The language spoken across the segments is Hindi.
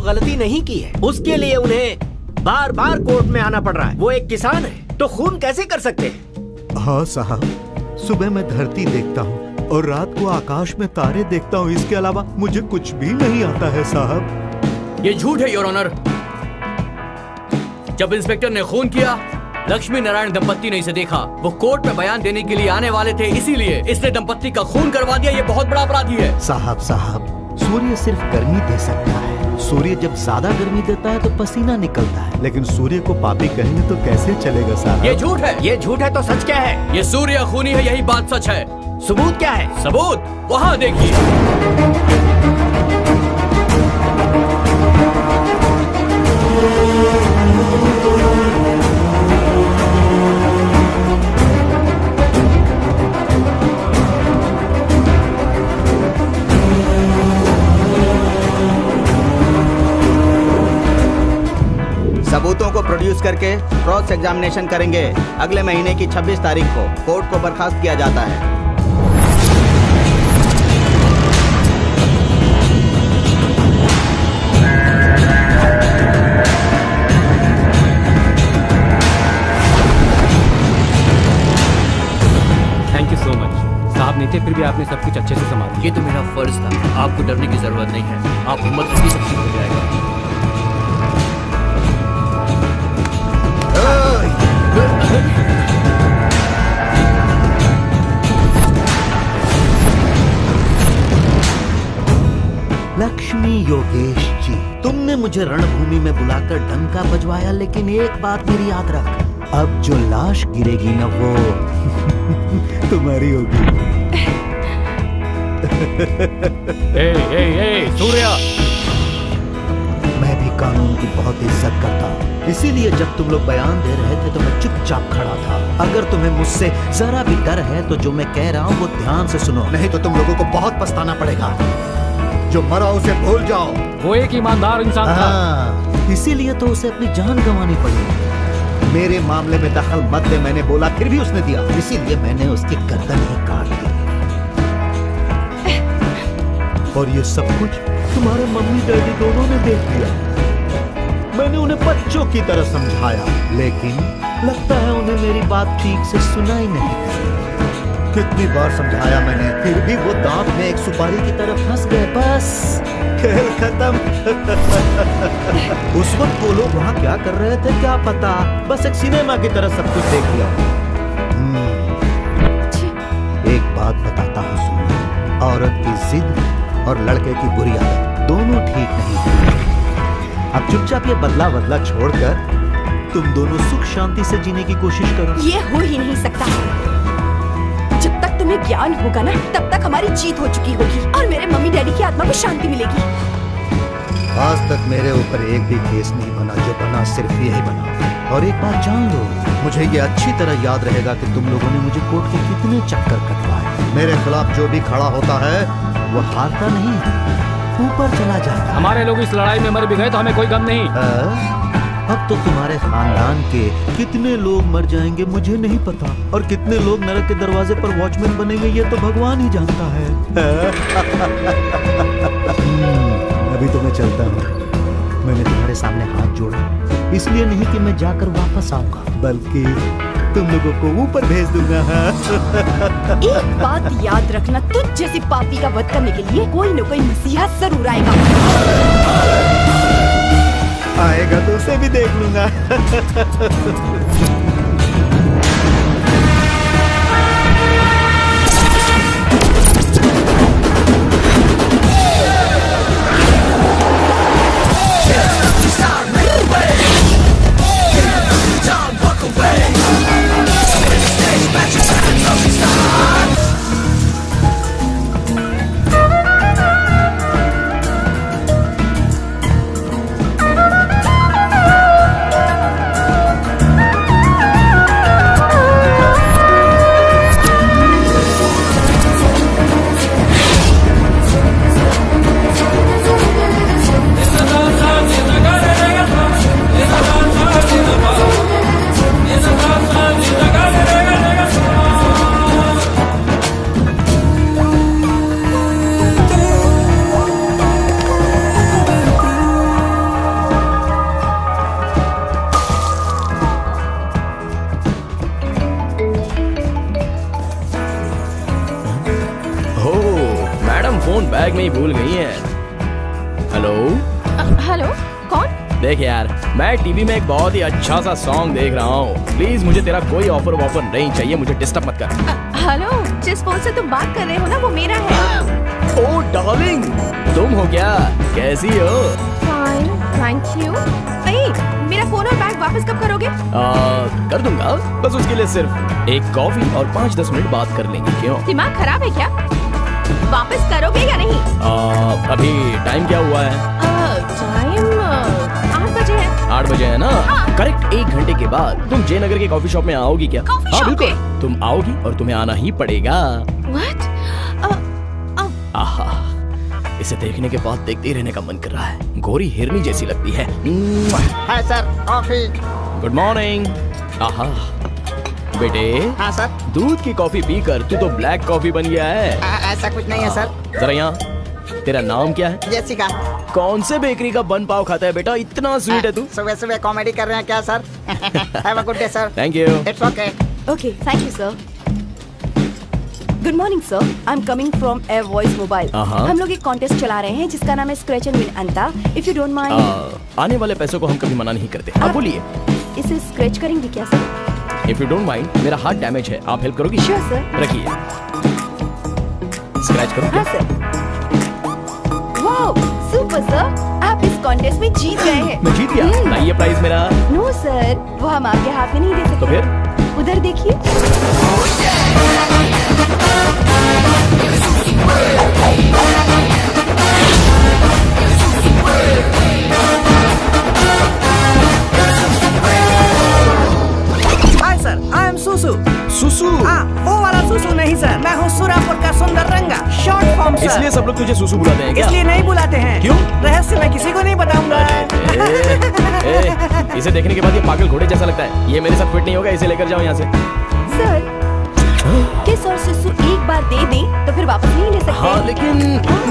गलती नहीं की है, उसके लिए उन्हें बार बार कोर्ट में आना पड़ रहा है। वो एक किसान है तो खून कैसे कर सकते हैं? हाँ साहब, सुबह मैं धरती देखता हूँ और रात को आकाश में तारे देखता हूँ। इसके अलावा मुझे कुछ भी नहीं आता है साहब। ये झूठ है योर ऑनर। जब इंस्पेक्टर ने खून किया, लक्ष्मी नारायण दंपत्ति ने इसे देखा। वो कोर्ट में बयान देने के लिए आने वाले थे, इसीलिए इसने दंपत्ति का खून करवा दिया। ये बहुत बड़ा अपराधी है। साहब, सूर्य सिर्फ गर्मी दे सकता है। सूर्य जब ज्यादा गर्मी देता है तो पसीना निकलता है, लेकिन सूर्य को पापी कहेंगे तो कैसे चलेगा साहब? ये झूठ है। ये झूठ है तो सच क्या है? ये सूर्य खूनी है, यही बात सच है। सबूत क्या है? सबूत वहाँ देखिए। सबूतों को प्रोड्यूस करके क्रॉस एग्जामिनेशन करेंगे। अगले महीने की 26 तारीख को कोर्ट को बर्खास्त किया जाता है। Thank you so much. साहब नहीं थे फिर भी आपने सब कुछ अच्छे से संभाला। ये तो मेरा फर्ज था। आपको डरने की जरूरत नहीं है। आप हिम्मत रखिए, सब ठीक हो जाएगा। लक्ष्मी योगेश जी, तुमने मुझे रणभूमि में बुलाकर डंका बजवाया, लेकिन एक बात मेरी याद रख, अब जो लाश गिरेगी ना वो तुम्हारी होगी। सूर्या, मैं भी कानून की बहुत इज्जत करता हूँ, इसीलिए जब तुम लोग बयान दे रहे थे तो मैं चुपचाप खड़ा था। अगर तुम्हें मुझसे जरा भी डर है तो जो मैं कह रहा हूँ वो ध्यान से सुनो, नहीं तो तुम लोगों को बहुत पछताना पड़ेगा। जो मरा उसे भूल जाओ। वो एक ईमानदार इंसान था। इसीलिए तो उसे अपनी जान गंवानी पड़ी। मेरे मामले में दखल मत दे, मैंने बोला, फिर भी उसने दिया, इसीलिए मैंने उसकी गर्दन ही काट दी। और ये सब कुछ तुम्हारे मम्मी डैडी दोनों ने देख लिया। मैंने उन्हें बच्चों की तरह समझाया, लेकिन लगता है उन्हें मेरी बात ठीक से सुनाई नहीं। कितनी बार समझाया मैंने, फिर भी वो दांत में एक सुपारी की तरह फंस गए। बस खेल खत्म। उस वक्त वो लोग वहाँ क्या कर रहे थे क्या पता, बस एक सिनेमा की तरह सब कुछ देख लिया। एक बात बताता हूँ सुनो, औरत की जिद और लड़के की बुरी आदत दोनों ठीक नहीं है। अब चुपचाप ये बदला बदला छोड़कर तुम दोनों सुख शांति से जीने की कोशिश करो। ये हो ही नहीं सकता। जब तक तुम्हें ज्ञान होगा ना, तब तक हमारी जीत हो चुकी होगी और मेरे मम्मी डैडी की आत्मा को शांति मिलेगी। आज तक मेरे ऊपर एक भी केस नहीं बना, जो बना सिर्फ यही बना। और एक बात जान लो, मुझे ये अच्छी तरह याद रहेगा कि तुम लोगों ने मुझे कोर्ट के कितने चक्कर कटवाए। मेरे खिलाफ जो भी खड़ा होता है वो हारता नहीं, ऊपर चला जाता है। हमारे लोग इस लड़ाई में मर भी गए तो हमें कोई गम नहीं। अब तो तुम्हारे खानदान के कितने लोग मर जाएंगे मुझे नहीं पता, और कितने लोग नरक के दरवाजे पर वॉचमैन बनेंगे ये तो भगवान ही जानता है। अभी तो मैं चलता हूँ। मैंने तुम्हारे सामने हाथ जोड़ा इसलिए नहीं कि मैं जाकर वापस आऊंगा, बल्कि तुम लोगों को ऊपर भेज दूंगा। एक बात याद रखना, तुझ जैसी पापी का वध करने के लिए कोई न कोई मसीहा जरूर आएगा। आएगा तो उसे भी देख लूंगा। बैग में ही भूल गई है। हेलो हेलो, कौन? देख यार, मैं टीवी में एक बहुत ही अच्छा सा सॉन्ग देख रहा हूँ। प्लीज मुझे तेरा कोई ऑफर नहीं चाहिए, मुझे डिस्टर्ब मत कर। हेलो, जिस फोन से तुम बात कर रहे हो ना वो मेरा है। ओ डार्लिंग, तुम हो क्या? कैसी हो? Fine, thank you. मेरा फोन और बैग वापस कब करोगे? कर दूंगा, बस उसके लिए सिर्फ एक कॉफी और 5-10 मिनट बात कर लेंगे। क्यों, दिमाग खराब है क्या? वापस करोगे या नहीं? अभी टाइम क्या हुआ है? टाइम 8 बजे है। 8 बजे है ना? हाँ। करेक्ट 1 घंटे के बाद तुम जयनगर के कॉफी शॉप में आओगी क्या? कॉफी हाँ शॉप बिल्कुल, पे? तुम आओगी और तुम्हें आना ही पड़ेगा। What? आहा, इसे देखने के बाद देखते ही रहने का मन कर रहा है। गोरी हिरनी जैसी लगती है। Hi sir, coffee. Good morning. आहा बेटे, हाँ सर। दूध की कॉफी पीकर तू तो ब्लैक कॉफी बन गया है। ऐसा कुछ नहीं है सर। जरा यहाँ, तेरा नाम क्या है? जेसिका। कौन से बेकरी का बन पाव खाता है बेटा? इतना स्वीट है तू। सुबह सुबह कॉमेडी कर रहे हैं क्या sir? Have a good day sir. Thank you. It's okay. Okay, thank you, sir. Good morning, sir. I'm coming from Air Voice Mobile. हम लोग एक कॉन्टेस्ट चला रहे हैं जिसका नाम है scratch and win Anta. If you don't mind. आने वाले पैसों को हम कभी मना नहीं करते। अब बोलिए। इसे स्क्रैच करेंगे क्या sir? If you don't mind, मेरा हाथ डैमेज है, आप हेल्प करोगी? Sure, sir. रखिए। स्क्रैच करो। हाँ सर. Wow, super sir. आप इस कॉन्टेस्ट में जीत गए हैं. मैं जीत गया? लाइए प्राइज मेरा। No sir, वो हम आपके हाथ में नहीं दे सकते. तो फिर? उधर देखिए. हाय सर, आई एम सुसु। सुसु? हाँ, वो वाला सुसु नहीं सर, मैं हूँ सुरापुर का सुंदर रंगा, शॉर्ट फॉर्म सर। इसलिए सब लोग तुझे सुसु बुलाते हैं क्या? इसलिए नहीं बुलाते हैं। क्यों? रहस्य मैं किसी को नहीं बताऊंगा। इसे देखने के बाद ये पागल घोड़े जैसा लगता है। ये मेरे साथ फिट नहीं होगा, इसे लेकर जाओ यहाँ से। सर, किस और सुसु एक बार दे दें तो फिर वापस नहीं ले सकते? हाँ, लेकिन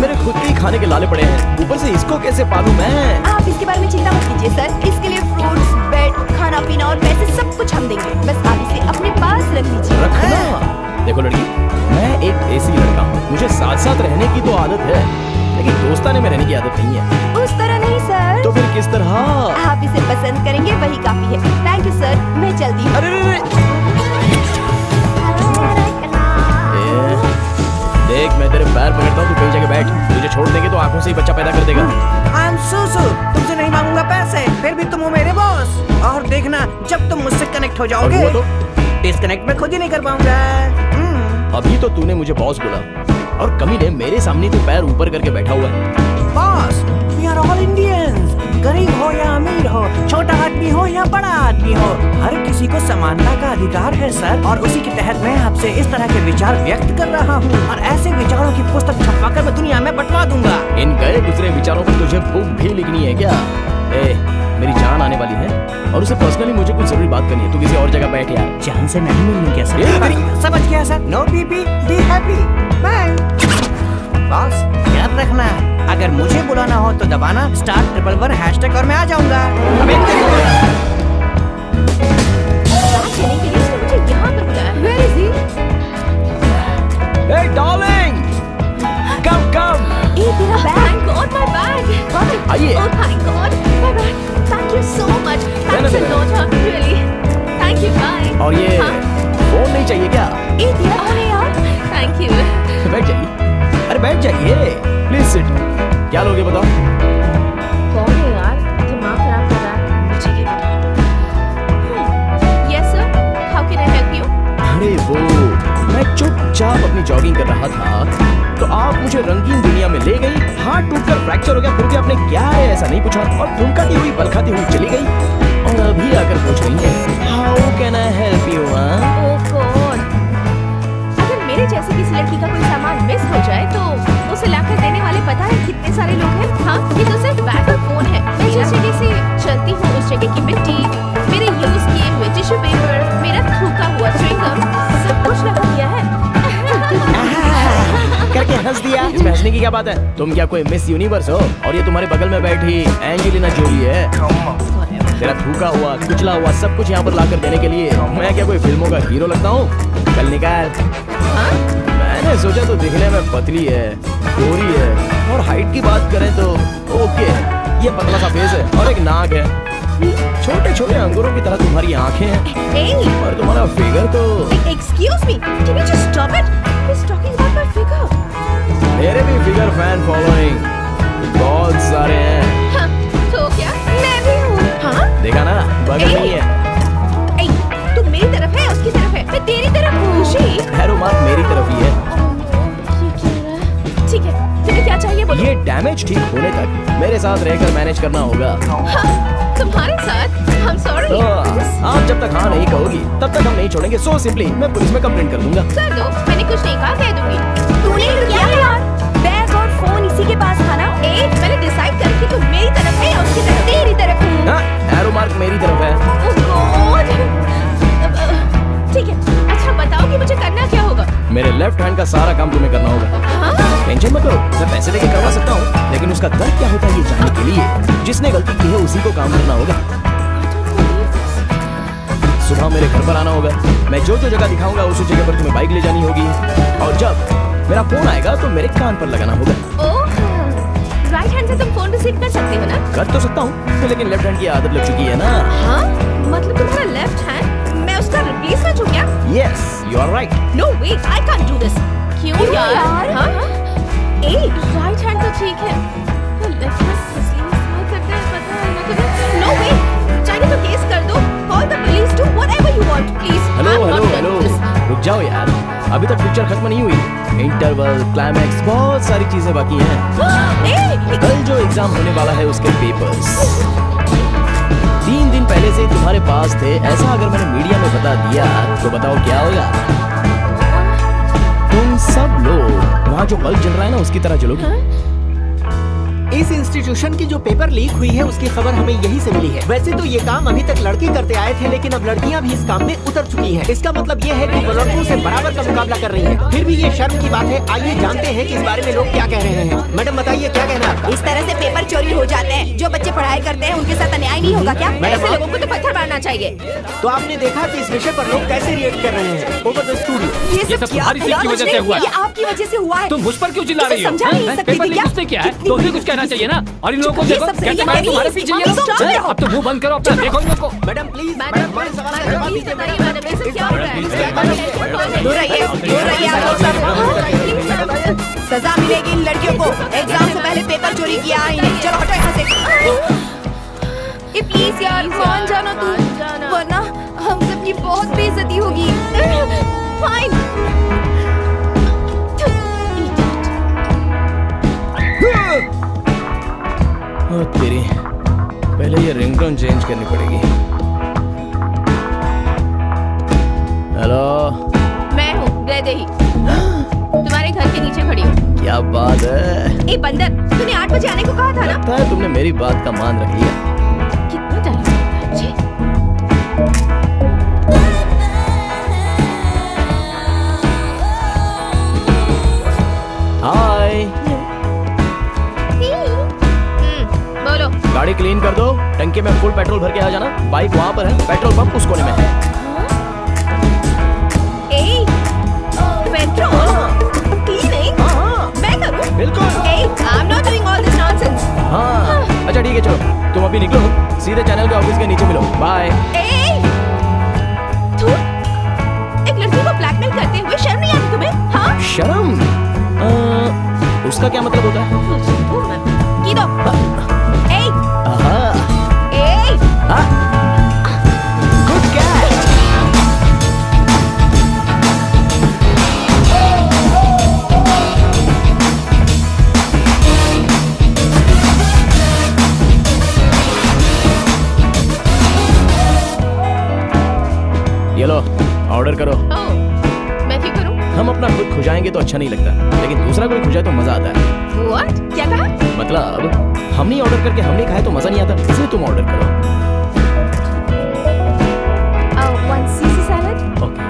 मेरे खुद के ही खाने के लाले पड़े हैं, ऊपर से इसको कैसे पालूं मैं? आप इसके बारे में चिंता मत कीजिए सर, इसके लिए फ्रूट्स, बेड, खाना पीना और पैसे सब कुछ हम देंगे, बस आप इसे अपने पास रख लीजिए। रखना? देखो लड़की, मैं एक देसी लड़का हूँ, मुझे साथ साथ रहने की तो आदत है, लेकिन दोस्ताने में रहने की आदत नहीं है। उस तरह नहीं सर। तो फिर किस तरह? आप इसे पसंद करेंगे वही काफी है। थैंक यू सर, मैं चलती हूँ। देख, मैं तेरे पैर पकड़ता हूँ, तू कहीं जगह बैठ। तुझे छोड़ देंगे तो आंखों से ही बच्चा पैदा कर देगा। आई एम सुसु, तुमसे नहीं मांगूंगा पैसे, फिर भी तुम हो मेरे बॉस। और देखना, जब तुम मुझसे कनेक्ट हो जाओगे, और वो डिस्कनेक्ट मैं खुद ही नहीं कर पाऊंगा। अभी तो तूने मुझे बॉस बोला, और कमीने मेरे सामने तो पैर ऊपर करके बैठा हुआ है। Boss, we are all Indians, गरीब हो या अमीर हो, छोटा आदमी हो या बड़ा आदमी हो, हर किसी को समानता का अधिकार है सर। और उसी के तहत मैं आपसे इस तरह के विचार व्यक्त कर रहा हूँ, और ऐसे विचारों की पुस्तक छपवा कर मैं दुनिया में बंटवा दूंगा। इन गए गुजरे विचारों पर तुझे बुक भी लिखनी है क्या? मेरी जान आने वाली है और उसे पर्सनली मुझे कुछ जरूरी बात करनी है। तू किसी और जगह बैठ यार। जान से नहीं मिलूं क्या सर? समझ गया सर। नो बीबी, बी हैप्पी, बाय। बॉस, याद रखना, अगर मुझे बुलाना हो तो दबाना *111# और मैं आ जाऊंगा। चलने के लिए उसने मुझे यहाँ पर बुलाया है। Where is he? Hey darling, come come. ये तेरा bag. Thank God, my bag. आइए। Oh thank God, my bag. Thank you so much. Thanks a lot, really. Thank you, bye. और ये फोन नहीं चाहिए क्या? ये दिया अरे यार। Thank you. बैठ जाइए। अरे बैठ जाइए, प्लीज सिट। क्या लोगे बताओ? कौन है यार? दिमाग खराब कर रहा है। मुझे ये बताओ। Yes sir. How can I help you? अरे वो, मैं चुपचाप अपनी जॉगिंग कर रहा था तो आप मुझे रंगीन दुनिया में ले गई। हाथ टूटकर फ्रैक्चर हो गया, फिर भी आपने क्या है ऐसा नहीं पूछा, और ठुमकाती हुई पल खाती हुई चली गई, और अभी आकर पूछ रही है how can I help you? Oh God. अगर मेरे जैसे किसी लड़की का कोई सामान मिस हो जाए तो उसे लाकर देने वाले पता है कितने सारे लोग हैं? हाँ, ये तो सिर्फ बैग और फोन है। मैं जिस जगह से चलती हूँ उस जगह की मिट्टी, मेरे यूज किए हुए टिश्यू पेपर, मेरा थूका हुआ च्युइंगम, सब कुछ लगा दिया है। करके हंस दिया। इसमें हंसने की क्या बात है? तुम क्या कोई मिस यूनिवर्स हो? और ये तुम्हारे बगल में बैठी एंजेलिना जोली है। तेरा थूका हुआ, कुचला हुआ सब कुछ यहाँ पर लाकर देने के लिए मैं क्या कोई फिल्मों का हीरो लगता हूँ? कल निकाल। हाँ? मैंने मैंने सोचा तो दिखने में पतली है, गोरी है, और हाइट की बात करें तो ओके है। ये पतला सा फेस है और एक नाक है, छोटे छोटे अंगूरों की तरह तुम्हारी आंखें हैं, और तुम्हारा फिगर तो Excuse me, can you just stop it? He's talking about my figure. मेरे भी फिगर फैन फॉलोइंग बहुत सारे हैं। हाँ, तो क्या? मैं भी हूँ। हाँ? देखा ना, बगल नहीं है। ए, तू मेरी तरफ है, उसकी तरफ है, मैं तेरी तरफ हूँ। खुशी? एरो मार्क मेरी तरफ ही है। ठीक है, तुम्हें क्या चाहिए बोलो? ये डैमेज ठीक होने तक मेरे साथ रहकर मैनेज करना होगा। हाँ, तुम्हारे साथ? I'm sorry. तो आप जब तक हाँ नहीं कहोगी तब तक हम नहीं छोड़ेंगे। सो सिंपली मैं पुलिस में कंप्लेंट कर दूंगा। कर दो, मैंने कुछ नहीं कहा, कह दूंगी। तूने क्या यार? बैग और फोन इसी के पास था ना? मैंने डिसाइड कर कि तू मेरी तरफ है या उसकी तरफ? तेरी तरफ हूँ। हाँ, एरो मार्क मेरी तरफ है। Oh God. ठीक है, अच्छा बताओ कि मुझे करना क्या होगा? मेरे लेफ्ट हैंड का सारा काम तुम्हें करना होगा। हाँ? टेंशन मत करो, मैं पैसे लेके करवा सकता हूँ, लेकिन उसका दर्द क्या होता है ये जानने के लिए जिसने गलती की है उसी को काम करना होगा। सुबह मेरे घर पर आना होगा, मैं जो जो जगह दिखाऊंगा उसी जगह पर तुम्हें बाइक ले जानी होगी, और जब मेरा फोन आएगा तो मेरे कान पर लगाना होगा। ओह, राइट हैंड से तुम फोन रिसीव कर सकते हो ना? कर तो सकता हूँ, लेकिन लेफ्ट हैंड की आदत लग चुकी है ना। हाँ? मतलब तुम्हारा लेफ्ट हैंड, मैं उसका रिप्लेसमेंट हूँ क्या? Yes, you are right. No way, I can't do this. क्यों यार? हाँ? राइट हैंड तो ठीक है, लेफ्ट हैंड इसलिए इस्तेमाल करते हैं, पता है ना तुम्हें? नो वे, चाहिए तो केस कर दो, call the police, do whatever you want, please. Hello hello hello, रुक जाओ यार, अभी तक पिक्चर खत्म नहीं हुई। इंटरवल, क्लाइमैक्स, बहुत सारी चीजें बाकी हैं। कल जो एग्जाम होने वाला है उसके पेपर्स 3 दिन पहले से तुम्हारे पास थे, ऐसा अगर मैंने मीडिया में बता दिया तो बताओ क्या होगा? तुम सब लोग वहाँ जो बल्ब जल रहा है ना उसकी तरह जलोगे। इस इंस्टीट्यूशन की जो पेपर लीक हुई है उसकी खबर हमें यहीं से मिली है। वैसे तो ये काम अभी तक लड़के करते आए थे, लेकिन अब लड़कियां भी इस काम में उतर चुकी हैं। इसका मतलब ये है कि वो लड़कों से बराबर का मुकाबला कर रही हैं। फिर भी ये शर्म की बात है। आइए जानते हैं कि इस बारे में लोग क्या कह रहे हैं। मैडम बताइए, क्या कहना है आपका? इस तरह से पेपर चोरी हो जाते हैं। जो बच्चे पढ़ाई करते हैं उनके साथ अन्याय नहीं होगा क्या? मैडम, ऐसे लोगों को तो पत्थर मारना चाहिए। तो आपने देखा कि इस विषय पर लोग कैसे रिएक्ट कर रहे हैं ओवर द स्टूडियो। ये सब तुम्हारी सीट की वजह से हुआ है। ये आपकी वजह से हुआ है। तुम मुझ पर क्यों चिल्ला इसे रही हो? समझा नहीं हैं? सकती पेपर थी लीक क्या? उसने किया है कितनी तो उसे कुछ कहना चाहिए ना। और इन लोगों को ये देखो सब सही कैसे है, मैं तुम्हारे मेरी पीछे ये मम्मी लोग। चुप रहो। अब तो मुंह बंद करो अपना, देखो इन लोग को। मैडम प्लीज, मैडम, मैडम सवाल का मैडम, जवाब प्लीज दीजिए। बताइए मैडम, ये सब क्या हो रहा है? दूर रहिए आप लोग सब। सजा मिलेगी इन लड़कियों को। एग्जाम से पहले पेपर चोरी किया है इन्हें। चलो हटो यहाँ से। प्लीज यार, मान जाना तू, वरना हम सबकी बहुत बेइज्जती होगी। फाइन। तेरी पहले ये रिंगटोन चेंज करनी पड़ेगी। हेलो, मैं हूँ वैदेही, तुम्हारे घर के नीचे खड़ी हूँ। क्या बात है? ए बंदर, तूने 8 बजे आने को कहा था ना? लगता है तुमने मेरी बात का मान रख लिया। कितना टाइम लगता है मुझे? हाय, बोलो। गाड़ी क्लीन कर दो, टंकी में फुल पेट्रोल भर के आ जाना। बाइक वहाँ पर है, पेट्रोल पंप उस कोने में है। पेट्रोल क्लीनिंग मैं करूं? बिल्कुल। I'm not doing all this nonsense. हाँ, अच्छा ठीक है, चलो तुम अभी निकलो, सीधे चैनल के ऑफिस के नीचे मिलो। बाय। तू एक लड़की को ब्लैकमेल करते हुए शर्म नहीं आती तुम्हें? हाँ? शर्म? उसका क्या मतलब होता है? की दो। आहा, हाँ, गुड कैच। ये लो, ऑर्डर करो। मैं क्यों करूं? हम अपना खुद खुजाएंगे तो अच्छा नहीं लगता, लेकिन दूसरा कोई खुजाए तो मजा आता है। What? क्या कहा? मतलब हमने ऑर्डर करके हमने खाया तो मजा नहीं आता, इसलिए तुम ऑर्डर करो। One Caesar salad, okay,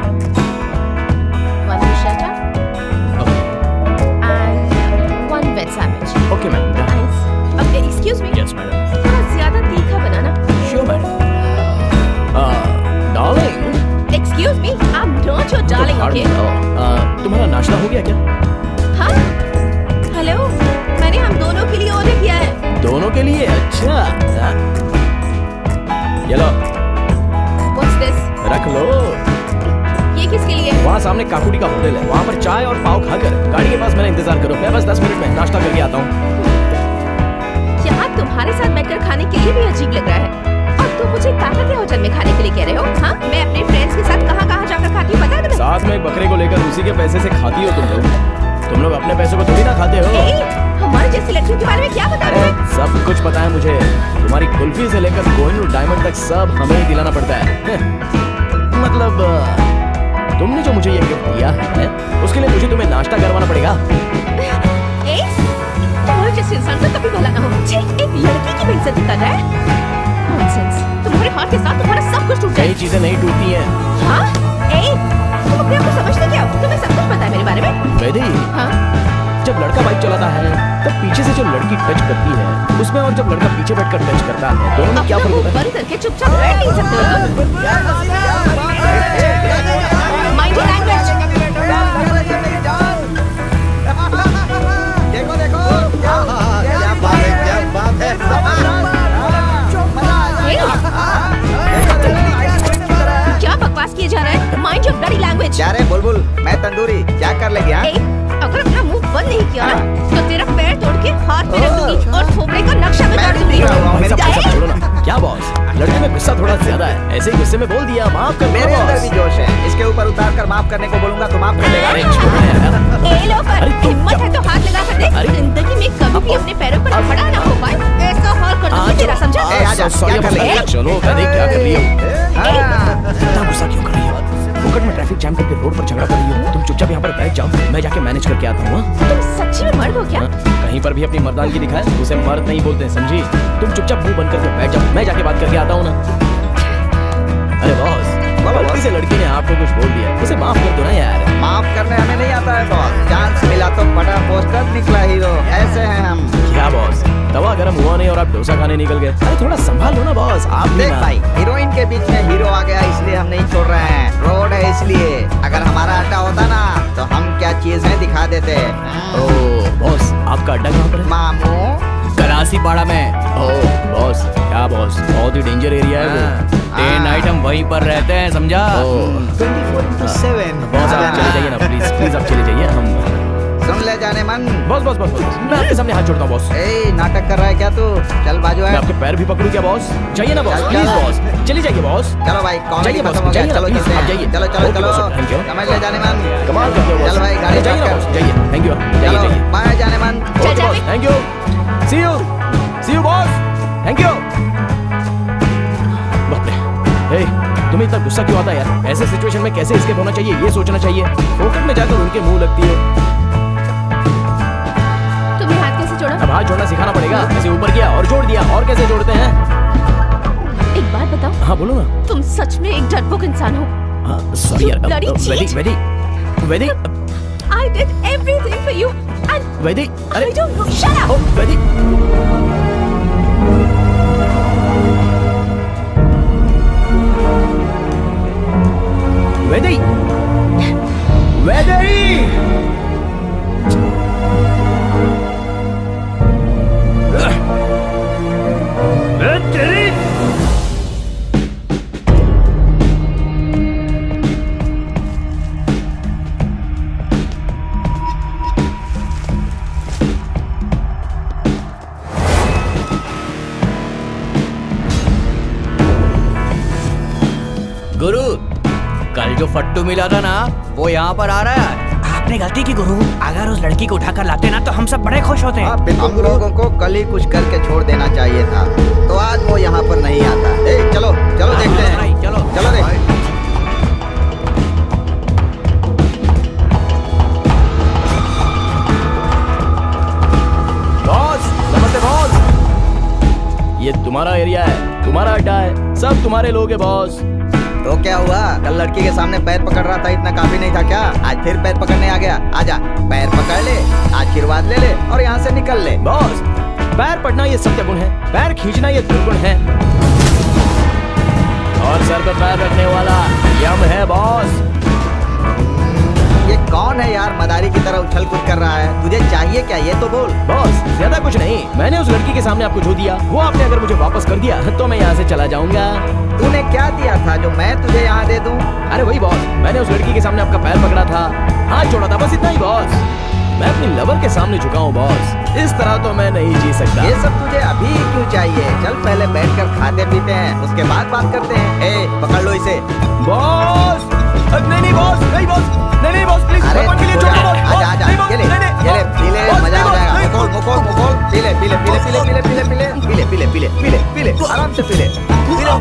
one bruschetta, okay, and one veg sandwich. Okay madam. Nice. Okay, excuse me. Yes madam. थोड़ा ज्यादा तीखा बनाना। Sure madam. Darling, Excuse me, I'm not your darling, okay? तुम्हारा नाश्ता हो गया क्या? हाँ हेलो, मैंने हम दोनों के लिए ऑर्डर किया है। दोनों के लिए? अच्छा ये लो, What's this? रख लो। ये किसके लिए? वहाँ सामने काकुटी का होटल है, वहाँ पर चाय और पाव खाकर गाड़ी के पास मेरा इंतजार करो। मैं बस 10 मिनट में नाश्ता करके आता हूँ। यहाँ तुम्हारे साथ बैठकर खाने के लिए भी अजीब लग रहा है। और तुम मुझे कहाँ के होटल में खाने के लिए कह रहे हो? हाँ, मैं अपने फ्रेंड्स के साथ कहाँ जाकर खाती हूँ, पता है तुम्हें? साथ में एक बकरे को लेकर उसी के पैसे से खाती हो तुम लोग अपने पैसों को थोड़ी ना खाते हो। हमारे जैसी लड़कियों के बारे में क्या बता रहे हो? सब कुछ पता है मुझे। तुम्हारी कुल्फी से लेकर कोहिनूर डायमंड तक सब हमें ही दिलाना पड़ता है। मतलब तुमने जो मुझे ये गिफ्ट दिया है उसके लिए मुझे तुम्हें नाश्ता करवाना पड़ेगा। तुम्हारे जैसे इंसान का कभी भला ना हो। छे, एक लड़की की बेइज्जती कर रहा है। नॉनसेंस। तुम्हारे हाथ के साथ तुम्हारा सब कुछ टूट जाए। कई चीजें नहीं टूटती हैं। हाँ? तुम अपने आप को समझते क्या हो? तुम्हें सब कुछ पता है मेरे बारे में? वेदी, हाँ? जब लड़का बाइक चलाता है तब पीछे से जो लड़की टच करती है उसमें, और जब लड़का पीछे बैठकर टच करता है, दोनों में क्या फर्क होता है? बंद करके चुपचाप बैठ नहीं सकते हो तुम? Mind your language. देखो देखो, क्या बात है। क्या बकवास किए जा रहा है? Mind your bloody language. क्या रे बुलबुल, मैं तंदूरी, क्या कर लेगी? अगर अपना मुंह बंद नहीं किया तो तेरा पैर तोड़ के हाथ में रख दूंगी और थोपड़े का नक्शा बता दूंगी। भाई साहब, गुस्सा छोड़ो ना। क्या बॉस, लड़के में गुस्सा थोड़ा ज्यादा है। ऐसे ही गुस्से में बोल दिया, माफ कर। मेरे अंदर भी जोश है, इसके ऊपर उतार कर माफ करने को बोलूंगा तो माफ कर देगा। अरे छोड़ो यार। ए लोफर, हिम्मत है तो हाथ लगा कर देख। जिंदगी में कभी भी अपने पैरों पर खड़ा ना हो पाए ऐसा हाल कर दूंगी तेरा, समझा? सॉरी, चलो मैंने क्या कर रही हो? इतना गुस्सा क्यों कर रही हो? फुकट में ट्रैफिक जाम करके रोड पर झगड़ा कर रही हो। तुम चुपचाप यहाँ पर बैठ जाओ, मैं जाके मैनेज करके आता हूँ। तुम सच्ची में मर्द हो क्या? कहीं पर भी अपनी मर्दानगी दिखाए उसे मर्द नहीं बोलते, समझी? तुम चुपचाप मुंह बंद करके बैठ जाओ, मैं जाके बात करके आता हूँ ना। अरे बॉस, गलती से लड़की ने आपको कुछ बोल दिया, उसे माफ कर दो ना यार। माफ करने हमें नहीं आता है बॉस, चांस मिला तो बड़ा पोस्टर निकला हीरो, ऐसे हैं हम। क्या बॉस, तवा गरम हुआ नहीं और आप डोसा खाने निकल गए? अरे थोड़ा संभाल लो ना बॉस। आप भी देख ना। भाई, हीरोइन के बीच में हीरो आ गया इसलिए हम नहीं छोड़ रहे हैं, रोड है इसलिए। अगर हमारा अड्डा होता ना तो हम क्या चीज है दिखा देते। ओह बॉस, आपका अड्डा कहाँ पर है? मामू, करासी पाड़ा में। ओह बॉस, क्या बॉस, बहुत ही डेंजर एरिया है वो। डे नाइट हम वहीं पर रहते हैं, समझा? 24/7 बॉस आप चले जाइए ना, प्लीज प्लीज आप चले जाइए। हम सुन ले जाने मन। बॉस बॉस बॉस बॉस, मैं आपके सामने हाथ जोड़ता हूँ बॉस। ए, नाटक कर रहा है क्या तू? चल बाजू मैं है। आपके पैर भी पकड़ूं क्या बॉस? जाइए ना बॉस, चल, प्लीज चल। बॉस, चली जाइए बॉस। चलो भाई, कॉमेडी जाइए बॉस, खत्म हो गया, जाइए ना, चलो प्लीज, चलते आप हैं। जाइए। चलो चलो ओके चलो, बॉस, थैंक यू। समझ ले जाने मन। कमाल करते हो बॉस। चल भाई, गाड़ी जाइए ना स्टार्ट बॉस, कर। जाइए, थैंक यू, जाइए चलो जाइए। बाय जाने मन। चल, ओके जा बॉस, बे। Thank you, see you boss, thank you. बाप रे, हे तुम्हें इतना गुस्सा क्यों आता है यार? ऐसे सिचुएशन में कैसे एस्केप होना चाहिए ये सोचना चाहिए। फोकट में जाकर उनके मुंह लगती है। तुमने हाथ कैसे जोड़ा? अब हाथ जोड़ना सिखाना पड़ेगा। ऐसे ऊपर किया और जोड़ दिया, और कैसे जोड़ते हैं? एक बात बताओ, हाँ बोलो ना। तुम सच में एक डरपोक इंसान हो। सॉरी यार, bloody cheat. वेदी I did everything for you and वेदी, I don't know. Shut up. ओ वेदी, वेदी, वेदी। गुरु, कल जो फट्टू मिला था ना वो यहाँ पर आ रहा है। आपने गलती की गुरु, अगर उस लड़की को उठाकर लाते ना तो हम सब बड़े खुश होते। हम लोगों को कल ही कुछ करके छोड़ देना चाहिए था, तो आज वो यहाँ पर नहीं आता। ए, चलो चलो देखते हैं, चलो चलो देख। बॉस, नमस्ते बॉस। ये तुम्हारा एरिया है, तुम्हारा अड्डा है, सब तुम्हारे लोग हैं बॉस। तो क्या हुआ? कल लड़की के सामने पैर पकड़ रहा था, इतना काफी नहीं था क्या? आज फिर पैर पकड़ने आ गया। आजा, पैर पकड़ ले, आशीर्वाद ले ले और यहाँ से निकल ले। बॉस, पैर पड़ना ये सत्य गुण है, पैर खींचना ये दुर्गुण है, और सर पर पैर रखने वाला यम है बॉस। ये कौन है यार मदारी की तरह उछल कूद कर रहा है? तुझे चाहिए क्या ये तो बोल। बॉस ज्यादा कुछ नहीं, मैंने उस लड़की के सामने आपको जो दिया वो आपने अगर मुझे वापस कर दिया तो मैं यहाँ से चला जाऊंगा। तूने क्या दिया था जो मैं तुझे यहाँ दे दूँ? अरे वही बॉस, मैंने उस लड़की के सामने आपका पैर पकड़ा था, हाथ जोड़ा था, बस इतना ही बॉस। मैं अपनी लवर के सामने झुका हूँ बॉस, इस तरह तो मैं नहीं जी सकता। ये सब तुझे अभी क्यों चाहिए? चल पहले बैठकर खाते पीते हैं, उसके बाद बात करते हैं। ए पकड़ लो इसे। बॉस नहीं बॉस, नहीं बॉस, नहीं बॉस प्लीज, अरे भगवान के लिए छोड़ दो बॉस। आजा आजा, नहीं बॉस, ये ले नहीं, नहीं, ये ले, पी ले, बॉस, मजा आ नहीं, जाएगा। नहीं, मुकोल मुकोल मुकोल, पी ले पी ले पी ले पी ले पी ले पी ले पी ले पी ले पी ले पी ले पी ले, आराम से पी ले, पी लो।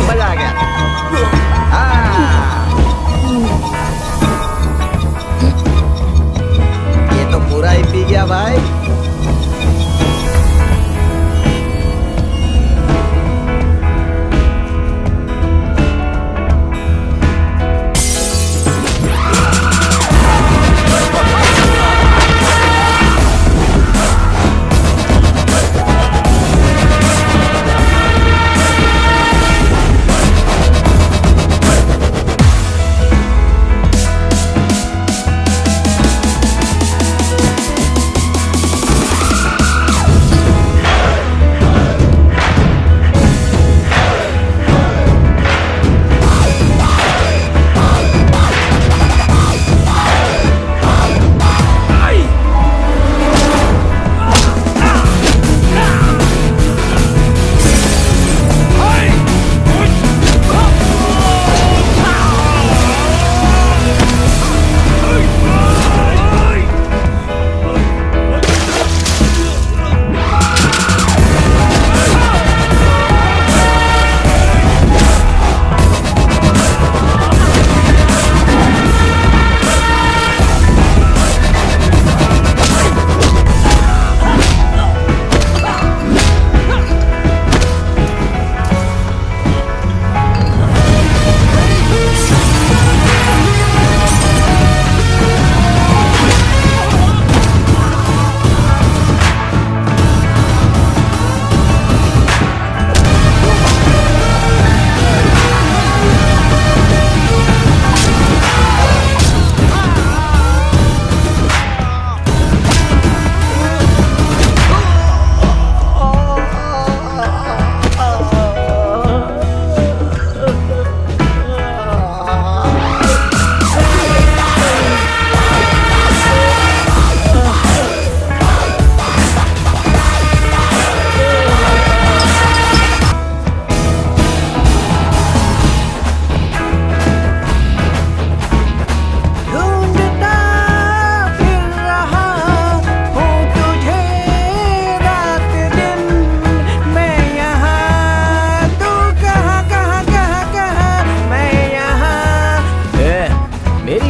मजा आ गया। ये तो पूरा ही पी गया भाई।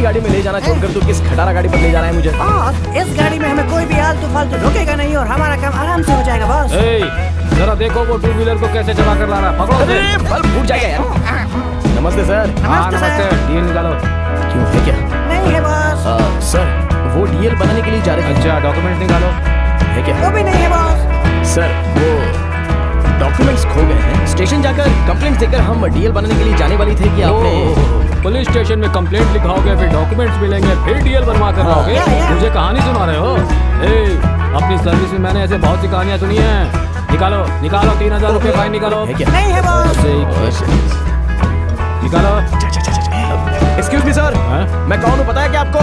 गाड़ी में ले जाना छोड़कर तू किस खटारा गाड़ी पर ले जाना है मुझे? बॉस, इस गाड़ी में हमें कोई भी आलतू फालतू रोकेगा नहीं और हमारा काम आराम से हो जाएगा बॉस। जरा देखो वो टू व्हीलर को कैसे चला कर ला रहा है, पकड़ो उसे। अरे बल्ब फूट जाएगा यार। नमस्ते सर। हाँ नमस्ते, डीएल निकालो। क्यों है क्या? नहीं है बॉस। सर वो डीएल बनाने के लिए जा रहे थे। अच्छा डॉक्यूमेंट निकालो। है क्या? वो भी नहीं है बॉस। सर वो डॉक्यूमेंट्स खो गए हैं, स्टेशन जाकर कंप्लेंट देकर हम डीएल बनाने के लिए जाने वाली थे कि आपने पुलिस स्टेशन में कंप्लेंट लिखाओगे, फिर डॉक्यूमेंट्स मिलेंगे, फिर डीएल बनवा कर लाओगे। मुझे कहानी सुना रहे हो? अपनी सर्विस में मैंने ऐसे बहुत सी कहानियां सुनी हैं। निकालो निकालो, 3000 रुपये फाइन निकालो। नहीं है बॉस। निकालो। एक्सक्यूज मी सर, मैं कौन हूँ पता है क्या आपको?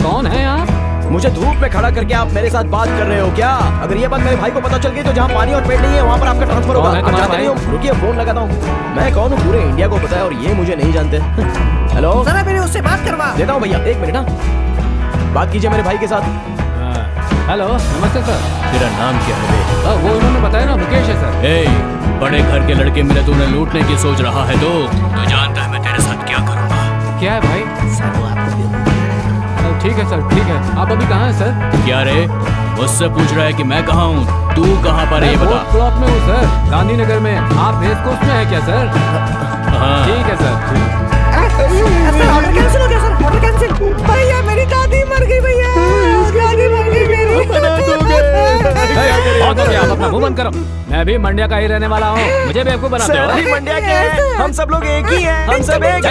कौन है आप? मुझे धूप में खड़ा करके आप मेरे साथ बात कर रहे हो क्या? अगर ये बात मेरे भाई को पता चल गई तो जहाँ पानी और पेड़ नहीं है वहाँ पर आपका ट्रांसफर होगा। आप जानते नहीं हो? रुकिए फोन लगाता हूँ। मैं कौन हूँ पूरे इंडिया को पता है और ये मुझे नहीं जानते। हेलो, जरा मेरे उससे बात करवा देता हूँ भैया, 1 मिनट ना, बात कीजिए मेरे भाई के साथ। हेलो नमस्ते सर। तेरा नाम क्या है? वो इन्होंने बताया ना, मुकेश है सर। बड़े घर के लड़के मेरे तूने लूटने की सोच रहा है तो जानता है मैं तेरे साथ क्या करूँगा। क्या है भाई? सर वो आपको ठीक है सर, ठीक है। आप अभी कहाँ हैं सर? क्या रे, मुझसे पूछ रहा है कि मैं कहाँ हूँ? तू कहाँ पर है ये बता। ब्लॉक में हूँ सर, गांधीनगर में। आप रेस कोर्स में है क्या सर? हाँ ठीक है सर। ऑर्डर कैंसिल हो गया सर, ऑर्डर कैंसिल। भैया मेरी दादी मर गई, भैया दादी मर गई मेरी। आप अपना मुंह बंद करो। मैं भी मंड्या का ही रहने वाला हूँ, मुझे बेवकूफ बनाते हो। सर मंड्या के हैं, हम सब लोग एक ही हैं, हम सब एक।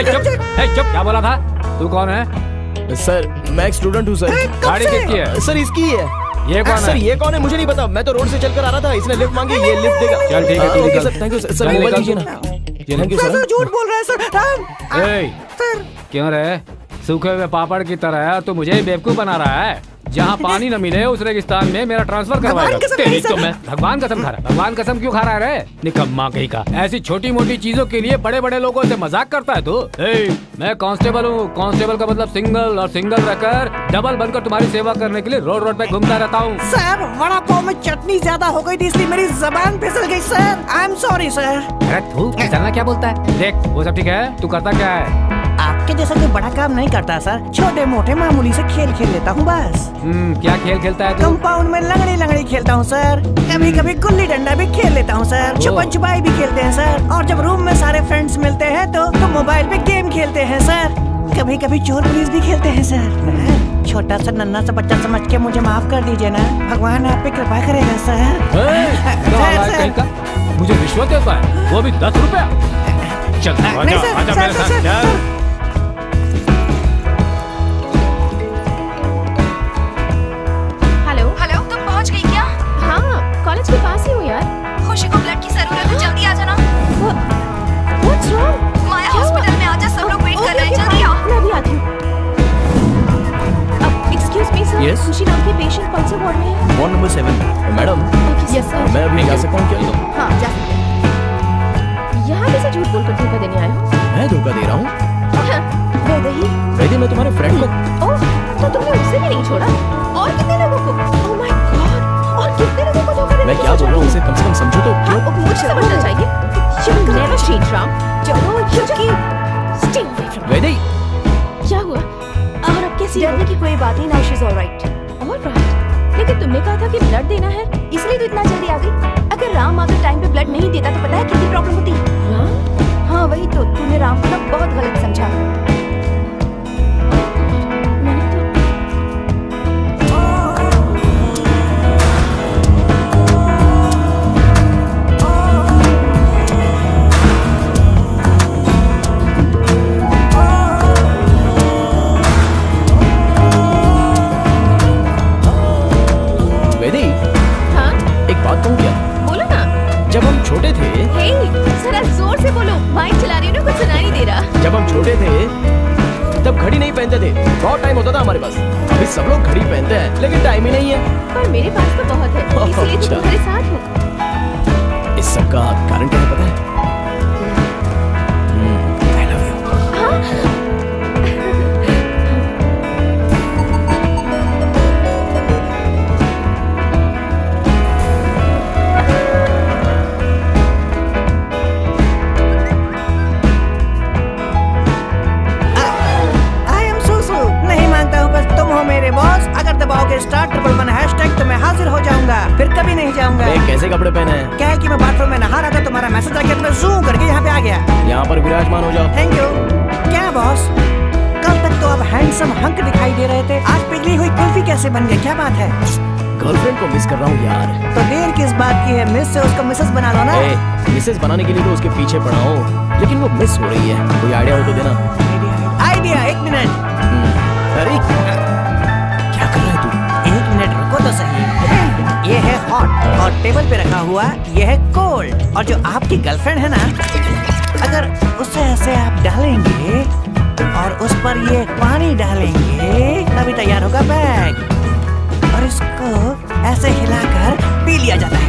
चुप, क्या बोला था? तू कौन है? सर मैं एक स्टूडेंट हूँ सर। गाड़ी किसकी है? सर इसकी है। ये कौन सर है? ये कौन है मुझे नहीं पता, मैं तो रोड से चलकर आ रहा था, इसने लिफ्ट मांगी, ये लिफ्ट देगा। चल ठीक है, तू ओके निकल। Sir, thank you sir. Sir चल, मोबाइल निकल दीजिए तू। ना। Thank you sir. झूठ बोल रहा है सर। ए, क्यों रे? सूखे हुए पापड़ की तरह तू मुझे ही बेवकूफ बना रहा है। जहाँ पानी न मिले उस रेगिस्तान में मेरा ट्रांसफर करवाएगा। तेरी तो मैं भगवान कसम खा रहा है। भगवान कसम क्यों खा रहा है रे? निकम्मा कहीं का। ऐसी छोटी मोटी चीजों के लिए बड़े बड़े लोगों से मजाक करता है तू। मैं कांस्टेबल हूँ। कांस्टेबल का मतलब सिंगल, और सिंगल रहकर डबल बनकर तुम्हारी सेवा करने के लिए रोड रोड पे घूमता रहता हूँ। सर वड़ा पाव में चटनी ज्यादा हो गई थी इसलिए मेरी जबान फिसल गई sir. I am sorry sir. अरे तू फिसलना क्या बोलता है? देख वो सब ठीक है, तू करता क्या है? आपके जैसा कोई बड़ा काम नहीं करता सर, छोटे मोटे मामूली से खेल खेल लेता हूँ बस। क्या खेल खेलता है तू? कंपाउंड में लंगड़ी लंगड़ी खेलता हूँ सर। कभी कभी गुल्ली डंडा भी खेल लेता हूँ सर। छुपन छुपाई भी खेलते हैं सर। और जब रूम में सारे फ्रेंड्स मिलते हैं तो मोबाइल पे गेम खेलते हैं सर। कभी कभी चोर पुलिस भी खेलते हैं सर। छोटा सा नन्हा सा बच्चा समझ के मुझे माफ कर दीजिए ना, भगवान आप पे कृपा करेगा सर। कहीं का मुझे रिश्वत देता है, वो भी 10 रुपया। चल नहीं आजा, सर, आजा सर, मेरे सर, साथ, सर, चल। हेलो हेलो, तुम पहुंच गई क्या? हाँ, कॉलेज के पास ही हूँ यार। खुशी को ब्लड की जरूरत है, जल्दी आ जाना। What's wrong? माया क्या हॉस्पिटल हुआ? में आजा, सब लोग वेट कर रहे हैं, Okay, जल्दी fine, आओ। मैं अभी आती हूँ। Excuse me sir, Yes? खुशी नाम के पेशेंट कौन से वार्ड में है? Ward number 7। Madam Yes sir। मैं अभी जा सकता हूँ क्या? हाँ जा सकते हैं। यहाँ कैसे झूठ बोलकर धोखा देने आए हो? मैं धोखा दे रहा हूँ? वैदेही। वैदे मैं तुम्हारे फ्रेंड को। ओह, तो तुमने उसे भी नहीं छोड़ा? और कितने लोगों को? Oh my God! और कितने लोगों को धोखा देने मैं की क्या बोल रहा हूँ सोचा? उसे कम से कम समझो तो। हाँ, मुझे समझना चाहिए। You never change, Ram. चलो, चुपकी। Stay away from me. वैदे क्या हुआ? और अब कैसी डरने की कोई बात नहीं, now she is alright. Alright, लेकिन तुमने कहा था कि ब्लड देना है। इसलिए तो इतना जल्दी आ गई। अगर राम अगर टाइम पे ब्लड नहीं देता तो पता है कितनी प्रॉब्लम होती। राम? हाँ वही तो, तूने राम को ना बहुत गलत समझा। मैंने तो वैदे हाँ, एक बात कहूँ क्या? बोलो ना। जब हम छोटे थे, हे, जरा जोर से बोलो। बाइक चला रही हूँ ना, कुछ सुनाई नहीं दे रहा। जब हम छोटे थे तब घड़ी नहीं पहनते थे, बहुत टाइम होता था हमारे पास। अभी सब लोग घड़ी पहनते हैं लेकिन टाइम ही नहीं है। पर मेरे पास तो बहुत है, इसीलिए तो अच्छा। तुम्हारे साथ हूँ। इस सब का कारण क्या है पता है? I love you। I am सुसु, नहीं मानता हूँ, बस तुम हो मेरे बॉस। अगर दबाओगे स्टार्ट #1 तो मैं हाजिर हो जाऊंगा, फिर कभी नहीं जाऊंगा। ए, कैसे कपड़े पहने हैं? क्या है कि मैं बाथरूम में नहा रहा था, तुम्हारा मैसेज आ गया तो मैं जूम करके यहाँ पे आ गया। यहाँ पर विराजमान हो जाओ। Thank you. क्या बॉस, कल तक तो आप हैंडसम हंक दिखाई दे रहे थे, आज पिघली हुई कुल्फी कैसे बन गया? क्या बात है? गर्लफ्रेंड को मिस कर रहा हूँ यार। तो देर किस बात की है? मिस से उसको मिसेस बना लो ना। ए, मिसेस बनाने के लिए तो उसके पीछे पड़ा हूँ, लेकिन वो मिस हो रही है। कोई आइडिया हो तो देना। Idea, 1 minute. अरे क्या कर रहा है तू? 1 मिनट रुको तो सही। ये है हॉट और टेबल पे रखा हुआ ये है कोल्ड। और जो आपकी गर्लफ्रेंड है ना, अगर उसे ऐसे आप डालेंगे और उस पर ये पानी डालेंगे तभी तैयार होगा बैग। और इसको ऐसे हिलाकर पी लिया जाता है।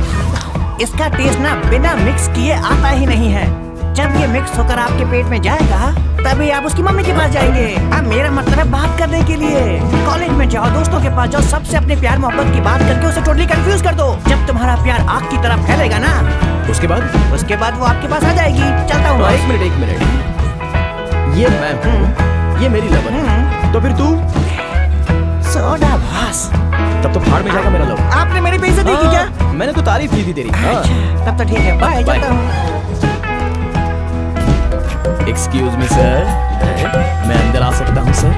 इसका टेस्ट ना बिना मिक्स किए आता ही नहीं है। जब ये मिक्स होकर आपके पेट में जाएगा तभी आप उसकी मम्मी के पास जाएंगे। अब मेरा मतलब है बात करने के लिए। कॉलेज में जाओ, दोस्तों के पास जाओ, सबसे अपने प्यार मोहब्बत की बात करके उसे टोटली कंफ्यूज कर दो। जब तुम्हारा प्यार आग की तरफ फैलेगा ना, उसके बाद वो आपके पास आ जाएगी। चलता हूँ। 1 मिनट 1 मिनट। ये मैं हूँ, ये मेरी लवर है, तो फिर तू? सोडा भास। तब तो फाड़ में जाएगा मेरा लव। आपने मेरी बेइज्जती की क्या? मैंने तो तारीफ की थी तेरी। अच्छा, तब तो ठीक है, बाय, बाय। चलता हूँ। एक्सक्यूज मी सर, मैं अंदर आ सकता हूँ सर?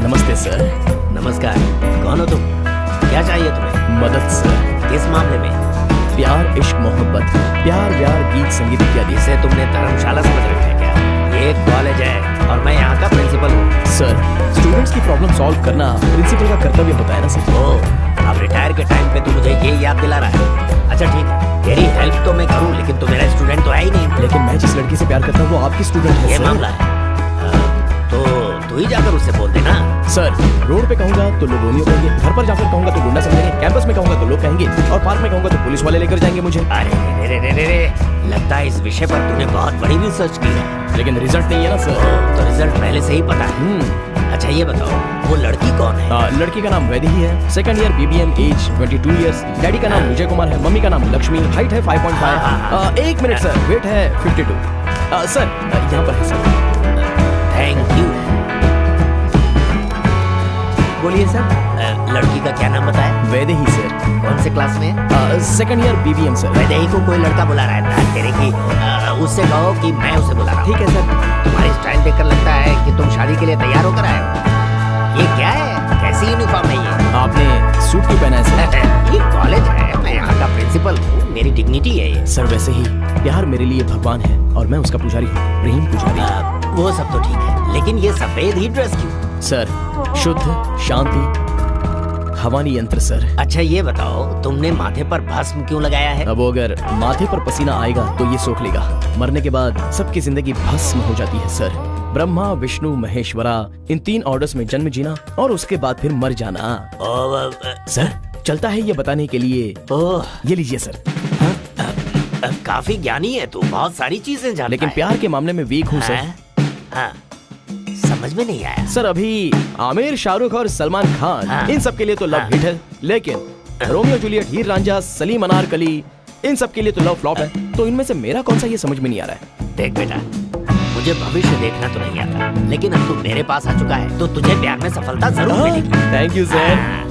नमस्ते सर। नमस्कार, कौन हो तुम? क्या चाहिए तुम्हें? मदद सर। किस मामले में? प्यार, इश्क, मोहब्बत, प्यार व्यार, गीत संगीत इत्यादि। इसे तुमने धर्मशाला समझ रखा है क्या? ये एक कॉलेज है और मैं यहाँ का प्रिंसिपल हूँ। सर, स्टूडेंट्स की प्रॉब्लम सॉल्व करना प्रिंसिपल का कर्तव्य होता है ना सर। अब रिटायर के टाइम पे तू मुझे ये याद दिला रहा है। अच्छा ठीक है, तेरी हेल्प तो मैं करूं, लेकिन तू मेरा स्टूडेंट तो है ही नहीं। लेकिन मैं जिस लड़की से प्यार करता हूँ वो आपकी स्टूडेंट है ये सर। मामला है। तो तू ही जाकर उससे बोल देना। सर, रोड पे कहूंगा तो लोग रोमियो कहेंगे, घर पर जाकर कहूंगा तो गुंडा समझेंगे, कैंपस में कहूंगा तो लोग कहेंगे, और पार्क में कहूंगा तो पुलिस वाले लेकर जाएंगे मुझे। अरे रे रे रे रे, लगता है इस विषय पर तूने बहुत बड़ी रिसर्च की है। लेकिन रिजल्ट नहीं है ना सर। तो रिजल्ट पहले से ही पता है। अच्छा ये बताओ, वो लड़की कौन है? लड़की का नाम वैदेही है, second year BBM, age 22 years. Daddy का नाम विजय कुमार है, मम्मी का नाम लक्ष्मी, हाइट है 5.5। एक मिनट सर, वेट है 52। सर यहाँ पर है सर। Thank you. बोलिए सर। लड़की का क्या नाम बताया? वैदेही सर। कौन से क्लास में है? Second year BBM sir. Vaidehi को कोई लड़का बुला रहा है, तेरे की उससे कहो कि मैं उसे बुला रहा हूँ। ठीक है सर। तुम्हारी स्टाइल देखकर लगता है कि तुम शादी के लिए तैयार होकर आए हो। ये क्या है? कैसी यूनिफॉर्म है ये? आपने सूट क्यों पहना है सर? ये कॉलेज है, मैं यहाँ का प्रिंसिपल हूँ, मेरी डिग्निटी है ये। सर वैसे ही प्यार मेरे लिए भगवान है और मैं उसका पुजारी हूँ, प्रेम पुजारी। वो सब तो ठीक है, लेकिन ये सफेद ही ड्रेस क्यों? सर, शुद्ध शांति हवानी यंत्र सर। अच्छा ये बताओ, तुमने माथे पर भस्म क्यों लगाया है? अब अगर माथे पर पसीना आएगा तो ये सोख लेगा, मरने के बाद सबकी जिंदगी भस्म हो जाती है सर। ब्रह्मा विष्णु महेश्वरा, इन 3 ऑर्डर्स में जन्म जीना और उसके बाद फिर मर जाना। सर चलता है ये बताने के लिए। ये लीजिए सर। काफी ज्ञानी है तू, बहुत सारी चीजें जानता है। लेकिन प्यार के मामले में वीक हूँ सर। हाँ, समझ में नहीं आया सर। अभी आमिर, शाहरुख और सलमान खान इन सब के लिए तो लव हिट है, लेकिन रोमियो जूलियट, हीर रांझा, सलीम अनारकली, इन सब के लिए तो लव फ्लॉप है। तो इनमें से मेरा कौन सा ये समझ में नहीं आ रहा है। देख बेटा, मुझे भविष्य देखना तो नहीं आता, लेकिन अब तू मेरे पास आ चुका है तो तुझे प्यार में सफलता जरूर मिलेगी। Thank you sir.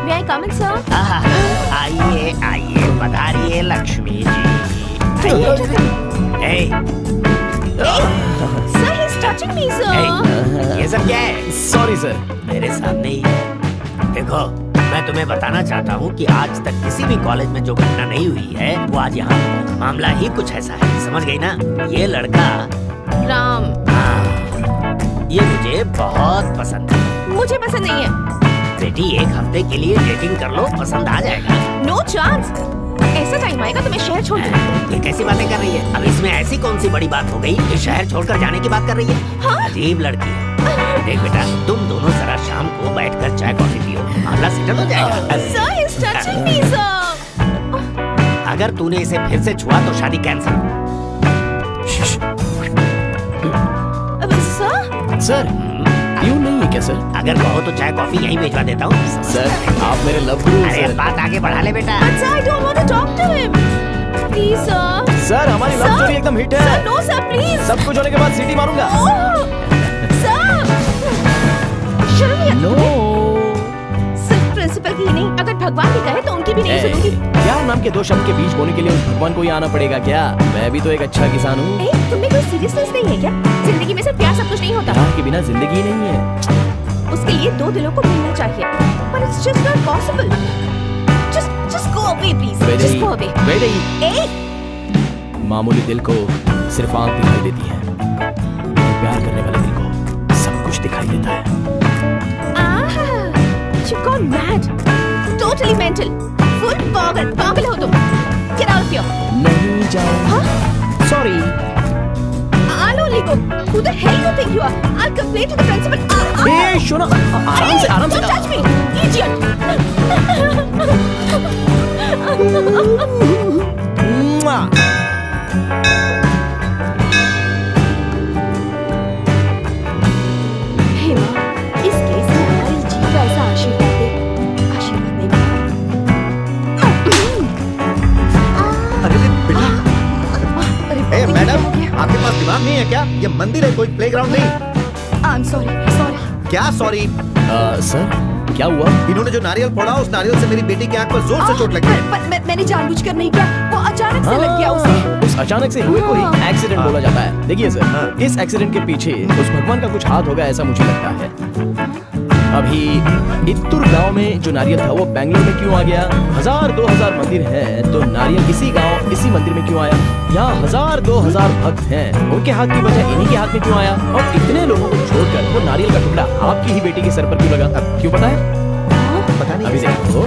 May I come in, sir? आइए आइए, पधारिए Lakshmi ji. Sir, he's touching me, sir. ये सब क्या है? Sorry sir. मेरे सामने ही देखो, मैं तुम्हें बताना चाहता हूँ कि आज तक किसी भी कॉलेज में जो घटना नहीं हुई है वो आज यहाँ मामला ही कुछ ऐसा है, समझ गई ना? ये लड़का राम। ये मुझे बहुत पसंद है। मुझे पसंद नहीं है। बेटी, एक हफ्ते के लिए डेटिंग कर लो, पसंद आ जाएगा। No chance. ऐसा टाइम आएगा तो मैं शहर छोड़ दूंगी। ये कैसी बातें कर रही है? अब इसमें ऐसी कौन सी बड़ी बात हो गई कि शहर छोड़कर जाने की बात कर रही है? हाँ? अजीब लड़की है। देख बेटा, तुम दोनों जरा शाम को बैठकर चाय कॉफी पियो, मामला सेटल हो जाएगा। Sir, he's touching me, sir. अगर तूने इसे फिर से छुआ तो शादी कैंसिल। सर क्यों नहीं है क्या सर? अगर कहो तो चाय कॉफी यहीं भेजवा देता हूँ। सर आप मेरे लव गुरु अरे सर। बात आगे बढ़ा ले बेटा। But sir, I don't want to talk to him. Please, sir. Sir हमारी लव स्टोरी एकदम हिट है। Sir, no, sir, please. सब कुछ होने के बाद सीटी मारूंगा। Oh, sir. शर्म नहीं आती नो। तुम्हें? सिर्फ प्रिंसिपल की ही नहीं, अगर भगवान भी कहे तो उनकी भी नहीं सुनूंगी। क्या नाम के 2 शब्द के बीच बोलने के लिए उस भगवान को ही आना पड़ेगा क्या? मैं भी तो एक अच्छा किसान हूँ। तुम्हें कोई सीरियसनेस नहीं है क्या? जिंदगी में सिर्फ प्यार सब कुछ नहीं होता। प्यार के बिना जिंदगी नहीं है। उसके लिए 2 दिलों को मिलना चाहिए, but it's just not possible. Just go away, please. Just go away. Vaidehi, मामूली दिल को सिर्फ आंख दिखाई देती है, प्यार करने वाले दिल को सब कुछ दिखाई देता है। You've gone mad. Totally mental. Full पागल हो तुम. Get out of here. नहीं जाऊँ। Sorry. I'll only go. Who the hell you think you are? I'll complain to the principal. ए शोना, आराम से आराम से। Don't touch me, idiot. हे माँ, इस केस में हमारी जीत का ऐसा आशीर्वाद दे माँ। अरे बेटा, अरे मैडम, आपके पास दिमाग नहीं है क्या? ये मंदिर है, कोई प्लेग्राउंड नहीं। I'm sorry. क्या सॉरी? सर क्या हुआ? इन्होंने जो नारियल फोड़ा, उस नारियल से मेरी बेटी की आंख पर जोर से चोट लगी है। मैंने जानबूझकर नहीं किया, वो अचानक से लग गया उसे। उस अचानक से हुए को ही एक्सीडेंट बोला जाता है। देखिए सर, इस एक्सीडेंट के पीछे उस भगवान का कुछ हाथ होगा ऐसा मुझे लगता है। अभी इत्तूर गांव में जो नारियल था वो बैंगलोर में क्यों आ गया? 1000-2000 मंदिर हैं तो नारियल इसी गांव इसी मंदिर में क्यों आया? यहाँ 1000-2000 भक्त हैं, उनके हाथ की बजाय इन्हीं के हाथ में क्यों आया? और इतने लोगों को छोड़कर वो नारियल का टुकड़ा आपकी ही बेटी के सर पर क्यों लगा? क्यों पता है? पता नहीं। अभी देखो,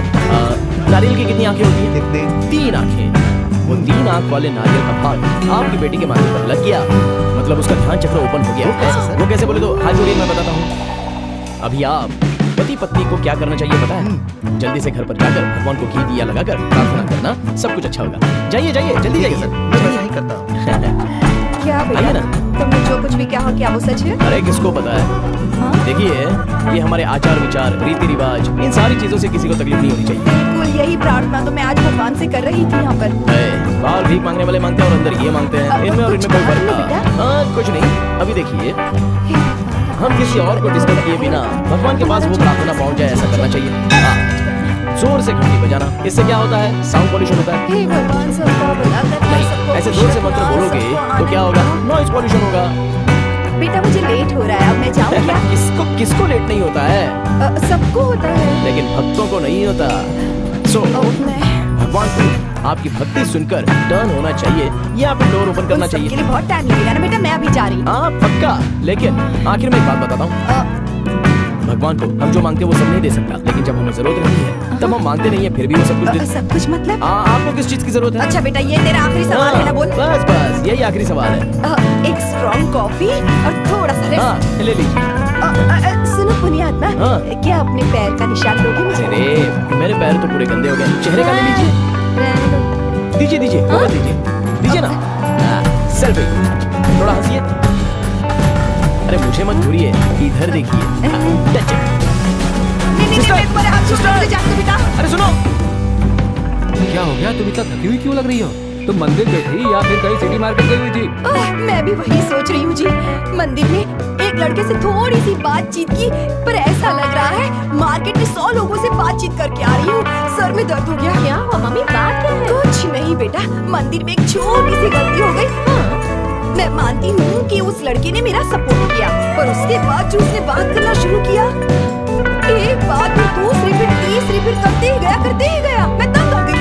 नारियल की कितनी आंखें होती हैं? कितनी? 3 आंखें। वो 3 आंख वाले नारियल का भाग आपकी बेटी के माथे पर लग गया, मतलब उसका ध्यान चक्र ओपन हो गया। वो कैसे बोले तो हाथ जोड़िए, मैं बताता हूँ। अभी आप पति पत्नी को क्या करना चाहिए पता है? जल्दी से घर पर जाकर भगवान को घी दिया लगाकर प्रार्थना करना, सब कुछ अच्छा होगा। जाइए जाइए जल्दी जाइए। मैं भी यही करता हूँ। क्या आइए बेटा, ना। तुमने जो कुछ भी कहा क्या वो सच है? अरे किसको पता है? देखिए, ये हमारे आचार विचार रीति रिवाज इन सारी चीजों से किसी को तकलीफ नहीं होनी चाहिए। बिल्कुल यही प्रार्थना तो मैं आज भगवान से कर रही थी यहाँ पर। बाहर भीख मांगने वाले मांगते हैं और अंदर ये मांगते हैं, इनमें और इनमें कोई फर्क कुछ कहा नहीं। हाँ, कुछ नहीं। अभी देखिए, हम किसी और को डिस्टर्ब किए बिना भगवान के पास वो प्रार्थना पहुंच जाए, ऐसा करना चाहिए। हाँ, जोर से घंटी बजाना, इससे क्या होता है? साउंड पॉल्यूशन होता है। हे भगवान सबका भला करना, नहीं, सबको ऐसे जोर से मंत्र खुश बोलोगे रखना, तो क्या होगा? नॉइज पॉल्यूशन होगा। बेटा मुझे लेट हो रहा है, अब मैं जाऊँ क्या? किसको लेट नहीं होता है? सबको होता है। लेकिन भक्तों को नहीं होता। सो भगवान को आपकी भक्ति सुनकर टर्न होना चाहिए या फिर डोर ओपन करना चाहिए। के लिए बहुत टाइम लगेगा ना बेटा, मैं अभी जा रही हूँ। हाँ पक्का, लेकिन आखिर में एक बात बताता हूँ। भगवान को हम जो मांगते हैं वो सब नहीं दे सकता, लेकिन जब हमें जरूरत रहती है तब हम मांगते नहीं है, फिर भी वो सब कुछ दे। सब कुछ मतलब? आपको किस चीज की जरूरत है? अच्छा बेटा, ये तेरा आखिरी सवाल है ना, बोल। बस बस यही आखिरी सवाल है। एक स्ट्रॉन्ग कॉफी और थोड़ा सा रेस्ट। हाँ ले लीजिए। सुनो पुण्यात्मा, क्या अपने पैर का निशान दोगे मुझे? अरे मेरे पैर तो पूरे गंदे हो गए, चेहरे का ले लीजिए। दीजिए दीजिए, वो दीजिए ना। सेल्फी, थोड़ा हंसिए। अरे मुझे मत घूरिए, इधर देखिए। Touch it. अरे सुनो, क्या हो गया? तुम इतना थकी हुई क्यों लग रही हो? तुम मंदिर गई थी या फिर कहीं सिटी मार्केट गई हुई थी? मैं भी वही सोच रही हूँ जी। मंदिर में एक लड़के से थोड़ी सी बातचीत की, पर ऐसा लग रहा है मार्केट में 100 लोगों से बातचीत करके आ रही हूँ। सर में दर्द हो गया। क्या हुआ मम्मी, बात क्या है? कुछ नहीं बेटा, मंदिर में एक छोटी सी गलती हो गई। मैं मानती हूँ कि उस लड़के ने मेरा सपोर्ट किया, पर उसके बाद जो उसने बात करना शुरू किया, एक बात फिर दूसरी फिर तीसरी फिर करते ही गया। मैं तंग आ गई।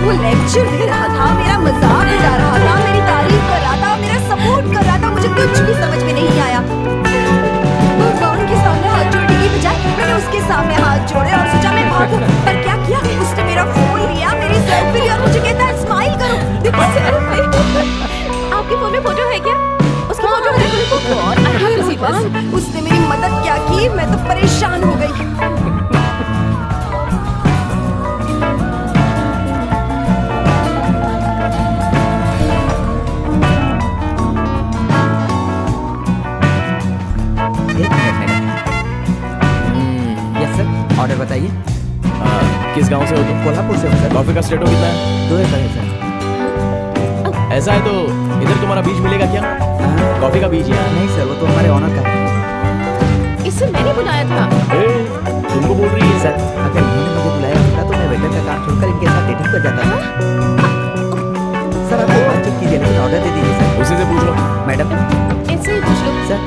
वो लेक्चर दे रहा था, मेरा मजाक उड़ा रहा था, मेरी तारीफ कर रहा था, मेरा सपोर्ट कर रहा था, मुझे कुछ भी समझ में नहीं आया। भगवान के सामने हाथ जोड़ने की बजाय मैंने उसके सामने हाथ जोड़े और सोचा मैं भागूं, पर क्या किया? उसने मेरा फोन लिया, मेरी सेल्फी ली और मुझे कहता है स्माइल करो, देखो सेल्फी। आपके फोन में फोटो है क्या? उसकी फोटो देखो भगवान, उसने मेरी मदद क्या की, मैं तो परेशान हो गई। यस सर, ऑर्डर बताइए। किस गांव से हो तुम? कोल्हापुर से हो सर। कॉफी का स्टेटो कितना है? 2 एकड़ है सर। ऐसा है तो इधर तुम्हारा बीज मिलेगा क्या? कॉफी का बीज यार। नहीं सर, वो तो हमारे ऑनर का है। इसे मैंने बुलाया था। तुमको बोल रही है सर, अगर इन्होंने मुझे बुलाया होता तो मैं वेटर का काम छोड़कर इनके साथ डेटिंग पर जाता था। सर आप बातचीत कीजिए, लेकिन ऑर्डर दे दीजिए सर। उसी से पूछ लो। मैडम इनसे ही पूछ लो। सर,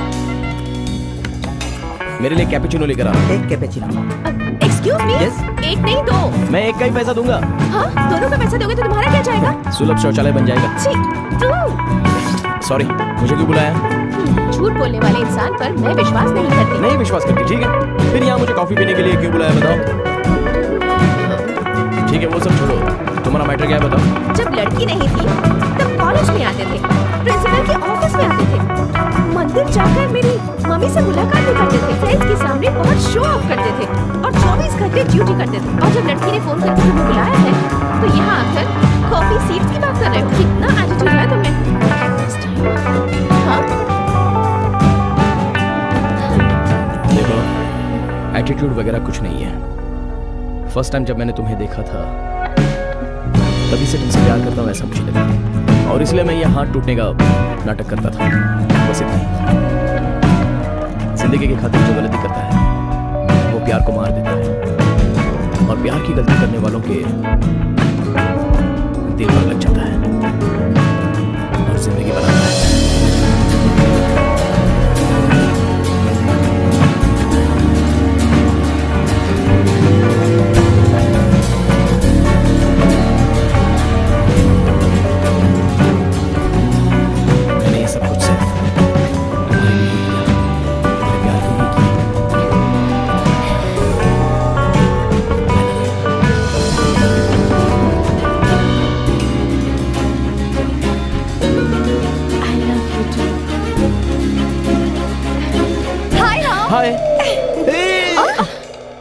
मेरे लिए कैपुचिनो लेकर आ। एक कैपेचिनो। Excuse me, Yes? एक नहीं दो। मैं एक का ही पैसा दूंगा। हाँ, दोनों का पैसा दोगे तो तुम्हारा क्या जाएगा? सुलभ शौचालय बन जाएगा। छी, तू सॉरी, मुझे क्यों बुलाया? झूठ बोलने वाले इंसान पर मैं विश्वास नहीं करती। नहीं विश्वास करती, ठीक है। फिर यहाँ मुझे कॉफी पीने के लिए क्यों बुलाया बताओ? ठीक है वो सब छोड़ो, तुम्हारा मैटर क्या है बताओ? जब लड़की नहीं थी तब कॉलेज में आते थे, प्रिंसिपल के ऑफिस में आते थे, मंदिर जाकर मेरी मम्मी से मुलाकात भी करते थे, फ्रेंड्स के सामने बहुत शो ऑफ करते थे और 24 घंटे ड्यूटी करते थे। और जब लड़की ने फोन करके हमें बुलाया है तो यहाँ आकर कॉफी सीट्स की बात कर रहे हो। कितना एटीट्यूड है तुम्हें। हाँ? देखो, एटीट्यूड वगैरह कुछ नहीं है। फर्स्ट टाइम जब मैंने तुम्हें देखा था तभी से तुमसे प्यार करता हूँ ऐसा मुझे लगा, और इसलिए मैं ये हाथ टूटने का नाटक करता था। बस इतना ही। जिंदगी की खातिर जो गलती करता है वो प्यार को मार देता है, और प्यार की गलती करने वालों के दिल पर लग जाता है और जिंदगी बनाता है।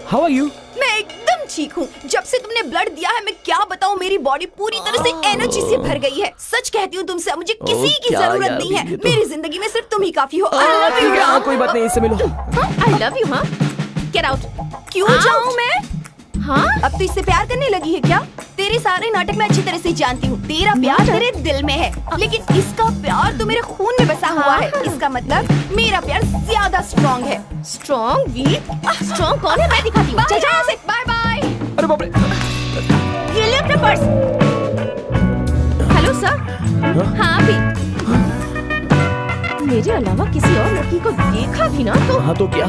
How are you? मैं एकदम ठीक हूँ। जब से तुमने ब्लड दिया है मैं क्या बताऊँ, मेरी बॉडी पूरी तरह से एनर्जी से भर गई है। सच कहती हूँ तुमसे, मुझे किसी की क्या जरूरत यार, नहीं है। ये तो- मेरी जिंदगी में सिर्फ तुम ही काफी हो। ठीक है, हाँ, कोई बात नहीं, इससे मिलो। I love you. हाँ, गेट आउट। क्यों जाऊँ मैं? हाँ, अब तो इससे प्यार करने लगी है क्या? तेरे सारे नाटक मैं अच्छी तरह से जानती हूँ। तेरा प्यार तेरे दिल में है, लेकिन इसका प्यार तो मेरे खून में बसा हुआ है। इसका मतलब मेरा प्यार ज्यादा स्ट्रॉन्ग है। Strong week? स्ट्रॉन्ग कौन है? मैं दिखाती हूँ। चल यहाँ से। Bye bye. अरे बाप रे। ये ले अपना पर्स। Hello sir. हाँ अभी मेरे अलावा किसी और लड़की को देखा भी ना तो हाँ तो क्या?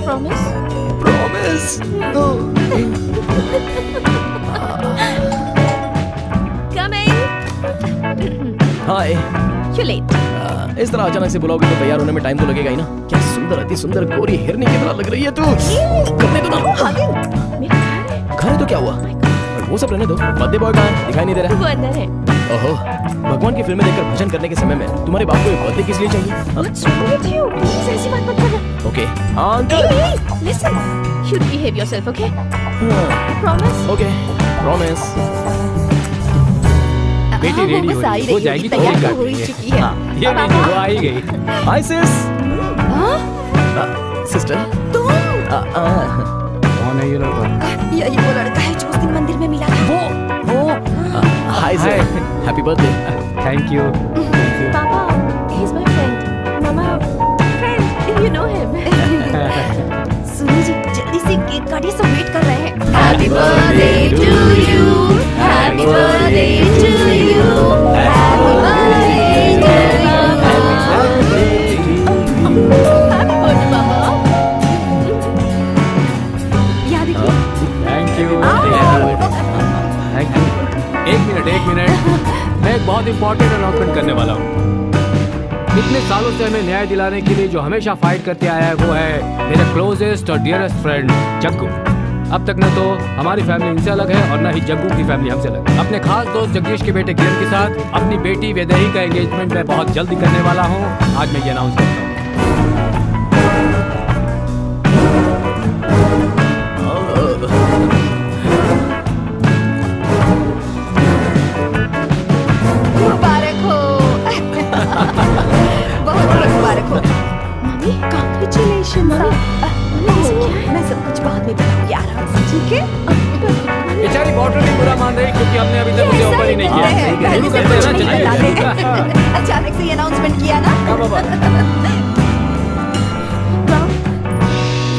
Promise? Promise. Come in. Hi. You let. इस तरह अचानक से बुलाओगे तो तैयार होने में टाइम तो लगेगा ही ना। क्या सुंदर, अति सुंदर गोरी हिरनी की तरह लग रही है तू। करने दो ना। मेरा घर है। घर है तो क्या हुआ? वो सब रहने दो। बर्थडे बॉय कहाँ है? दिखाई नहीं दे रहा वो अंदर है। ओहो, भगवान की फिल्में देखकर भजन करने के समय में तुम्हारे बाप को ये बर्थडे किस लिए चाहिए? What's wrong with you? Please ऐसी बात मत करना। ओके, हाँ uncle. Hey, listen. You behave yourself, okay? Promise? Okay, promise. बेटी रेडी बस आ ही रही हो जाएगी होगी, तो तैयार कर तो हो ही लेंगे। चुकी है। ये लीजिए, वो आ ही गई। हाय सिस। सिस्टर। तुम? कौन है ये लड़का? यही वो लड़का है जो उस दिन मंदिर में मिला था। Hi sir, happy birthday. Thank you. Papa, he's my friend. Mama, friend, you know him. सुनो जी, जल्दी से केक काटिए, सब वेट कर रहे हैं। Happy birthday to you. Happy birthday to you. Happy birthday to you. Happy birthday, Papa. याद रखिए। Thank you. Thank you. एक मिनट। मैं एक बहुत इंपॉर्टेंट अनाउंसमेंट करने वाला हूँ। इतने सालों से हमें न्याय दिलाने के लिए जो हमेशा फाइट करते आया है वो है मेरा क्लोजेस्ट और डियरेस्ट फ्रेंड जग्गू। अब तक न तो हमारी फैमिली इनसे अलग है और न ही जग्गू की फैमिली हमसे अलग है। अपने खास दोस्त जगदीश के बेटे किरण के साथ अपनी बेटी वैदेही का एंगेजमेंट मैं बहुत जल्दी करने वाला हूँ। आज मैं ये अनाउंस करता हूँ। मुबारक हो। बहुत बहुत मुबारक हो। Mummy, congratulations. मैं सब कुछ बाद में बताऊंगी आराम से, ठीक है? बेचारी बॉटल भी बुरा मान रही क्योंकि हमने अभी तक मुझे ऑफर ही नहीं किया है। पहले शुरू से करते हैं कुछ ना, नहीं चलिए। बता दे। अचानक से ये अनाउंसमेंट किया ना।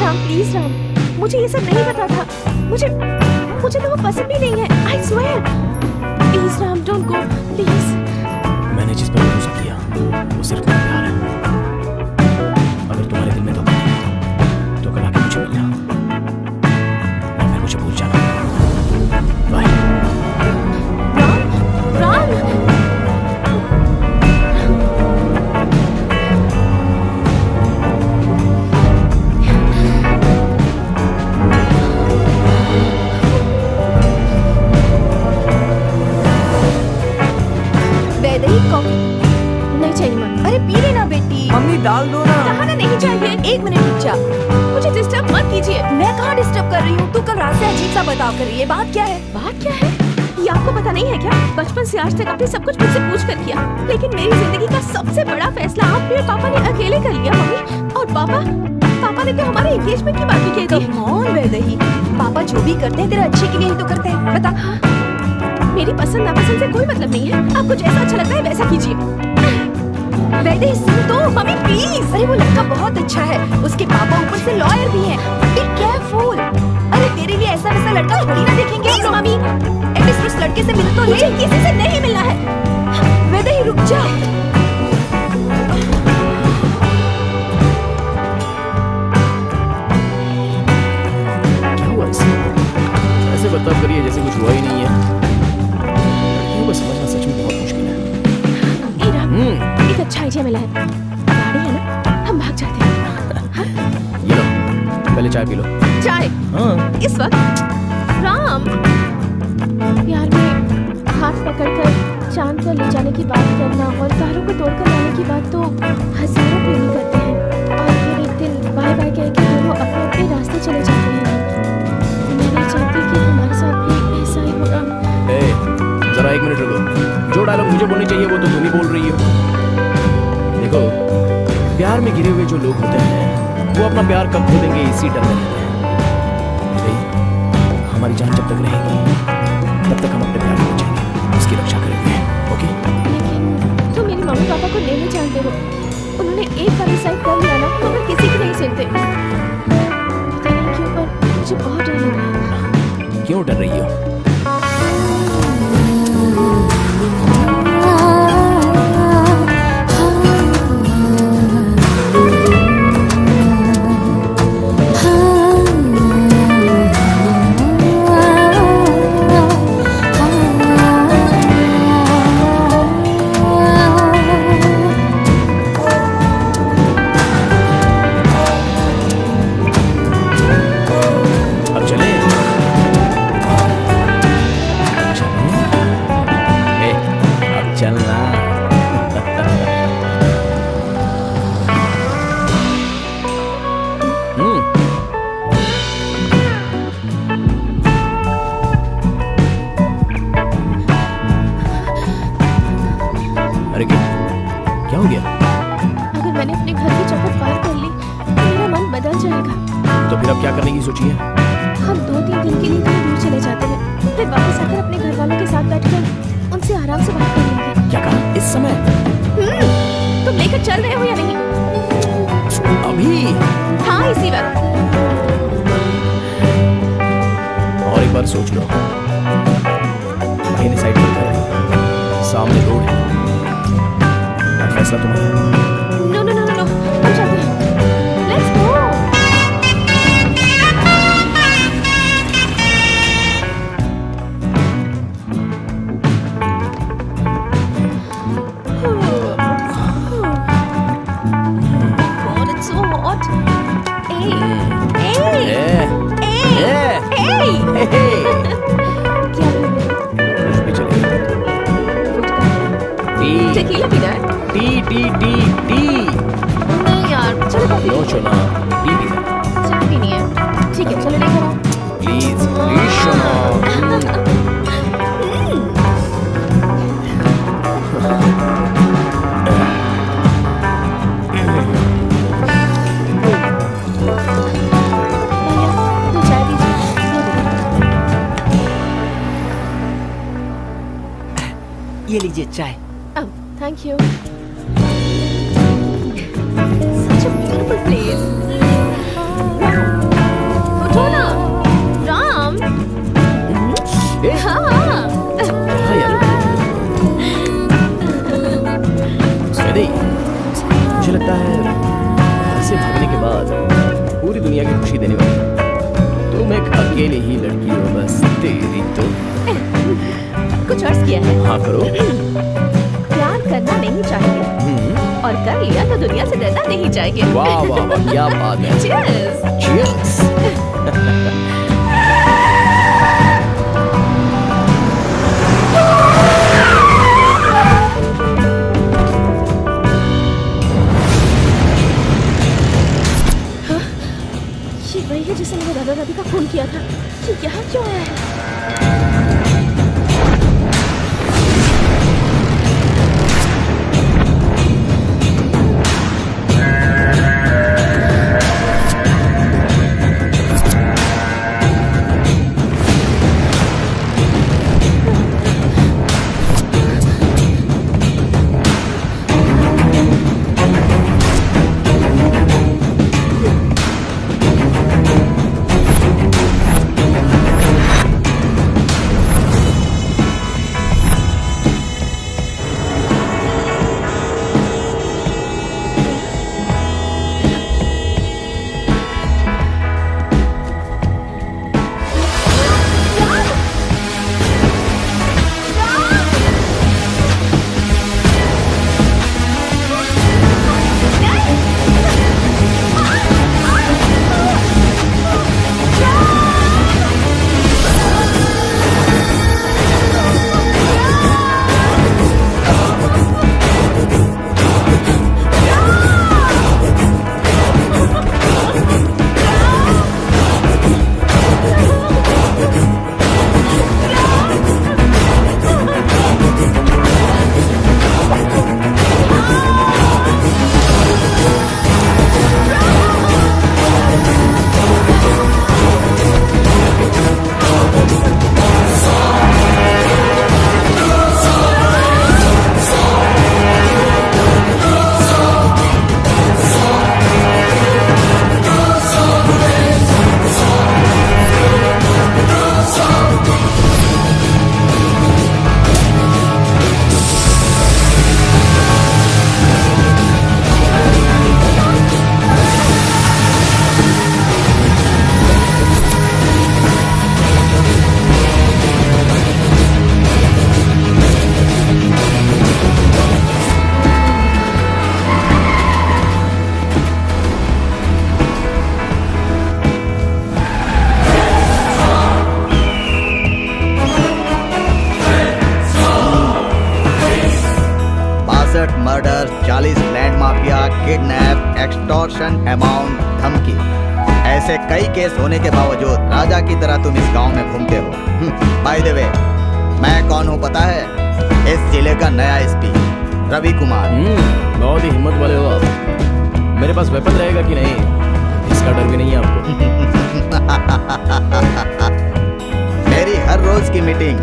राम प्लीज राम, मुझे ये सब नहीं पता था। मुझे तो वो पसंद भी नहीं है। I swear. Please Ram, don't go please. मैंने जिस पर भरोसा किया वो सिर्फ मेरा प्यार है। अगर तुम्हारे दिल में धोखा नहीं है, तो कल आके मुझे मिलना या फिर मुझे भूल जाना। बाय। राम, वैदेही कॉफी। नहीं चाहिए मम्मी। अरे पी लेना बेटी। मम्मी डाल दो ना। कहा नहीं चाहिए। एक मिनट रुक जा। मुझे डिस्टर्ब मत कीजिए। मैं कहाँ डिस्टर्ब कर रही हूँ? तू कल रात से अजीब सा बर्ताव कर रही है। बात क्या है? बात क्या है? ये आपको पता नहीं है क्या? बचपन से आज तक आपने सब कुछ मुझसे पूछ कर किया, लेकिन मेरी जिंदगी का सबसे बड़ा फैसला आप मेरे पापा ने अकेले कर लिया मम्मी। और पापा ने तो हमारे एंगेजमेंट की बात भी कही थी। कम ऑन वैदेही, पापा जो भी करते हैं तेरे अच्छे के लिए ही तो करते हैं। बता। मेरी पसंद नापसंद से कोई मतलब नहीं है। आपको जैसा अच्छा लगता है वैसा कीजिए। वैदेही सुन तो। Mummy please. अरे वो लड़का बहुत अच्छा है, उसके पापा ऊपर से लॉयर भी हैं। Be careful. अरे तेरे लिए ऐसा वैसा लड़का थोड़ी ना देखेंगे हम लोग। मम्मी, एटलीस्ट उस लड़के से मिल तो ले। किसी से नहीं मिलना है। वैदेही रुक जा। क्या हुआ इसे? ऐसे बर्ताव करिए जैसे कुछ हुआ ही नहीं है। लड़कियों को समझना सच में बहुत मुश्किल है। ए राम, एक अच्छा आइडिया मिला है। गाड़ी है ना, हम भाग जाते हैं। ये लो, पहले चाय पी लो। चाय? हाँ। इस वक्त? राम, प्यार में हाथ पकड़कर चांद पर ले जाने की बात करना और तारों को तोड़कर लाने की बात तो हजारों प्रेमी करते हैं, और ये मुझे बोलनी चाहिए वो तो तुम ही बोल रही हो। देखो, प्यार में गिरे हुए जो लोग होते हैं वो अपना प्यार कब खो देंगे इसी डर में रहते हैं। भाई, हमारी जान जब तक रहेगी तब तक हम अपने प्यार को बचाएंगे, उसकी रक्षा करेंगे। ओके? लेकिन तुम मेरे मम्मी पापा को नहीं जानते हो। उन्होंने एक बार डिसाइड कर लिया ना तो मैं किसी की नहीं सुनते। पता नहीं क्यों पर मुझे बहुत डर लग रहा है। क्यों डर रही हो? ये लीजिए चाय। Thank you. Such a beautiful place. उठो ना, राम। हाँ। मुझे लगता है घर से भागने के बाद पूरी दुनिया की खुशी देने वाली तुम एक अकेली ही लड़की हो, बस तेरी तो कुछ अर्ज किया है? हाँ करो। प्यार करना नहीं चाहिए और कर लिया तो दुनिया से डरना नहीं चाहिए। वाह वाह वाह, क्या बात है। Cheers. Cheers. ये वही है जिसने मेरे दादा दादी का खून किया था। ये यहाँ क्यों आया है? डिमांड, अमाउंट, धमकी, ऐसे कई केस होने के बावजूद राजा की तरह तुम इस गांव में घूमते हो। बाय द वे, मैं कौन हूँ पता है? इस जिले का नया एसपी रवि कुमार। बहुत ही हिम्मत वाले हो आप। मेरे पास वेपन रहेगा कि नहीं, इसका डर भी नहीं है आपको? मेरी हर रोज की मीटिंग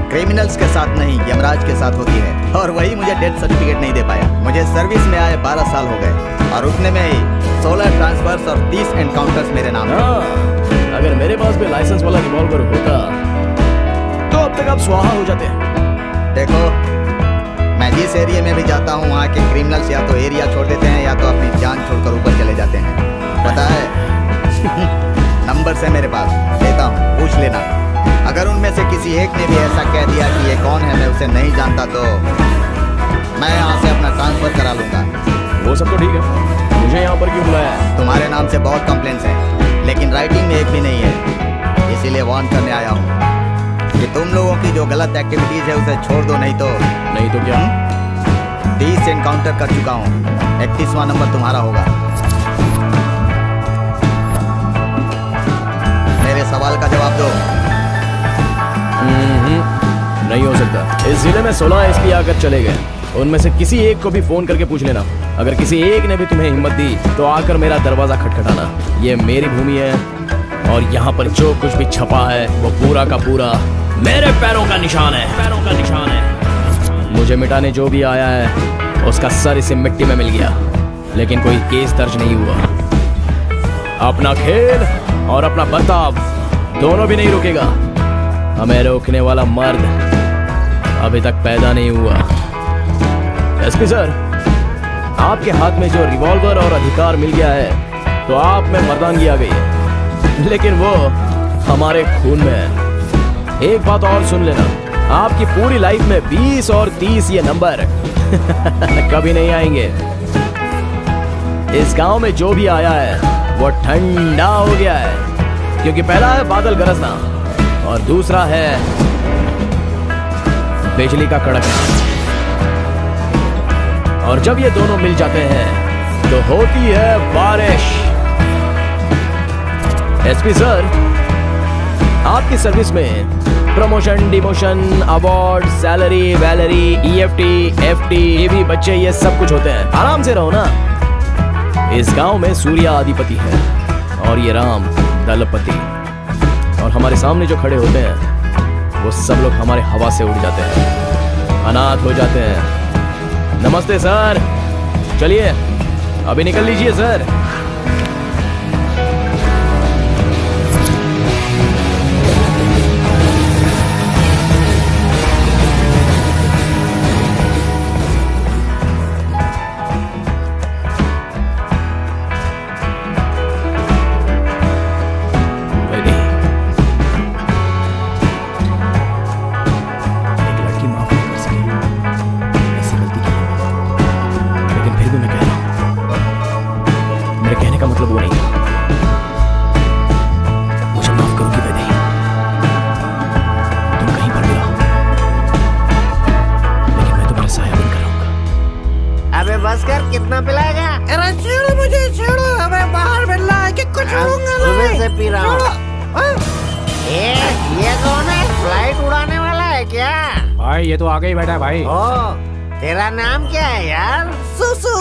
क्रिमिनल्स के साथ नहीं, यमराज के साथ होती है, और वही मुझे डेथ सर्टिफिकेट नहीं दे पाया। मुझे सर्विस में आए 12 साल हो गए और उतने में ही 16 ट्रांसफर्स और 30 एनकाउंटर्स मेरे नाम हैं। हाँ, अगर मेरे पास भी लाइसेंस वाला रिवॉल्वर होता तो अब तक आप स्वाहा हो जाते। देखो, मैं जिस एरिया में भी जाता हूँ वहाँ के क्रिमिनल्स या तो एरिया छोड़ देते हैं या तो अपनी जान छोड़कर ऊपर चले जाते हैं। पता है नंबर से मेरे पास, देता हूँ, पूछ लेना। अगर उनमें से किसी एक ने भी ऐसा कह दिया कि ये कौन है, मैं उसे नहीं जानता, तो मैं यहाँ से अपना ट्रांसफर करा लूंगा। वो सब तो ठीक है, मुझे यहाँ पर क्यों बुलाया है? तुम्हारे नाम से बहुत कंप्लेंट्स हैं, लेकिन राइटिंग में एक भी नहीं है। इसीलिए वार्न करने आया हूँ कि तुम लोगों की जो गलत एक्टिविटीज है उसे छोड़ दो, नहीं तो क्या? 30 एनकाउंटर कर चुका हूँ, 31वां नंबर तुम्हारा होगा। मेरे सवाल का जवाब दो। नहीं हो सकता। इस जिले में 16 एसपी आकर चले गए, उनमें से किसी एक को भी फोन करके पूछ लेना। अगर किसी एक ने भी तुम्हें हिम्मत दी तो आकर मेरा दरवाजा खटखटाना। ये मेरी भूमि है और यहाँ पर जो कुछ भी छपा है वो पूरा का पूरा मेरे पैरों का निशान है। पैरों का निशान है। मुझे मिटाने जो भी आया है उसका सर इसे मिट्टी में मिल गया, लेकिन कोई केस दर्ज नहीं हुआ। अपना खेल और अपना बर्ताव दोनों भी नहीं रुकेगा। हमें रोकने वाला मर्द अभी तक पैदा नहीं हुआ। एसपी सर, आपके हाथ में जो रिवॉल्वर और अधिकार मिल गया है तो आप में मर्दानगी आ गई है, लेकिन वो हमारे खून में है। एक बात और सुन लेना, आपकी पूरी लाइफ में 20 और 30 ये नंबर कभी नहीं आएंगे। इस गांव में जो भी आया है वो ठंडा हो गया है, क्योंकि पहला है बादल गरजना और दूसरा है बिजली का कड़कना। और जब ये दोनों मिल जाते हैं तो होती है बारिश। एसपी सर, आपकी सर्विस में प्रमोशन, डिमोशन, अवार्ड, सैलरी, वैलरी, ईएफटी, एफटी, ये भी बच्चे, ये सब कुछ होते हैं। आराम से रहो ना। इस गांव में सूर्य अधिपति है और ये राम दलपति, और हमारे सामने जो खड़े होते हैं वो सब लोग हमारे हवा से उड़ जाते हैं, अनाथ हो जाते हैं। नमस्ते सर, चलिए अभी निकल लीजिए सर। कितना पिलाएगा? अरे छेड़ो मुझे, छेड़ो। अबे बाहर मिल रहा है कि कुछ होगा सुबह से पी रहा हूँ। ये कौन है? फ्लाइट उड़ाने वाला है क्या? भाई ये तो आगे ही बैठा है भाई। ओ, तेरा नाम क्या है यार? सुसु।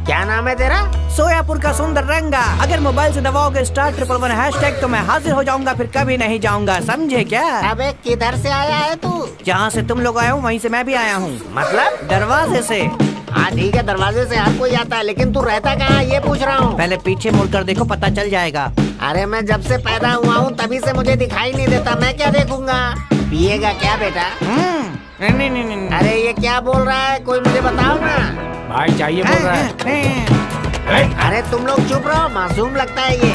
क्या नाम है तेरा? सोयापुर का सुंदर रंगा। अगर मोबाइल से दबाओगे *111# तो मैं हाजिर हो जाऊंगा, फिर कभी नहीं जाऊंगा, समझे क्या? अबे किधर से आया है तू? जहाँ से तुम लोग आए हो वहीं से मैं भी आया हूँ। मतलब? दरवाजे से। हाँ ठीक है, दरवाजे से हर कोई आता है, लेकिन तू रहता कहाँ ये पूछ रहा हूँ। पहले पीछे मुड़कर देखो, पता चल जाएगा। अरे मैं जब से पैदा हुआ हूँ तभी से मुझे दिखाई नहीं देता, मैं क्या देखूंगा? पिएगा क्या बेटा? नहीं। अरे ये क्या बोल रहा है, कोई मुझे बताओ ना। भाई चाहिए बोल रहा है। अरे तुम लोग चुप रहो, मासूम लगता है ये।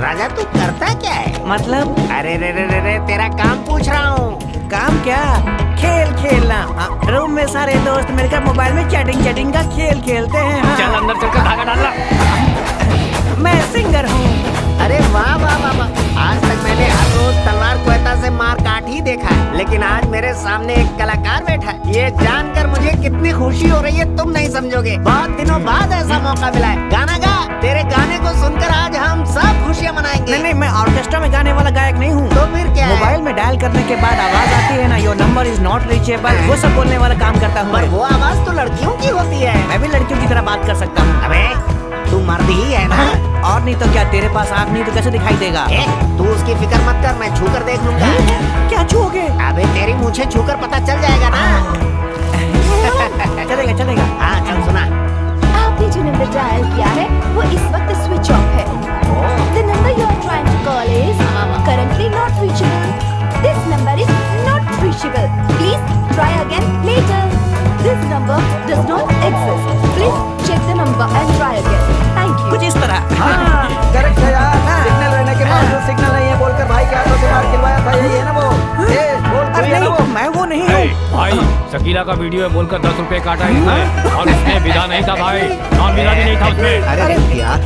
राजा तू करता क्या है? मतलब? अरे रे तेरा काम पूछ रहा हूँ। काम क्या? खेल खेलना। रूम में सारे दोस्त मिलकर मोबाइल में चैटिंग का खेल खेलते हैं। हाँ। चल अंदर चलकर धागा डालना। मैं सिंगर हूँ। अरे वाह वाह वाह वाह, आज तक मैंने हर रोज तलवार क्वेता से मार काट ही देखा है, लेकिन लेकिन आज मेरे सामने एक कलाकार बैठा है। ये जानकर मुझे कितनी खुशी हो रही है तुम नहीं समझोगे। बहुत दिनों बाद ऐसा मौका मिला है। गाना गा, तेरे गाने को सुनकर आज हम सब खुशियाँ मनाएंगे। नहीं, मैं ऑर्केस्ट्रा में गाने वाला गायक नहीं हूँ। तो फिर क्या है? मोबाइल में डायल करने के बाद आवाज आती है ना, your number is not reachable, वो सब बोलने वाला काम करता हूँ। पर वो आवाज तो लड़कियों की होती है। मैं भी लड़कियों की तरह बात कर सकता हूँ। अबे तू मर्द ही है ना? और नहीं तो क्या, तेरे पास आँख नहीं तो कैसे दिखाई देगा? तू उसकी फिक्र मत कर, मैं छू कर देख लूंगा। क्या छूओगे? अबे तेरी मूछें छू कर पता चल जाएगा ना। चलेगा चलेगा। हाँ चल सुना। आपने जो नंबर डायल किया है वो इस वक्त स्विच ऑफ है। The number you are trying to call is currently not reachable. This number is not reachable. Please try again later. This number does not exist. Please check the number and try again. Thank you. कुछ इस तरह। हाँ, करेक्ट है यार। सिग्नल रहने के बावजूद सिग्नल नहीं है बोलकर भाई के हाथों से मार खिलवाया था, यही है ना वो? बोल अरे है ना वो? नहीं, मैं वो नहीं हूँ। भाई शकीला का वीडियो है बोलकर 10 रुपए काटा इसने, और उसमें विदा नहीं था भाई, नॉन विदा भी नहीं था उसमें। अरे यार,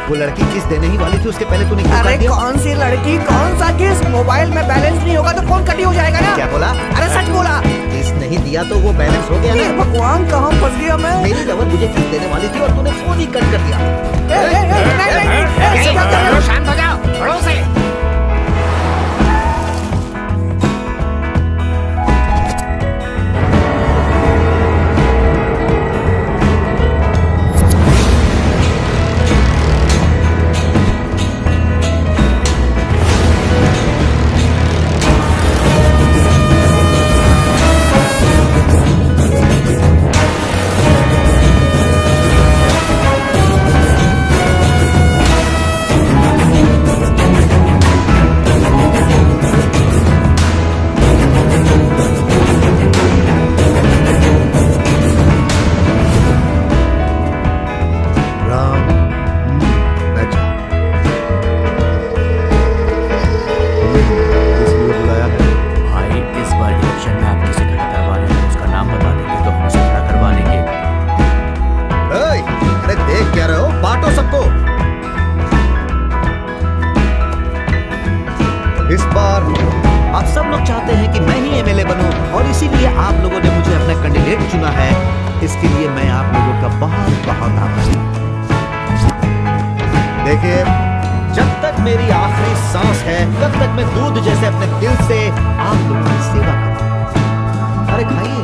वो लड़की किस देने ही वाली थी, उसके पहले तूने क्यों अरे कर दिया? कौन सी लड़की, कौन सा किस? मोबाइल में बैलेंस नहीं होगा तो फोन कट ही हो जाएगा ना। क्या बोला? अरे सच बोला। किस नहीं दिया तो वो बैलेंस हो गया ये ना। भगवान कहाँ फंस गया मैं? मेरी खबर मुझे किस देने वाली थी और तूने फोन ही कट कर दिया। नहीं, क्या कर रहे हो? शांत हो जाओ, पढ़ो से। राम, बैठ जा। इसलिए बुलाया है। भाई इस बार इलेक्शन में आप किसे खड़ा करवा रहे हैं उसका नाम बता देंगे तो हम उसे खड़ा करवा देंगे। अरे देख क्या रहे हो, बांटो सबको। इस बार आप सब लोग चाहते हैं कि मैं ही एमएलए बनूं और इसीलिए आप लोगों ने मुझे अपना कैंडिडेट चुना है। इसके लिए मैं आप लोगों का बहुत बहुत आभारी हूं। देखिए, जब तक मेरी आखिरी सांस है तब तक मैं दूध जैसे अपने दिल से आप लोगों की सेवा करूंगा। अरे खाइए,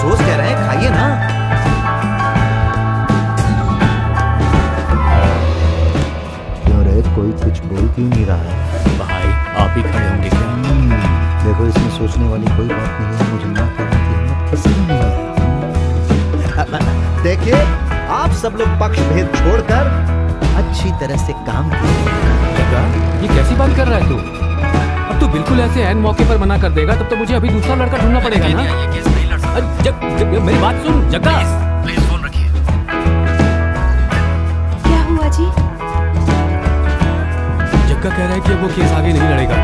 सोच कह रहे हैं, खाइए ना। क्यों रे, कोई कुछ बोल क्यों नहीं रहा है? भाई आप ही खड़े होंगे क्या? देखो, इसमें सोचने वाली कोई बात नहीं है। मुझे ना करने की हिम्मत किसी में नहीं है। देखिए, आप सब लोग पक्ष भेद छोड़कर अच्छी तरह से काम कीजिए। ये कैसी बात कर रहा है तू? अब तू बिल्कुल ऐसे एन मौके पर मना कर देगा तब तो मुझे अभी दूसरा लड़का ढूंढना पड़ेगा ना। अरे मेरी बात सुन जग्गा, प्लीज फोन रखिए। क्या हुआ जी? जग्गा कह रहा है कि अब वो केस आगे नहीं लड़ेगा।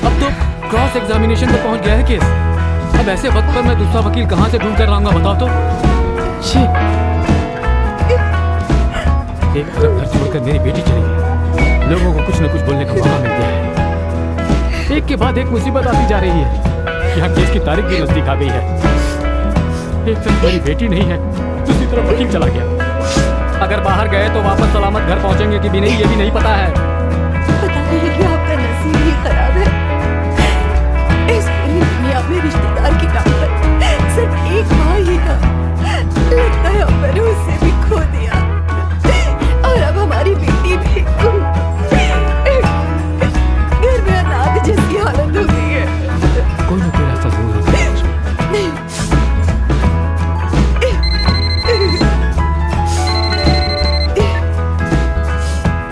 अब तो क्रॉस एग्जामिनेशन पर पहुंच गया है केस। अब ऐसे वक्त पर मैं दूसरा वकील कहां से ढूंढ कर लाऊंगा बताओ तो? एक तरफ घर छोड़कर मेरी बेटी चली गई, लोगों को कुछ न कुछ बोलने का मौका मिल गया है। एक के बाद एक मुसीबत आती जा रही है। यहाँ केस की तारीख भी नजदीक आ गई है। एक तरफ मेरी बेटी नहीं है, दूसरी तरफ वकील चला गया। अगर बाहर गए तो वापस सलामत घर पहुंचेंगे कि भी नहीं ये भी नहीं पता है। पता नहीं कि आपका नसीब ही खराब है। इस पूरी दुनिया में रिश्तेदार के नाम पर सिर्फ एक भाई ही था। लगता है मैंने उसे भी खो दिया और अब हमारी बेटी भी। घर में अनाथ जैसी हालत हो गई है। कोई ना कोई रास्ता जरूर होगा।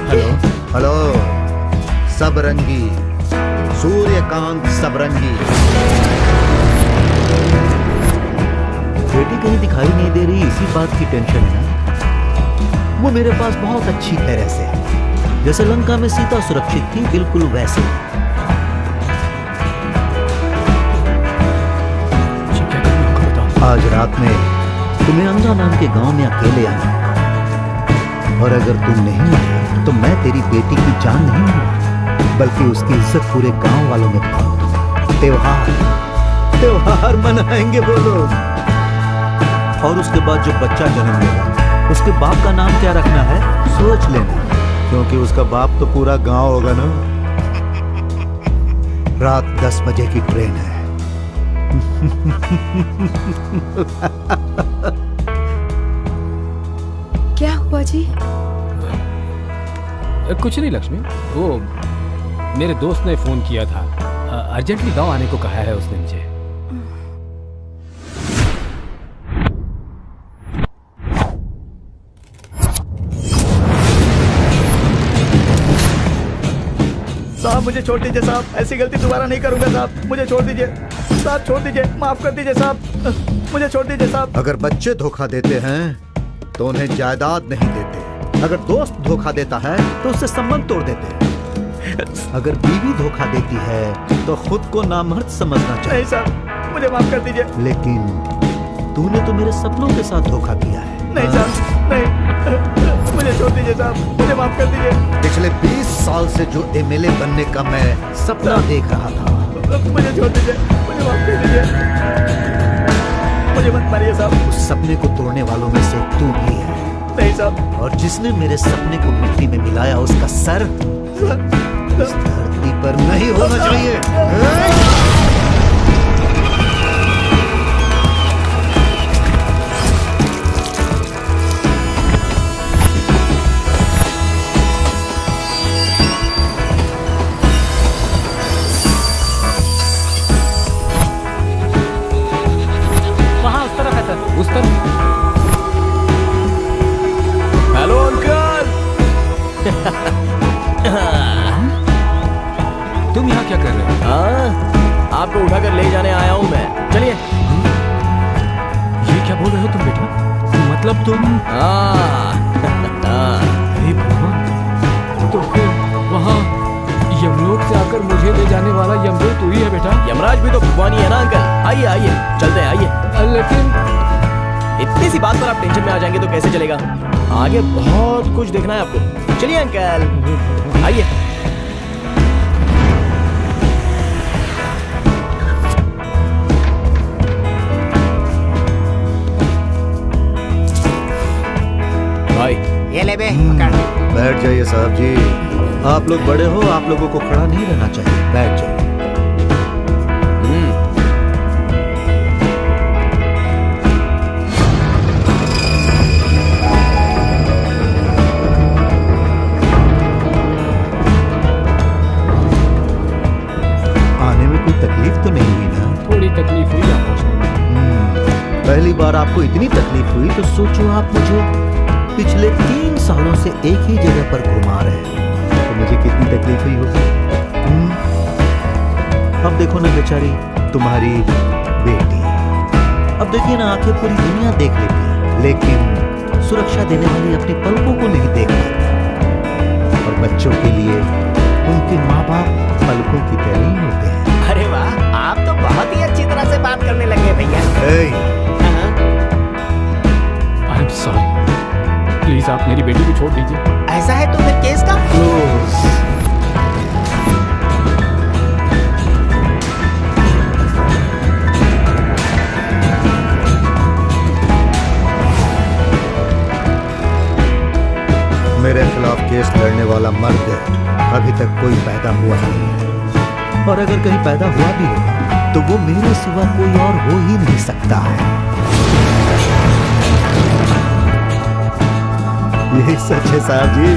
Hello hello, Sabrangi, Suryakant Sabrangi. बेटी कहीं दिखाई नहीं दे रही, इसी बात की टेंशन है ना। वो मेरे पास बहुत अच्छी तरह से है, जैसे लंका में सीता सुरक्षित थी, बिल्कुल वैसे। आज रात में तुम्हें अंगा नाम के गांव में अकेले आना, और अगर तुम नहीं आए तो मैं तेरी बेटी की जान नहीं लूंगा, बल्कि उसकी इज्जत पूरे गांव वालों में पाऊं दूंगा। त्योहार त्योहार मनाएंगे वो लोग। और उसके बाद जो बच्चा जन्म लेगा उसके बाप का नाम क्या रखना है सोच लेना, क्योंकि उसका बाप तो पूरा गांव होगा ना। रात 10 बजे की ट्रेन है। क्या हुआ जी? कुछ नहीं लक्ष्मी, वो मेरे दोस्त ने फोन किया था, अर्जेंटली गांव आने को कहा है उसने मुझे। साहब मुझे छोड़ दीजिए साहब, ऐसी गलती दोबारा नहीं करूंगा साहब, मुझे छोड़ दीजिए साहब, छोड़ दीजिए, माफ कर दीजिए साहब, मुझे छोड़ दीजिए साहब। अगर बच्चे धोखा देते हैं तो उन्हें जायदाद नहीं देते, अगर दोस्त धोखा देता है तो उससे संबंध तोड़ देते हैं, अगर बीवी धोखा देती है तो खुद को नामर्द समझना चाहिए। नहीं साहब, मुझे माफ कर दीजिए। लेकिन तूने तो मेरे सपनों के साथ धोखा किया है। नहीं साहब, नहीं, मुझे छोड़ दीजिए साहब, मुझे माफ कर दीजिए। पिछले 20 साल से जो एमएलए बनने का मैं सपना देख रहा था, मुझे छोड़ दीजिए, मुझे माफ कर दीजिए, मुझे मत मारिए साहब। उस सपने को तोड़ने वालों में से तू भी है। नहीं साहब। और जिसने मेरे सपने को मिट्टी में मिलाया उसका सर इस धरती पर नहीं होना चाहिए। उस तरफ। Hello uncle. तुम यहाँ क्या कर रहे हो? हाँ, आपको उठाकर ले जाने आया हूँ मैं, चलिए। ये क्या बोल रहे हो तुम बेटा? मतलब तुम? हे भगवान, तो फिर वहाँ यमलोक से आकर मुझे ले जाने वाला यमदूत तू ही है बेटा? यमराज भी तो भगवान ही है ना अंकल। आइए आइए, चलते हैं, आइए। लेकिन इतनी सी बात पर आप टेंशन में आ जाएंगे तो कैसे चलेगा? आगे बहुत कुछ देखना है आपको। चलिए अंकल, आइए। भाई ये ले बे, पकड़। बैठ जाइए साहब जी, आप लोग बड़े हो, आप लोगों को खड़ा नहीं रहना चाहिए, बैठ जाइए। तकलीफ तो नहीं हुई ना? थोड़ी तकलीफ हुई आपको। पहली बार आपको इतनी तकलीफ हुई तो सोचो आप मुझे पिछले 3 सालों से एक ही जगह पर घुमा रहे हैं, तो मुझे कितनी तकलीफ हुई होगी। अब देखो ना बेचारी तुम्हारी बेटी, अब देखिए ना, आंखें पूरी दुनिया देख लेती है लेकिन सुरक्षा देने वाली अपने पलकों को नहीं देख पाती, और बच्चों के लिए उनके माँ बाप पलकों की तरह ही होते हैं। अरे वाह, आप तो बहुत ही अच्छी तरह से बात करने लगे भैया। आई एम सॉरी, प्लीज आप मेरी बेटी को छोड़ दीजिए। ऐसा है तो फिर केस का क्लोज। मेरे खिलाफ केस लड़ने वाला मर्द अभी तक कोई पैदा हुआ नहीं है, और अगर कहीं पैदा हुआ भी होगा तो वो मेरे सिवा कोई और हो ही नहीं सकता है। यही सच है साहब जी।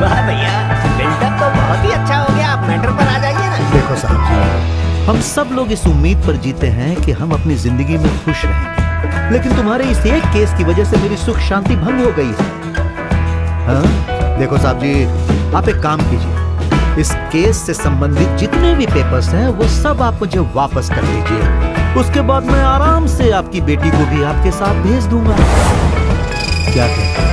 वाह भैया, बिल्डअप तो बहुत ही अच्छा हो गया, आप मैटर पर आ जाइए ना। देखो साहब जी, हम सब लोग इस उम्मीद पर जीते हैं कि हम अपनी जिंदगी में खुश रहेंगे, लेकिन तुम्हारे इस एक केस की वजह से मेरी सुख शांति भंग हो गई है। हाँ? देखो साहब जी, आप एक काम कीजिए, इस केस से संबंधित जितने भी पेपर्स हैं वो सब आप मुझे वापस कर दीजिए, उसके बाद मैं आराम से आपकी बेटी को भी आपके साथ भेज दूंगा। क्या कहते हैं?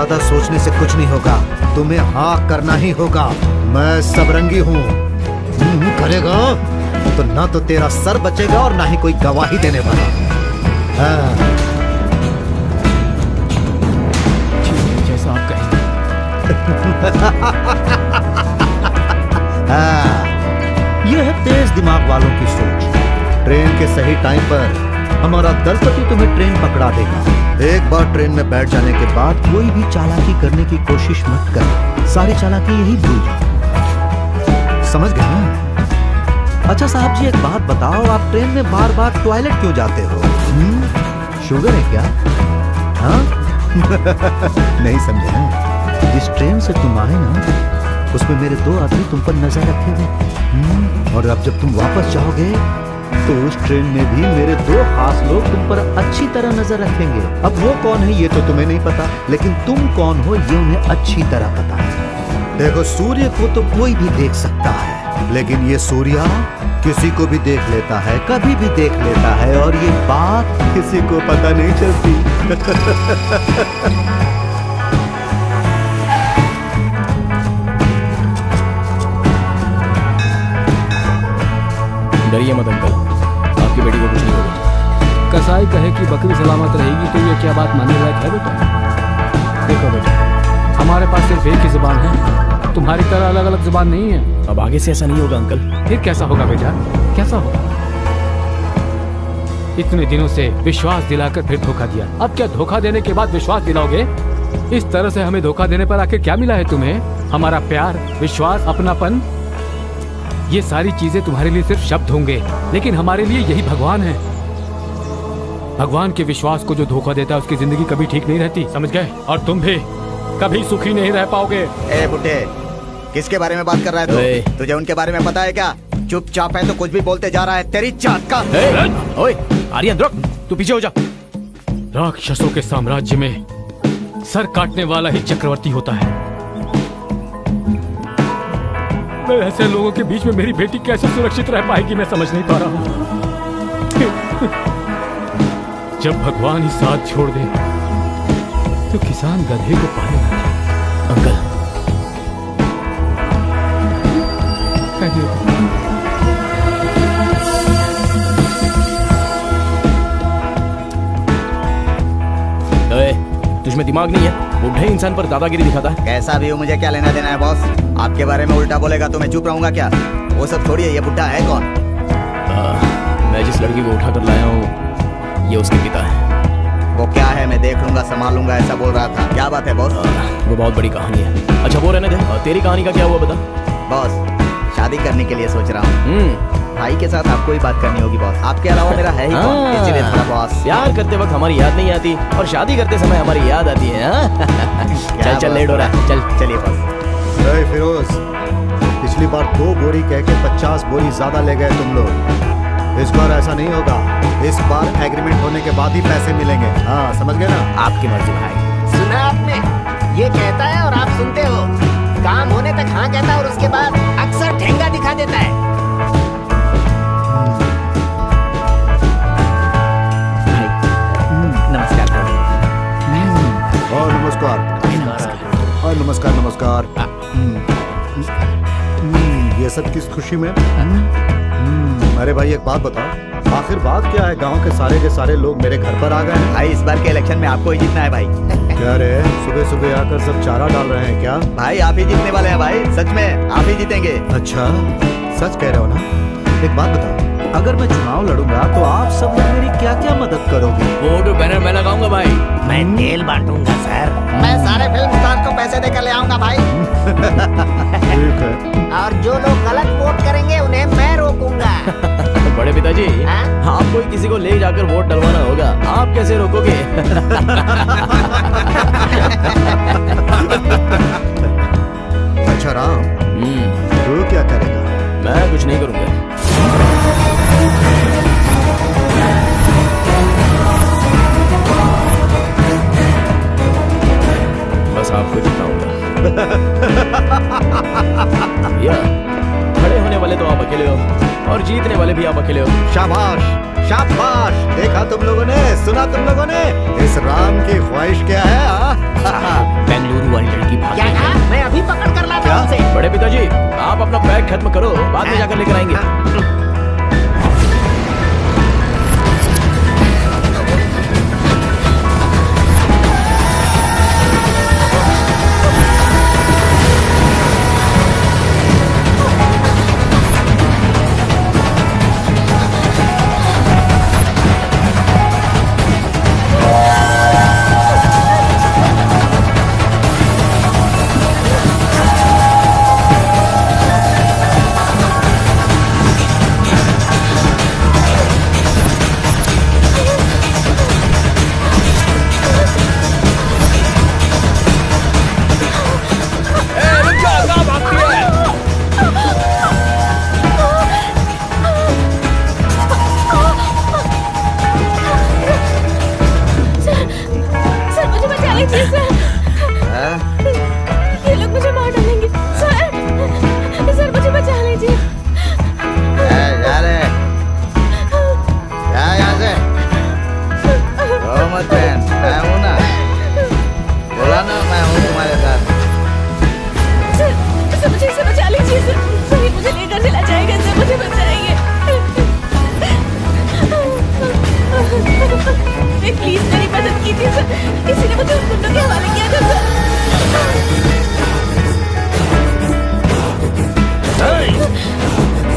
ज्यादा सोचने से कुछ नहीं होगा, तुम्हें हाँ करना ही होगा। मैं सबरंगी हूँ। करेगा तो ना तो तेरा सर बचेगा और ना ही कोई गवाही देने वाला। हाँ। जैसा आप कहें। हाँ, यह है तेज दिमाग वालों की सोच। ट्रेन के सही टाइम पर हमारा दलपति तुम्हें ट्रेन पकड़ा देगा। एक बार ट्रेन में बैठ जाने के बाद कोई भी चालाकी करने की कोशिश मत कर। सारी चालाकी यही भूल जाओ। समझ गए ना? अच्छा साहब जी, एक बात बताओ, आप ट्रेन में बार बार टॉयलेट क्यों जाते हो? शुगर है क्या? हाँ? नहीं समझे ना? जिस ट्रेन से तुम आए ना, उसमें मेरे 2 आदमी तुम पर नजर रखे हुए। और अब जब तुम वापस जाओगे तो उस ट्रेन में भी मेरे 2 खास लोग तुम पर अच्छी तरह नजर रखेंगे। अब वो कौन है ये तो तुम्हें नहीं पता, लेकिन तुम कौन हो ये उन्हें अच्छी तरह पता है। देखो, सूर्य को तो कोई भी देख सकता है, लेकिन ये सूर्य किसी को भी देख लेता है, कभी भी देख लेता है, और ये बात किसी को पता नहीं चलती। डरिए मत अंकल, आपकी बेटी को कुछ नहीं होगा। कसाई कहे कि बकरी सलामत रहेगी तो ये क्या बात मानने लायक है बेटा? देखो बेटा, हमारे पास सिर्फ एक ही जुबान है, तुम्हारी तरह अलग अलग जुबान नहीं है। अब आगे से ऐसा नहीं होगा अंकल। फिर कैसा होगा बेटा? कैसा होगा? इतने दिनों से विश्वास दिलाकर फिर धोखा दिया, अब क्या धोखा देने के बाद विश्वास दिलाओगे? इस तरह से हमें धोखा देने पर आखिर क्या मिला है तुम्हें? हमारा प्यार, विश्वास, अपनापन, ये सारी चीजें तुम्हारे लिए सिर्फ शब्द होंगे, लेकिन हमारे लिए यही भगवान है। भगवान के विश्वास को जो धोखा देता है उसकी जिंदगी कभी ठीक नहीं रहती, समझ गए? और तुम भी कभी सुखी नहीं रह पाओगे। ए बुड्ढे, किसके बारे में बात कर रहा है तू? तुझे उनके बारे में पता है क्या? चुपचाप है तो कुछ भी बोलते जा रहा है, तेरी चाट का। ओए आर्यन, रुक, तू पीछे हो जा। राक्षसों के साम्राज्य में सर काटने वाला ही चक्रवर्ती होता है। मैं ऐसे लोगों के बीच में मेरी बेटी कैसे सुरक्षित रह पाएगी, मैं समझ नहीं पा रहा हूं। जब भगवान ही साथ छोड़ दे तो किसान गधे को पाले ना। अंकल, तुझमें दिमाग नहीं है? बुढ़े इंसान पर दादागिरी दिखाता है। कैसा भी हो, मुझे क्या लेना देना है बॉस? आपके बारे में उल्टा बोलेगा तो मैं चुप रहूंगा क्या? वो सब छोड़िए, ये बुढ़ा है कौन? मैं जिस लड़की को उठा कर लाया हूँ ये उसके पिता है। वो क्या है? मैं देख लूंगा, संभालूंगा, ऐसा बोल रहा था। क्या बात है बॉस? वो बहुत बड़ी कहानी है। अच्छा वो रहने दे, तेरी कहानी का क्या हुआ बता। बॉस, शादी करने के लिए सोच रहा हूँ। भाई के साथ आपको ही बात करनी होगी बॉस, आपके अलावा मेरा है ही कौन? इसीलिए थोड़ा बॉस। प्यार करते वक्त हमारी याद नहीं आती और शादी करते समय हमारी याद आती है। चल चल, लेट हो रहा है, चल। चलिए बॉस। अरे फिरोज, पिछली बार 2 बोरी कह के 50 बोरी ज्यादा ले गए तुम लोग। इस बार ऐसा नहीं होगा, इस बार एग्रीमेंट होने के बाद ही पैसे मिलेंगे। हाँ, समझ गए ना? आपकी मर्जी भाई। सुना आपने? ये कहता है और आप सुनते हो। काम होने तक हाँ कहता है और उसके बाद अक्सर ठेंगा दिखा देता है। नमस्कार। और नमस्कार। और नमस्कार नमस्कार। ये सब किस खुशी में? अरे भाई एक बात बताओ, आखिर बात क्या है? गांव के सारे लोग मेरे घर पर आ गए हैं। भाई इस बार के इलेक्शन में आपको ही जीतना है भाई। क्या रे, सुबह सुबह आकर सब चारा डाल रहे हैं क्या? भाई आप ही जीतने वाले हैं भाई, सच में आप ही जीतेंगे। अच्छा, सच कह रहे हो ना? एक बात बताओ, अगर मैं चुनाव लड़ूंगा तो आप सब लोग मेरी क्या क्या मदद करोगे? वोट बैनर मैं लगाऊंगा भाई। मैं तेल बांटूंगा सर। मैं सारे फिल्म स्टार को पैसे देकर ले आऊंगा भाई। ठीक है। और जो लोग गलत वोट करेंगे उन्हें मैं रोकूंगा। बड़े पिताजी, हाँ? आपको ही किसी को ले जाकर वोट डलवाना होगा, आप कैसे रोकोगे? अच्छा राम, तू क्या करेगा? मैं कुछ नहीं करूंगा। बस आपको जिताऊंगा। भैया, खड़े होने वाले तो आप अकेले हो और जीतने वाले भी आप अकेले हो। शाबाश शाबाश, देखा तुम लोगों ने, सुना तुम लोगों ने, इस राम की ख्वाहिश क्या है? बेंगलुरु वाली लड़की भाग क्या गई है। कहा? मैं अभी पकड़ कर लाता हूँ उसे। बड़े पिताजी, आप अपना बैग खत्म करो, बाद में जाकर लेकर आएंगे।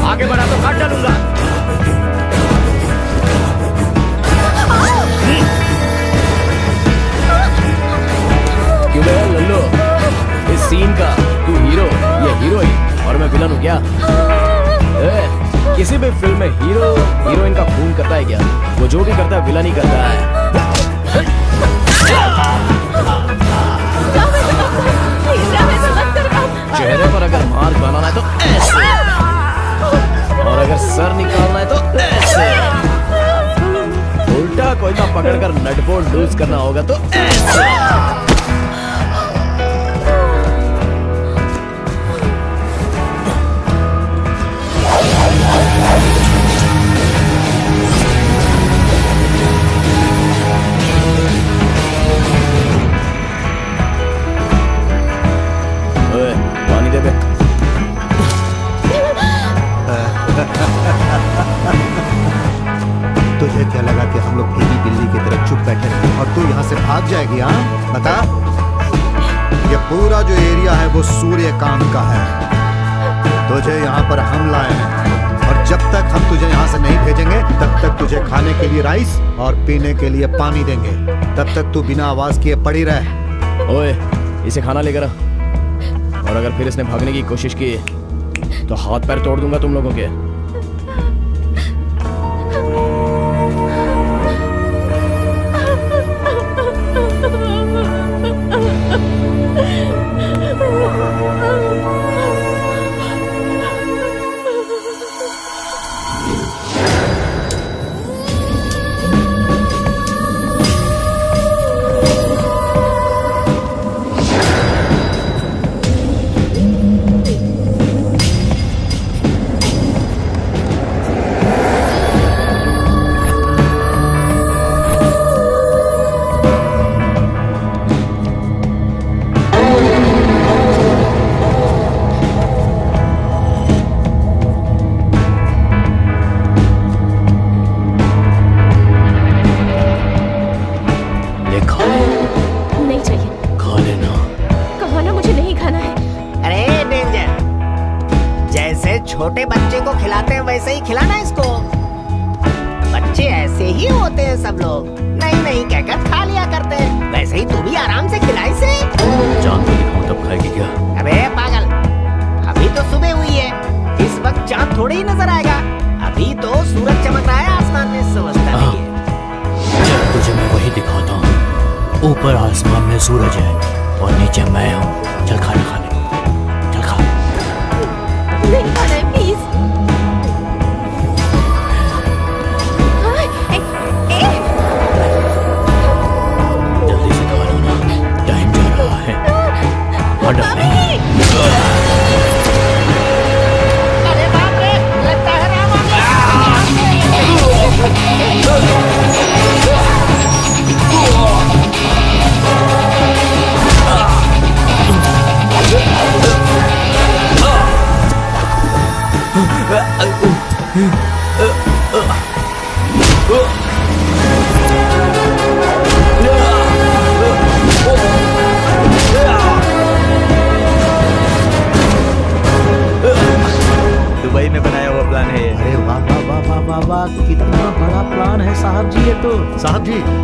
आगे बढ़ा तो काट डालूंगा। क्यों बे लल्लू, इस सीन का तू हीरो, ये हीरोइन और मैं विलन हूँ क्या? किसी भी फिल्म में हीरो हीरोइन का खून करता है क्या? वो जो भी करता है विलन ही करता है। चेहरे पर अगर मार्क बनाना है तो ऐसे, और अगर सर निकालना है तो ऐसे, उल्टा कोई ना पकड़कर नट बोल्ट लूज करना होगा तो ऐसे। पानी दे दे। तुझे क्या लगा कि हम लोग भेड़ी बिल्ली की तरह चुप बैठे रहे और तू यहाँ से भाग जाएगी? हाँ बता, ये पूरा जो एरिया है वो सूर्यकांत का है। तुझे यहाँ पर हम लाए हैं और जब तक हम तुझे यहाँ से नहीं भेजेंगे तब तक तुझे खाने के लिए राइस और पीने के लिए पानी देंगे। तब तक तू बिना आवाज किए पड़ी रह। ओए, इसे खाना लेकर आ, और अगर फिर इसने भागने की कोशिश की तो हाथ पैर तोड़ दूंगा तुम लोगों के। छोटे बच्चे को खिलाते हैं वैसे ही खिलाना इसको। बच्चे ऐसे ही होते हैं सब लोग, नहीं नहीं कहकर खा लिया करते हैं। वैसे ही तू भी आराम से खिला इसे। चांद को दिखाऊं तब खाएगी क्या? अबे पागल, अभी तो सुबह हुई है, इस वक्त चांद थोड़े ही नजर आएगा। अभी तो सूरज चमक रहा है आसमान में, समझता नहीं है। तुझे मैं वही दिखाता हूँ, ऊपर आसमान में सूरज है और नीचे मैं हूँ। चल खाना खा ले, चल खा। नहीं खाना है प्लीज। जल्दी से खा लो ना, टाइम जा रहा है। अरे बाप रे, लगता है राम आ गया।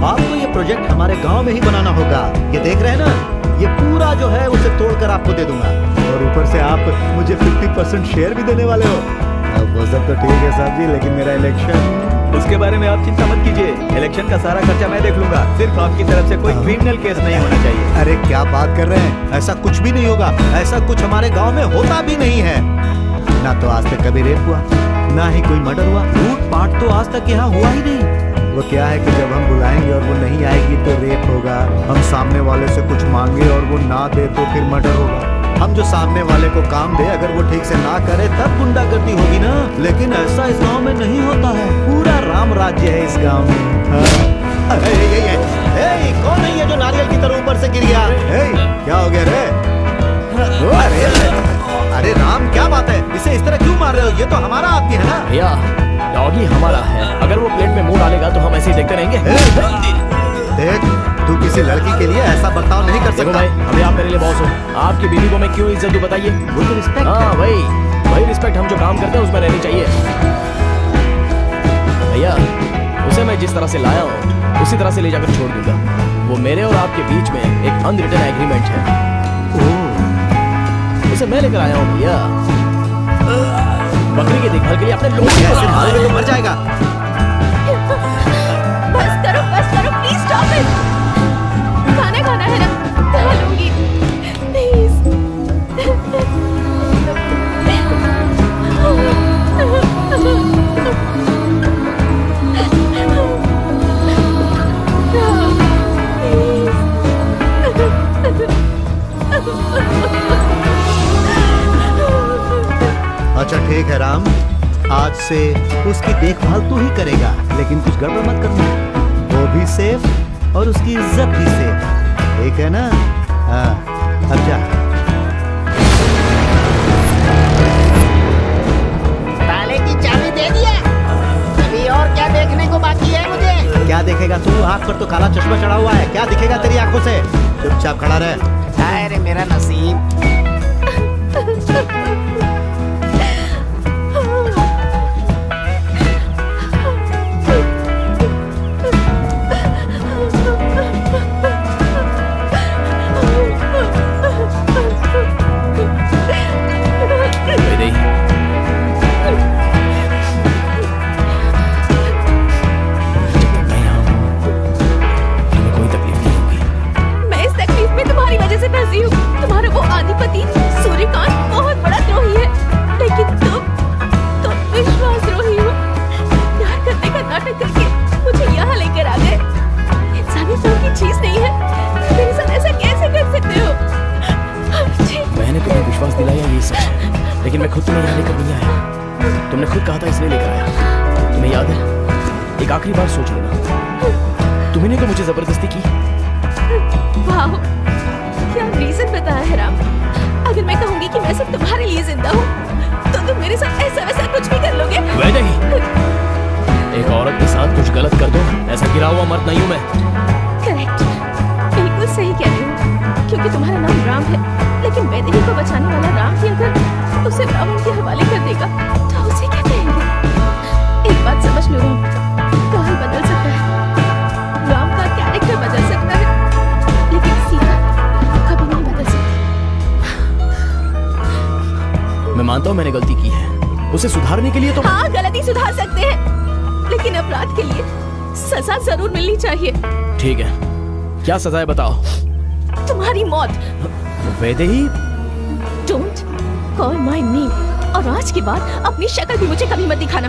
आपको ये प्रोजेक्ट हमारे गांव में ही बनाना होगा। ये देख रहे हैं ना, ये पूरा जो है उसे तोड़कर आपको दे दूंगा और ऊपर से आप मुझे 50% शेयर भी देने वाले हो। अब वो सब तो ठीक है साहब जी, लेकिन मेरा इलेक्शन, उसके बारे में आप चिंता मत कीजिए। इलेक्शन का सारा खर्चा मैं देख लूंगा। सिर्फ आपकी तरफ से कोई क्रिमिनल केस नहीं होना चाहिए। अरे क्या बात कर रहे हैं, ऐसा कुछ भी नहीं होगा। ऐसा कुछ हमारे गांव में होता भी नहीं है। ना तो आज तक कभी रेप हुआ, ना ही कोई मर्डर हुआ। लूट पाट तो आज तक यहाँ हुआ ही नहीं। वो क्या है कि जब हम बुलाएंगे और वो नहीं आएगी तो रेप होगा। हम सामने वाले से कुछ मांगे और वो ना दे तो फिर मर्डर होगा। हम जो सामने वाले को काम दे, अगर वो ठीक से ना करे तब गुंडागर्दी होगी ना। लेकिन ऐसा इस गांव में नहीं होता है। पूरा राम राज्य है इस गांव में। हाँ। ए, कौन है ये जो नारियल की तरह ऊपर से गिर गया? क्या हो गया रे? अरे राम, क्या बात है? इसे इस तरह क्यों मार रहे हो? ये तो हमारा आदमी है ना। भैया, डॉगी हमारा है। अगर वो प्लेट में मुंह डालेगा तो हम ऐसे ही देखते रहेंगे। देख, तू किसी लड़की के लिए ऐसा बर्ताव नहीं कर सकता। भाई, अभी आप मेरे लिए बॉस हो। आपकी बीवी को मैं क्यों इज्जत दूं बताइए? वो तो रिस्पेक्ट। हाँ वही रिस्पेक्ट। हम जो काम करते हैं उसमें रहनी चाहिए। भैया, उसे मैं जिस तरह से लाया हूँ उसी तरह से ले जाकर छोड़ दूंगा। वो मेरे और आपके बीच में एक अनरिटन एग्रीमेंट है। उसे मैं लेकर आया हूँ भैया। बकरी की देखभाल के लिए अपने लोग ऐसे मारोगे तो मर जाएगा। बस करो प्लीज स्टॉप इट। खाना है ना, खा लूंगी प्लीज। अच्छा ठीक है राम, आज से उसकी देखभाल तू ही करेगा, लेकिन कुछ गड़बड़ मत करना। वो भी सेफ और उसकी इज्जत भी सेफ, ठीक है ना? हाँ, अब जा। ताले की चाबी दे दिया। अभी और क्या देखने को बाकी है मुझे? क्या देखेगा तू? आँख पर तो काला चश्मा चढ़ा हुआ है, क्या दिखेगा तेरी आंखों से? चुपचाप खड़ा रहे। अरे मेरा नसीब। तुम्हारा वो आधिपति सूर्यकांत बहुत बड़ा द्रोही है, लेकिन तुम विश्वासद्रोही हो। प्यार करने का नाटक करके मुझे यहाँ लेकर आ गए। इंसानी तो की चीज नहीं है, मेरे साथ ऐसा कैसे कर सकते हो? मैंने तुम्हें विश्वास दिलाया ये सच, लेकिन मैं खुद तुम्हें यहाँ लेकर नहीं आया। तुमने खुद कहा था इसलिए लेकर आया। तुम्हें याद है? एक आखिरी बार सोच लेना, तुमने तो मुझे जबरदस्ती की। वाह, क्या रीजन बताया है राम? अगर मैं कहूंगी कि मैं सिर्फ तुम्हारे लिए जिंदा हूँ, तो तुम मेरे साथ ऐसा वैसा कुछ भी कर लोगे? वैसे ही एक औरत के साथ कुछ गलत कर दो, ऐसा गिरा हुआ मर्द नहीं हूँ मैं। करेक्ट, बिल्कुल सही कह रही हूँ, क्योंकि तुम्हारा नाम राम है, लेकिन वैदेही को बचाने वाला राम ही अगर उसे रावण के हवाले कर देगा तो उसे क्या कहेंगे? एक बात समझ लो राम, काल बदल सकता है, राम का कैरेक्टर बदल सकता है, लेकिन सीता कभी नहीं बदल सकती। मैं मानता हूँ मैंने गलती की है, उसे सुधारने के लिए तो हाँ, गलती सुधार सकते हैं, लेकिन अपराध के लिए सजा जरूर मिलनी चाहिए। ठीक है, क्या सजा है बताओ? तुम्हारी मौत। Vaidehi, don't call my name, और आज के बाद अपनी शक्ल भी मुझे कभी मत दिखाना।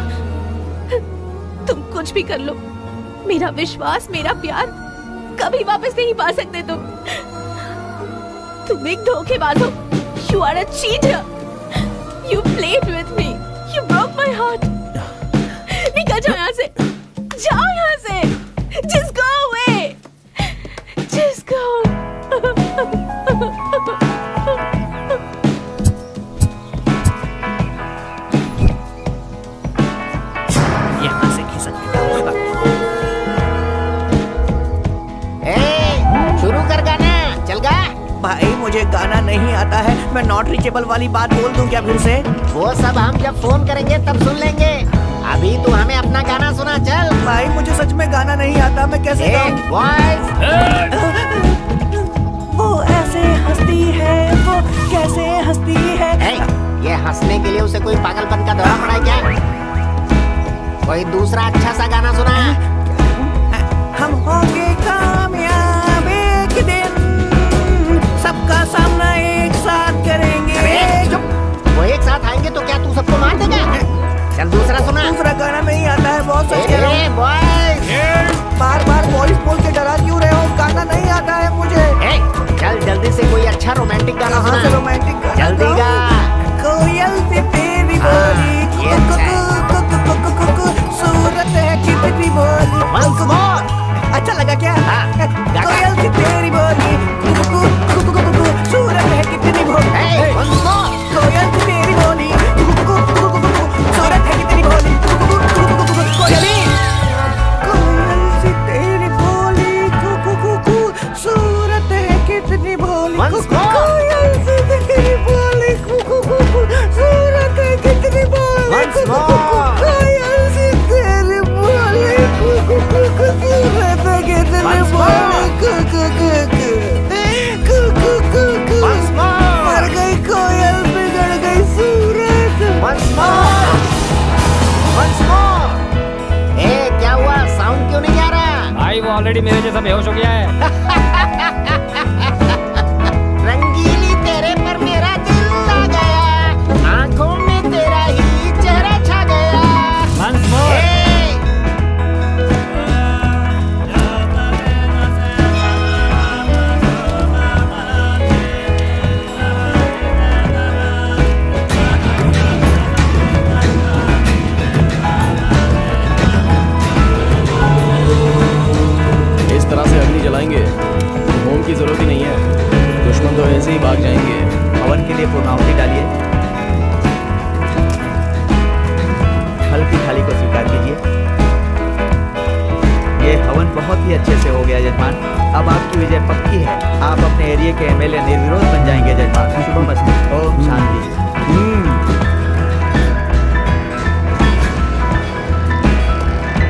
तुम कुछ भी कर लो, मेरा विश्वास, मेरा प्यार कभी वापस नहीं पा सकते तुम एक धोखेबाज हो। You are a cheater. You played with me. You broke my heart. निकल जाओ यहाँ से, जाओ यहाँ से, just go away, just go. यहाँ से खिसक शुरू कर गाना, चल गा। भाई मुझे गाना नहीं आता है, मैं नॉट रीचेबल वाली बात बोल दूं क्या फिर से? वो सब हम जब फोन करेंगे तब सुन लेंगे, अभी तू हमें अपना गाना सुना, चल। भाई मुझे सच में गाना नहीं आता, मैं कैसे गाऊं? बॉयज, वो ऐसे हंसती है, वो कैसे हंसती है। ये हंसने के लिए उसे कोई पागलपन का दौरा पड़ा है क्या? कोई दूसरा अच्छा सा गाना सुना। हम होंगे कामयाब एक दिन, सबका सामना एक साथ करेंगे। अरे चुप, वो एक साथ आएंगे तो क्या तू सबको मार देगा? चल दूसरा सुना। दूसरा गाना नहीं आता है, बहुत सच कह रहा हूं। बॉयज, बार बार वॉइस बोल के डरा क्यों रहे हो? गाना नहीं आता है मुझे। चल जल्दी से कोई अच्छा रोमांटिक गाना कहाँ से सुना। रोमांटिक गाना जल्दी गाऊं? गा। कोयल से तेरी हाँ, बोली, ये अच्छा है। सूरत है कितनी बोली। Once more। अच्छा लगा क्या? गा, गा। कोयल से तेरी बोली, सूरत है कितनी बोली। Hey, once more। कोयल से तेरी बोली, सूरत है कितनी बोली। कोयली, कोयल से तेरी बोली, सूरत है कितनी बोली। Once more। कोयल से तेरी बोली, सूरत है कितनी बोली। Once more। कोयल से तेरी बोली, सूरत है कितनी Once more। बोली। Once more। मर गई कोयल, बिगड़ गई सूरत। Once more। Once more। क्या हुआ? साउंड क्यों नहीं आ रहा? भाई वो ऑलरेडी मेरे जैसा बेहोश हो गया है। रंगीली तेरे पर मेरा दिल आ गया, आंखों में तेरा ही चेहरा छा गया। Once more। इस तरह से अग्नि जलाएंगे, होम की जरूरत ही नहीं है। दुश्मन तो ऐसे ही भाग जाएंगे। हवन के लिए पूर्णाहुति डालिए। फल की थाली को स्वीकार कीजिए। ये हवन बहुत ही अच्छे से हो गया जजमान। अब आपकी विजय पक्की है। आप अपने एरिया के एमएलए निर्विरोध बन जाएंगे जजमान। शुभमस्तु। ओम शांति।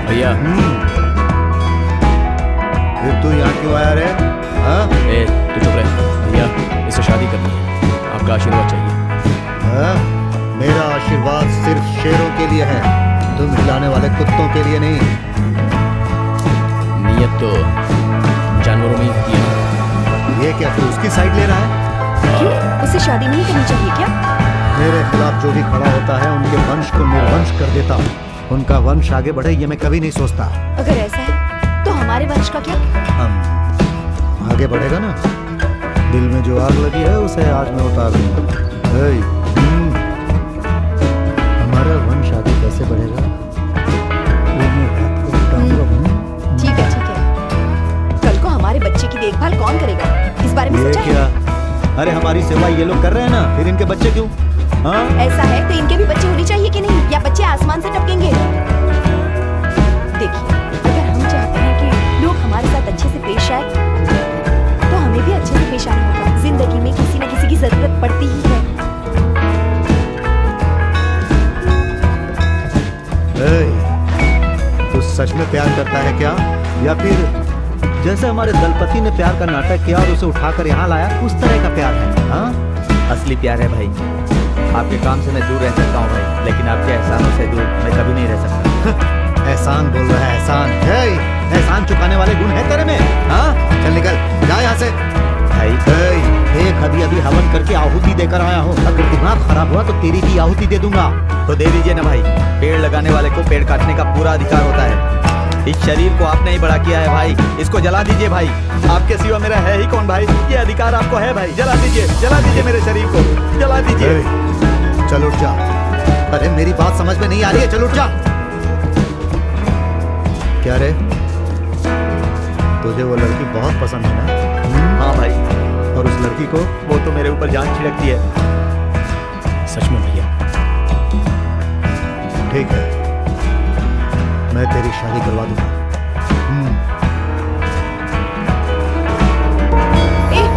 भैया, फिर तू यहाँ क्यों आया रे? हाँ? ए तू चुप रहे। भैया, इससे शादी करनी है, आपका आशीर्वाद चाहिए। हाँ? मेरा आशीर्वाद सिर्फ शेरों के लिए है, तुम हिलाने वाले कुत्तों के लिए नहीं। नियत तो जानवरों में ही होती है। ये क्या तू उसकी साइड ले रहा है? क्यों? उसे शादी नहीं करनी चाहिए क्या? मेरे खिलाफ जो भी खड़ा होता है उनके वंश को निर्वंश कर देता हूँ। उनका वंश आगे बढ़े ये मैं कभी नहीं सोचता। अगर ऐसा है तो हमारे वंश का क्या? हम आगे बढ़ेगा ना। दिल में जो आग लगी है उसे आज मैं उतार दूंगा। हमारा वंश आगे कैसे बढ़ेगा वो मैं रात को बताऊंगा। ठीक है ठीक है। कल को हमारे बच्चे की देखभाल कौन करेगा? इस बारे में ये सोचा है? क्या? अरे हमारी सेवा ये लोग कर रहे हैं ना, फिर इनके बच्चे क्यों? हाँ? ऐसा है तो इनके भी बच्चे होने चाहिए कि नहीं, या बच्चे आसमान से टपकेंगे? देखिए, अगर हम चाहते हैं कि लोग हमारे साथ अच्छे से पेश आए तो हमें भी अच्छे से पेश आना होगा। जिंदगी में किसी न किसी की जरूरत पड़ती ही है। तू सच में प्यार करता है क्या, या फिर जैसे हमारे दलपति ने प्यार का नाटक किया और उसे उठाकर यहाँ लाया उस तरह का प्यार है? हाँ? असली प्यार है भाई। आपके काम से मैं दूर रह सकता हूँ भाई, लेकिन आपके एहसानों से दूर मैं कभी नहीं रह सकता। एहसान बोल रहा है? एहसान है? एहसान चुकाने वाले गुण है तेरे में? हाँ? चल निकल, जा यहाँ से। भाई देख, अभी हवन करके आहुति देकर आया हूँ। अगर दिमाग खराब हुआ तो तेरी भी आहुति दे दूंगा। तो दे दीजिए ना भाई। पेड़ लगाने वाले को पेड़ काटने का पूरा अधिकार होता है। इस शरीर को आपने ही बड़ा किया है भाई, इसको जला दीजिए भाई। आपके सिवा मेरा है ही कौन भाई? ये अधिकार आपको है भाई। जला दीजिए मेरे शरीर को, जला दीजिए। चल उठ जा। अरे मेरी बात समझ में नहीं आ रही है? चल उठ जा। क्या रे, तुझे वो लड़की बहुत पसंद है ना? हाँ भाई। और उस लड़की को? वो तो मेरे ऊपर जान छिड़कती है। सच में भैया? ठीक है, मैं तेरी शादी करवा दूंगा।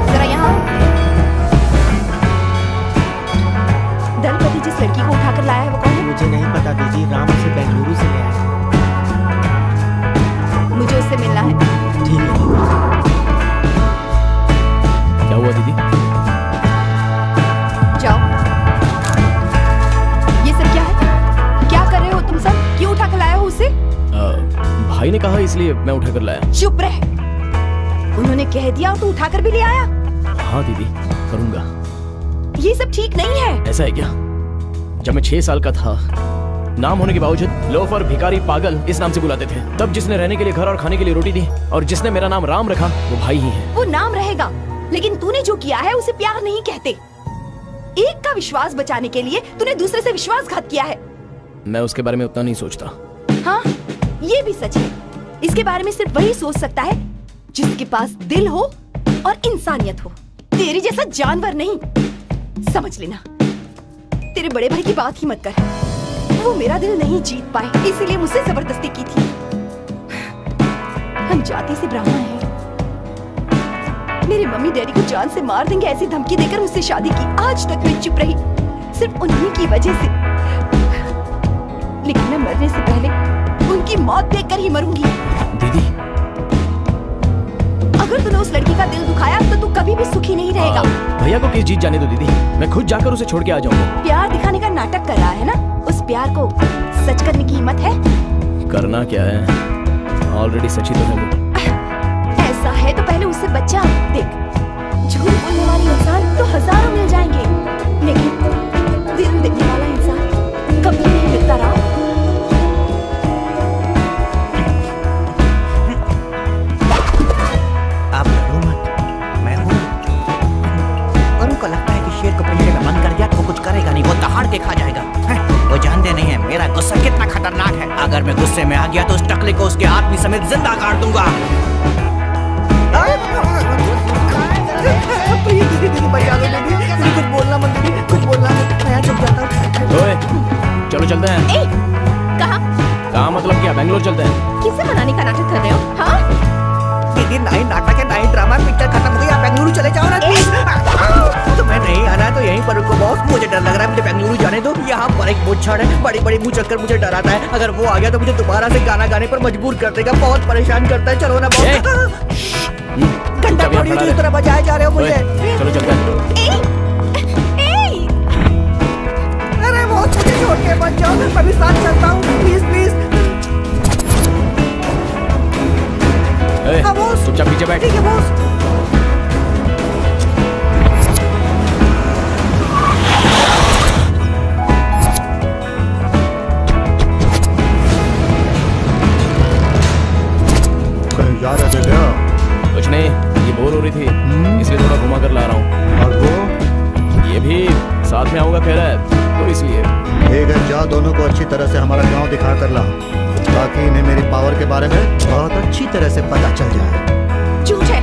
जरा यहाँ। दलपति जिस लड़की को उठाकर लाया है वो कौन है? मुझे नहीं पता दीदी, राम उसे बेंगलुरु इसलिए मैं उठा कर लाया। चुप रह। उन्होंने कह दिया और तू उठा कर भी ले आया। हाँ दीदी, करूंगा। ये सब ठीक नहीं है। ऐसा है क्या? जब मैं 6 साल का था, नाम होने के बावजूद लोफर, भिखारी, पागल इस नाम से बुलाते थे। तब जिसने रहने के लिए घर और खाने के लिए रोटी दी और जिसने मेरा नाम राम रखा, वो भाई ही है। वो नाम रहेगा, लेकिन तूने जो किया है उसे प्यार नहीं कहते। एक का विश्वास बचाने के लिए तूने दूसरे से विश्वासघात किया है। मैं उसके बारे में उतना नहीं सोचता। हाँ, ये भी सच है। इसके बारे में सिर्फ वही सोच सकता है जिसके पास दिल हो और इंसानियत हो। तेरी जैसा जानवर नहीं, समझ लेना। तेरे बड़े भाई की बात ही मत कर। वो मेरा दिल नहीं जीत पाए, इसीलिए मुझसे जबरदस्ती की थी। हम जाति से ब्राह्मण हैं। मेरे मम्मी डैडी को जान से मार देंगे ऐसी धमकी देकर मुझसे शादी की। आज तक मैं चुप रही, सिर्फ उन्हीं की वजह से। लेकिन मैं मरने से पहले उनकी मौत देखकर ही मरूंगी। दीदी, अगर तूने उस लड़की का दिल दुखाया तो तू कभी भी सुखी नहीं रहेगा। भैया को किस जीत जाने दो दीदी, मैं खुद जाकर उसे छोड़ के आ जाऊंगा। प्यार दिखाने का नाटक कर रहा है ना? उस प्यार को सच करने की हिम्मत है? करना क्या है, ऑलरेडी सच ही तो है वो। ऐसा है तो पहले उससे बचा। देख, झूठ बोलने वाले इंसान तो हजारों मिल जाएंगे, लेकिन दिल देने वाला इंसान कभी नहीं मिलता रहा। आप डरो मत, मैं हूँ। और उनको लगता है कि शेर को पिंजरे में बंद कर दिया तो वो कुछ करेगा नहीं, वो दहाड़ के खा जाएगा। वो जानते नहीं है मेरा गुस्सा कितना खतरनाक है। अगर मैं गुस्से में आ गया तो उस टकले को उसके आदमी समेत जिंदा गाड़ दूंगा। कुछ बोलना मत दीदी, कुछ बोलना मत, मैं चुप जाता हूँ। ओए, चलो चलते हैं। ए, कहाँ? कहाँ मतलब क्या? बेंगलोर चलते हैं। किससे मनाने का नाटक कर रहे हो? हाँ? दीदी, नई नाटक है, नई ड्रामा, पिक्चर खत्म हो गई, आप बेंगलुरु चले जाओ ना प्लीज। तो मैं नहीं आना है तो यहीं पर रुको बॉस, मुझे डर लग रहा है, मुझे बेंगलुरु जाने दो। यहाँ पर एक मुच्छड़ है, बड़ी बड़ी मुंह चक्कर मुझे डराता है। अगर वो आ गया तो मुझे दोबारा से गाना गाने पर मजबूर कर देगा, बहुत परेशान करता है। चलो ना बॉस। घंटा घड़ी की तरह बजाए जा रहे हो मुझे। चलो चलते हैं। अरे वो मुझे छोड़ के मत जाओ, मैं भी साथ चलता हूँ, प्लीज प्लीज। चुपचाप पीछे बैठ। ठीक है बॉस। कहीं जा रहे थे क्या? कुछ नहीं, ये बोर हो रही थी इसलिए थोड़ा घुमा कर ला रहा हूँ। और वो? ये भी साथ में आऊंगा कह रहा है, तो इसलिए। ठीक है, जा दोनों को अच्छी तरह से हमारा गांव दिखा कर ला, ताकि इन्हें मेरी पावर के बारे में बहुत अच्छी तरह से पता चल जाए। झूठ है।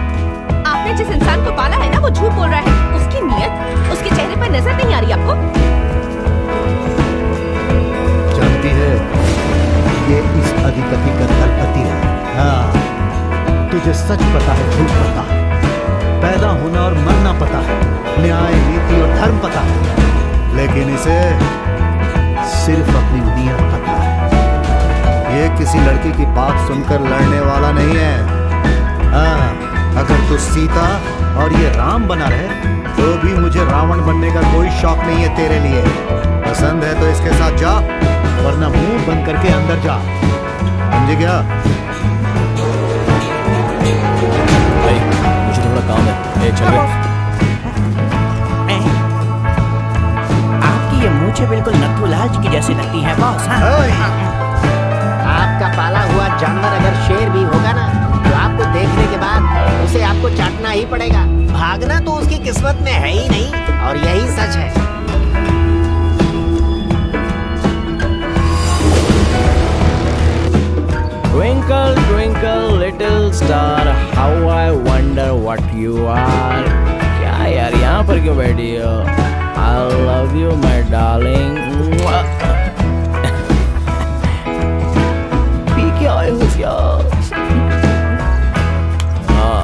आपने जिस इंसान को पाला है ना, वो झूठ बोल रहा है। उसकी नीयत उसके चेहरे पर नजर नहीं आ रही आपको? जानती है, ये इस अधिपति का दलपति है। हाँ, तुझे सच पता है, झूठ पता है, पैदा होना और मरना पता है, न्याय, नीति और धर्म पता है, लेकिन इसे सिर्फ अपनी नीयत पता है। ये किसी लड़की की बात सुनकर लड़ने वाला नहीं है। हाँ, अगर तू सीता और ये राम बना रहे तो भी मुझे रावण बनने का कोई शौक नहीं है तेरे लिए। पसंद है तो इसके साथ जा, वरना मुंह बंद करके अंदर जा, समझे क्या? भाई, मुझे थोड़ा काम है, चल रहे। आपकी ये मूंछें बिल्कुल नथुलाल जी की जैसी लगती हैं बॉस। हाँ? आपका पाला हुआ जानवर अगर शेर भी होगा ना, तो आपको देखने के बाद उसे आपको चाटना ही पड़ेगा। भागना तो उसकी किस्मत में है ही नहीं, और यही सच है। Twinkle, twinkle, little star, how I wonder what you are. क्या यार, यहाँ पर क्यों बैठी हो? I love you, my darling. P के आए हो यार? हाँ।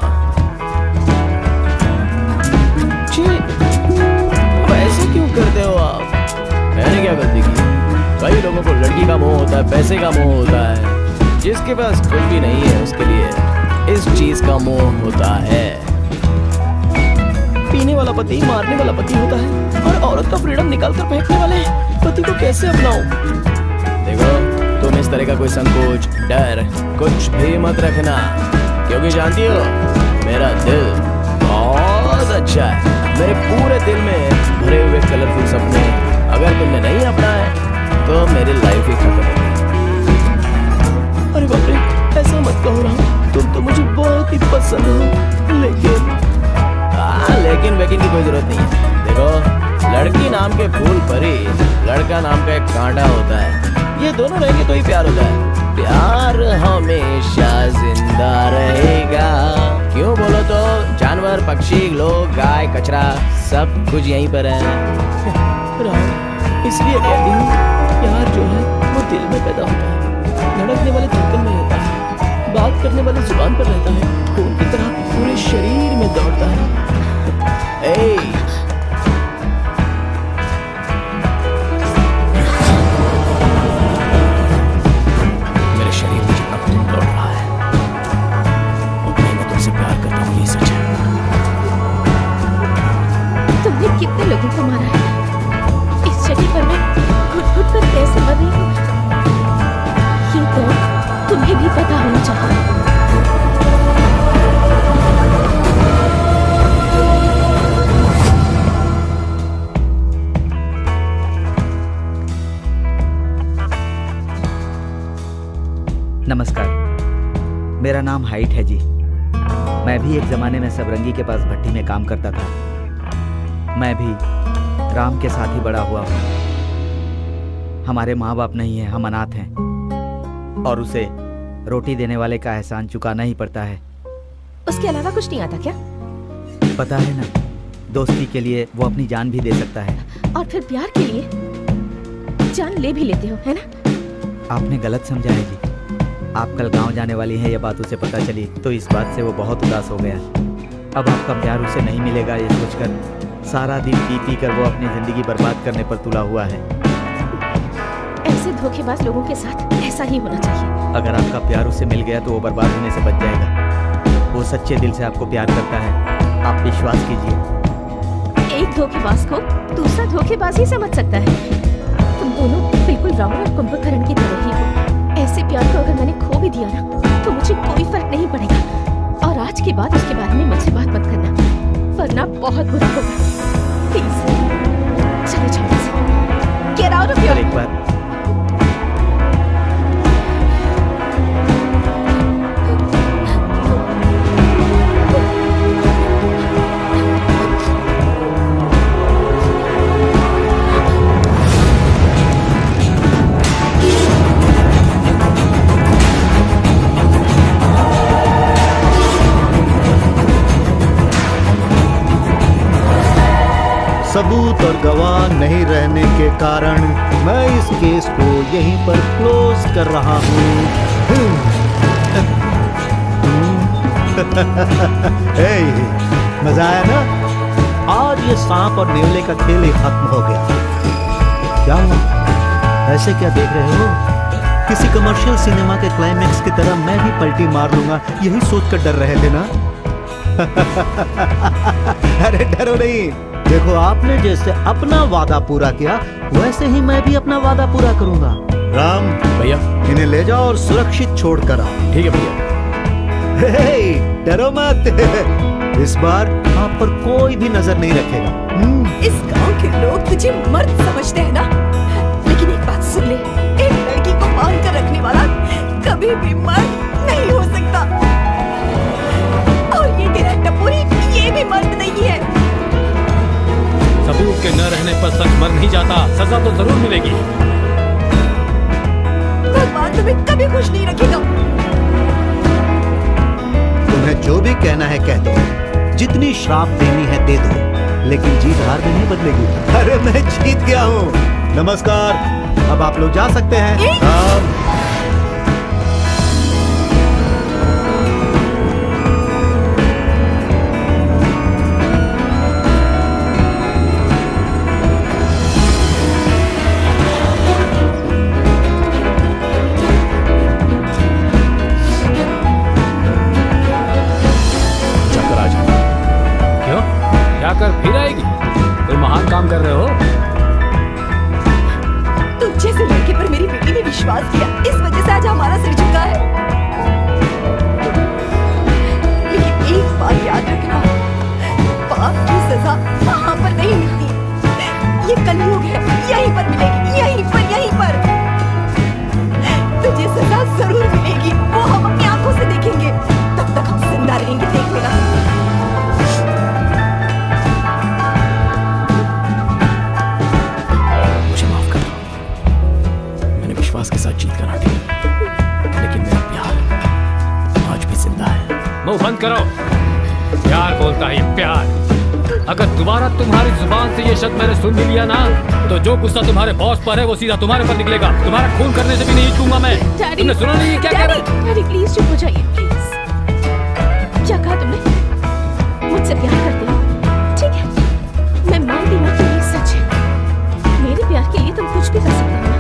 छी, अब ऐसे क्यों करते हो आप? मैंने क्या गलती की? कई लोगों को लड़की का मोह होता है, पैसे का मोह होता है। जिसके पास कुछ भी नहीं है उसके लिए इस चीज का मोह होता है। पीने वाला पति मारने वाला पति होता है, और औरत का फ्रीडम निकाल कर फेंकने वाले पति को कैसे अपनाऊं? देखो, तुम इस तरह का कोई संकोच, डर, कुछ भी मत रखना, क्योंकि जानती हो मेरा दिल बहुत अच्छा है। मेरे पूरे दिल में भरे हुए कलरफुल सपने अगर तुमने नहीं अपनाए तो मेरी लाइफ ही खत्म हो गई। अरे बाप रे, ऐसा मत कहो राम, तुम तो मुझे बहुत ही पसंद हो, लेकिन वेकिन की कोई जरूरत नहीं है। देखो, लड़की नाम के फूल पर ही लड़का नाम का एक कांटा होता है। ये दोनों रहेंगे तो ही प्यार होता है। प्यार हमेशा जिंदा रहेगा। क्यों बोलो तो जानवर, पक्षी, लोग, गाय, कचरा सब कुछ यहीं पर है। इसलिए कहती हूँ प्यार जो है वो दिल में पैदा होता है, धड़कने वाले धड़कन में रहता है, बात करने वाले जुबान पर रहता है, खून की तरह पूरे शरीर में दौड़ता है। मेरे शरीर में जितना खून दौड़ रहा है उतना ही मैं तुमसे प्यार करता हूँ, ये सच है। तुमने कितने लोगों को मारा है? इस जगह पर मैं घुट-घुट कर कैसे मर रही हूँ ये तो तुम्हें भी पता होना चाहिए। नमस्कार, मेरा नाम हाइट है जी। मैं भी एक ज़माने में सबरंगी के पास भट्टी में काम करता था। मैं भी राम के साथ ही बड़ा हुआ हूँ। हमारे माँ बाप नहीं हैं, हम अनाथ हैं और उसे रोटी देने वाले का एहसान चुकाना ही पड़ता है। उसके अलावा कुछ नहीं आता क्या? पता है ना, दोस्ती के लिए वो अपनी जान भी दे सकता है। और फिर प्यार के लिए जान ले भी लेते हो, है ना? आपने गलत समझा है जी। आप कल गांव जाने वाली हैं, यह बात उसे पता चली तो इस बात से वो बहुत उदास हो गया। अब आपका प्यार उसे नहीं मिलेगा ये सोचकर सारा दिन पी पी कर वो अपनी जिंदगी बर्बाद करने पर तुला हुआ है। ऐसे धोखेबाज लोगों के साथ ऐसा ही होना चाहिए। अगर आपका प्यार उसे मिल गया तो वो बर्बाद होने से बच जाएगा। वो सच्चे दिल से आपको प्यार करता है, आप विश्वास कीजिए। एक धोखेबाज को दूसरा धोखेबाज ही समझ सकता है। तुम दोनों बिल्कुल रावण और कुंभकर्ण की तरह ही हो। ऐसे प्यार को अगर मैंने खो भी दिया ना तो मुझे कोई फर्क नहीं पड़ेगा। और आज के बाद उसके बारे में मुझसे बात मत करना, वरना बहुत बुरा होगा। प्लीज चलो जाओ, गेट आउट ऑफ योर। एक बार सबूत और गवाह नहीं रहने के कारण मैं इस केस को यहीं पर क्लोज कर रहा हूँ। मजा आया ना? आज ये सांप और नेवले का खेल ही खत्म हो गया। क्या हुआ? ऐसे क्या देख रहे हो? किसी कमर्शियल सिनेमा के क्लाइमैक्स की तरह मैं भी पलटी मार लूंगा, यही सोचकर डर रहे थे ना? अरे डरो नहीं, देखो आपने जैसे अपना वादा पूरा किया वैसे ही मैं भी अपना वादा पूरा करूंगा। राम भैया, इन्हें ले जाओ और सुरक्षित छोड़ कर आओ। ठीक है भैया। हे, डरो मत। इस बार आप पर कोई भी नजर नहीं रखेगा। इस गांव के लोग तुझे मर्द समझते हैं ना, लेकिन एक बात सुन ले, एक लड़की को बांध कर रखने वाला कभी भी मर्द नहीं हो सकता। और ये तेरा टपोरी, ये भी मर्द नहीं है। सबूत के न रहने पर सच मर नहीं जाता, सजा तो जरूर मिलेगी। भगवान तुम्हें कभी खुश नहीं रखेगा। तुम्हें जो भी कहना है कह दो, जितनी श्राप देनी है दे दो, लेकिन जीत हार में नहीं बदलेगी। अरे मैं जीत गया हूँ। नमस्कार, अब आप लोग जा सकते हैं। फिर आएगी? कोई महान काम कर रहे हो? तुम जैसे लड़के पर मेरी बेटी ने विश्वास किया, इस वजह से आज हमारा सिर झुका है। प्यार बोलता है ये, प्यार। अगर दोबारा तुम्हारी जुबान से ये शब्द मैंने सुन भी लिया ना, तो जो गुस्सा तुम्हारे बॉस पर है वो सीधा तुम्हारे पर निकलेगा। तुम्हारा खून करने से भी नहीं चूंगा मैं। तुमने सुना नहीं क्या कह रहे? डैडी प्लीज चुप हो जाइए प्लीज। क्या कहा तुमने? मुझसे प्यार करते हो? ठीक है, मैं मानती हूँ कि ये सच है। मेरे प्यार के लिए तुम कुछ भी कर सकते हो ना।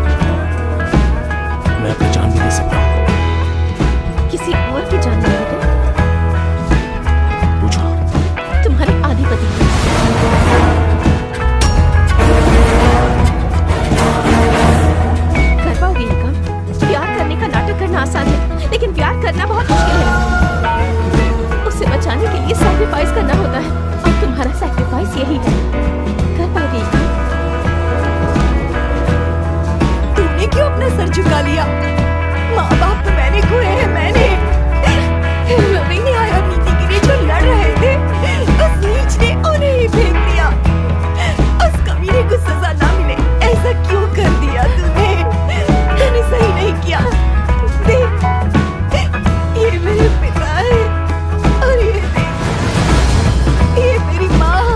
मैं अपनी जान भी दे सकता हूँ। किसी और की जान नहीं तो पूछो। तुम्हारे आधी पति कर पाओगे ये काम? प्यार करने का नाटक करना आसान है, लेकिन प्यार करना बहुत मुश्किल है। उसे बचाने के लिए सैक्रिफाइस करना होता है, और तुम्हारा सैक्रिफाइस यही है। कर पाओगे ये काम? तुमने क्यों अपना सर झुका लिया? माँ बाप तो मैंने खोए हैं, मैंने। लविंग न्याय और नीति के लिए जो लड़ रहे थे, उस नीच ने उन्हें ही फेंक दिया। उस कमीने को सजा ना मिले, ऐसा क्यों कर दिया तूने? तूने सही नहीं किया। देख, ये मेरे पिता है, और ये देख, ये मेरी माँ,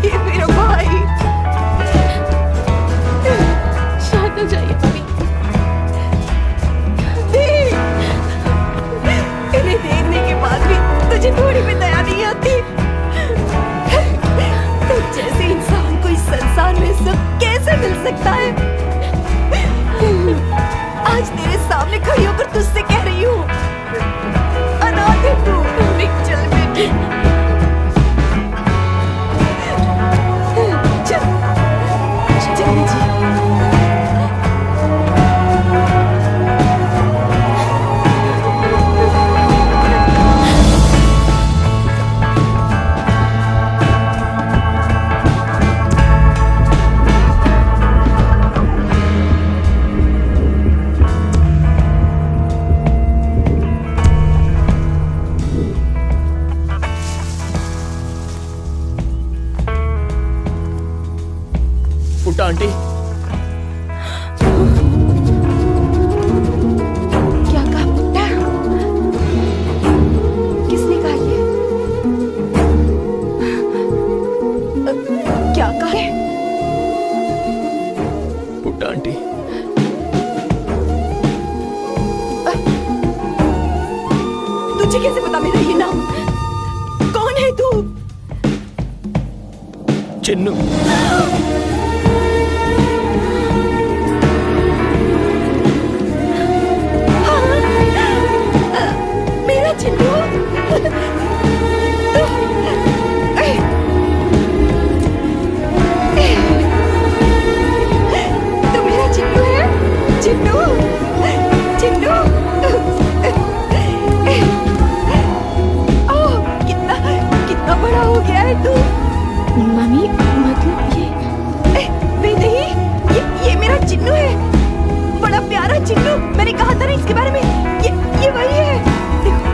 ये मेरा भाई। शांत हो जाइए मम्मी। देख, इन्हें देखने के बाद भी तुझे थोड़ी भी दया नहीं आती। तुझ जैसे इंसान को इस संसार में सुख कैसे मिल सकता है? आज तेरे सामने खड़ी होकर तुझसे कह रही हूँ, अनाथ है तू। चल बेटी, चल, जल्दी जी। पुट्टा आंटी, क्या कहा पुट्टा? किसने कहा ये? क्या कहा है? पुट्टा आंटी, तुझे कैसे पता मेरा ये नाम? कौन है तू? चिन्नू। मेरा चिन्नू? तो मेरा चिन्नू है? चिन्नू? चिन्नू? ओह, कितना बड़ा हो गया है तू। मम्मी मतलब ये नहीं नहीं, ये मेरा चिन्नू है, बड़ा प्यारा चिन्नू। मैंने कहा था ना इसके बारे में, ये वही है। देखो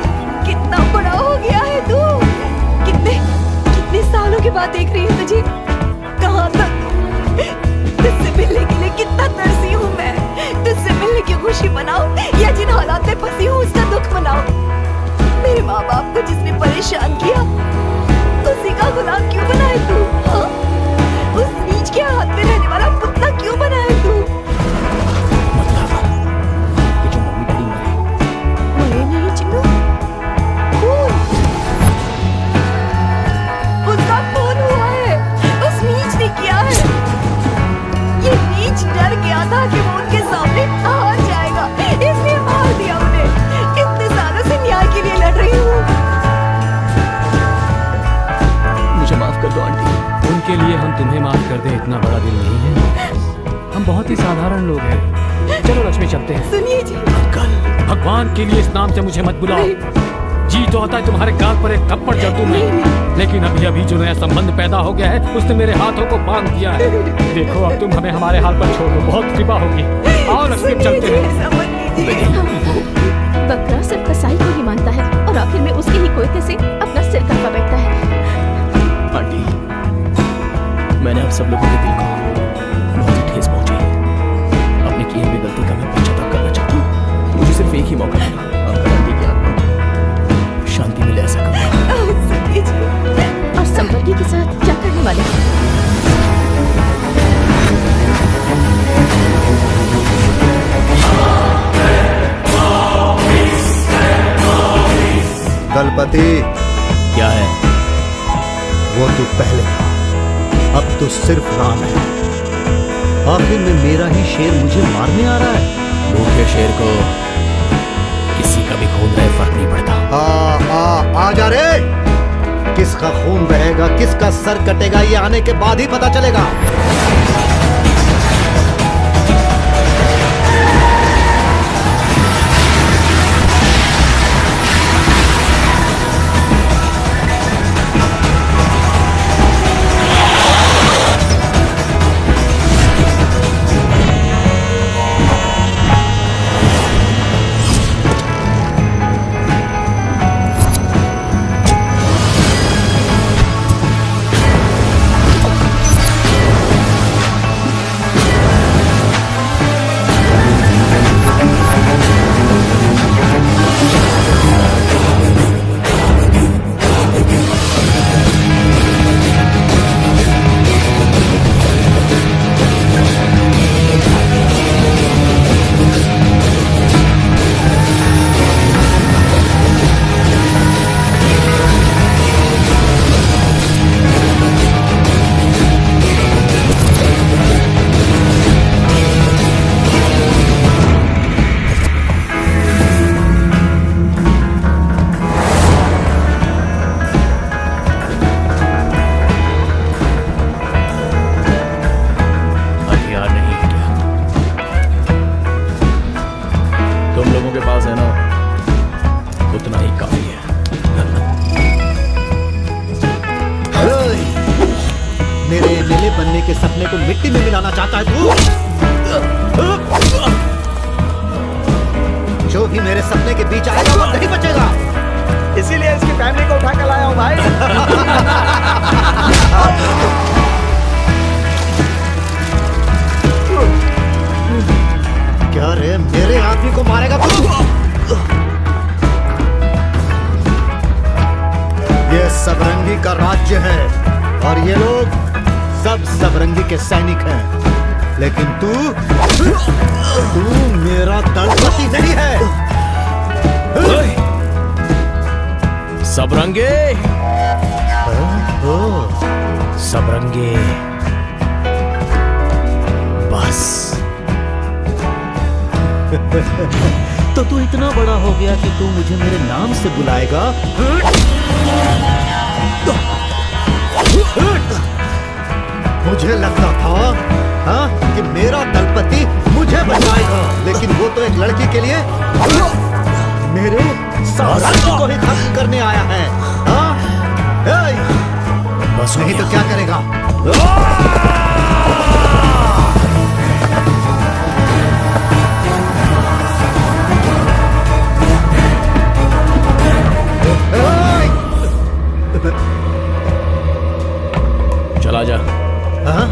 कितना बड़ा हो गया है तू। कितने सालों के बाद देख रही हूँ तुझे। कहाँ था तू? तुझसे मिलने के लिए कितना तरसी हूँ मैं। तुझसे मिलने की खुशी मनाऊं या जिन हालात में फंसी हूँ उसका दुख मनाऊं। मेरे माँ बाप को जिसने परेशान किया, उसी का गुलाम क्यों बना है तू? हाँ? उस नीच के हाथ में रहने वाला पुतला क्यों बना है तू? मतलब कि जो मम्मी डैडी मरे नहीं चिन्नू। खून, उसका खून हुआ है, उस नीच ने किया है। ये नीच डर गया था कि वो उनके सामने हार जाएगा, इसलिए मार दिया उन्हें। इतने सालों से न्याय के लिए लड़ रही हूँ। मुझे माफ कर दो आंटी। उनके लिए हम तुम्हें माफ कर दे इतना बड़ा दिल नहीं है। हम बहुत ही साधारण लोग हैं। चलो लक्ष्मी चलते हैं। सुनिए जी, अंकल, भगवान के लिए इस नाम से मुझे मत बुलाओ। जी तो होता है तुम्हारे गाल पर एक थप्पड़ जड़ दूं मैं, लेकिन अभी अभी जो नया संबंध पैदा हो गया है उसने मेरे हाथों को बांध दिया है। देखो अब तुम हमें हमारे हाल पर छोड़ दो, बहुत कृपा होगी। आओ लक्ष्मी चलते हैं। बकरा सिर्फ कसाई को ही मानता है, और आखिर में उसके ही कोयते से अपना सिर कटवा बैठता है। आंटी, मैंने आप सब लोगों के दिल को बहुत ही ठेस पहुंची है। अपने किए हुए गलती का मैं पश्चाताप करना चाहता हूँ। मुझे सिर्फ एक ही मौका मिला, अंकल आंटी की आत्मा शांति मिले ऐसा करूंगा। दंपति। क्या है? वो तू पहले था, अब तो सिर्फ राम है। आखिर में मेरा ही शेर मुझे मारने आ रहा है। भूखे शेर को किसी का भी खून रहे फर्क नहीं पड़ता। आ जा रे। किसका खून बहेगा, किसका सर कटेगा, ये आने के बाद ही पता चलेगा। बनने के सपने को मिट्टी में मिलाना चाहता है तू? जो भी मेरे सपने के बीच आएगा वो नहीं बचेगा। इसीलिए इसकी फैमिली को उठा कर लाया हूं भाई। क्या रे, मेरे आदमी को मारेगा तू? ये सबरंगी का राज्य है और ये लोग सब सबरंगी के सैनिक हैं, लेकिन तू मेरा दलपति नहीं है। सबरंगे, सबरंगे, बस। तो तू इतना बड़ा हो गया कि तू मुझे मेरे नाम से बुलाएगा? मुझे लगता था कि मेरा दलपति मुझे बचाएगा, लेकिन वो तो एक लड़की के लिए मेरे साम्राज्य को ही खत्म करने आया है। बस नहीं तो क्या करेगा? चला जा।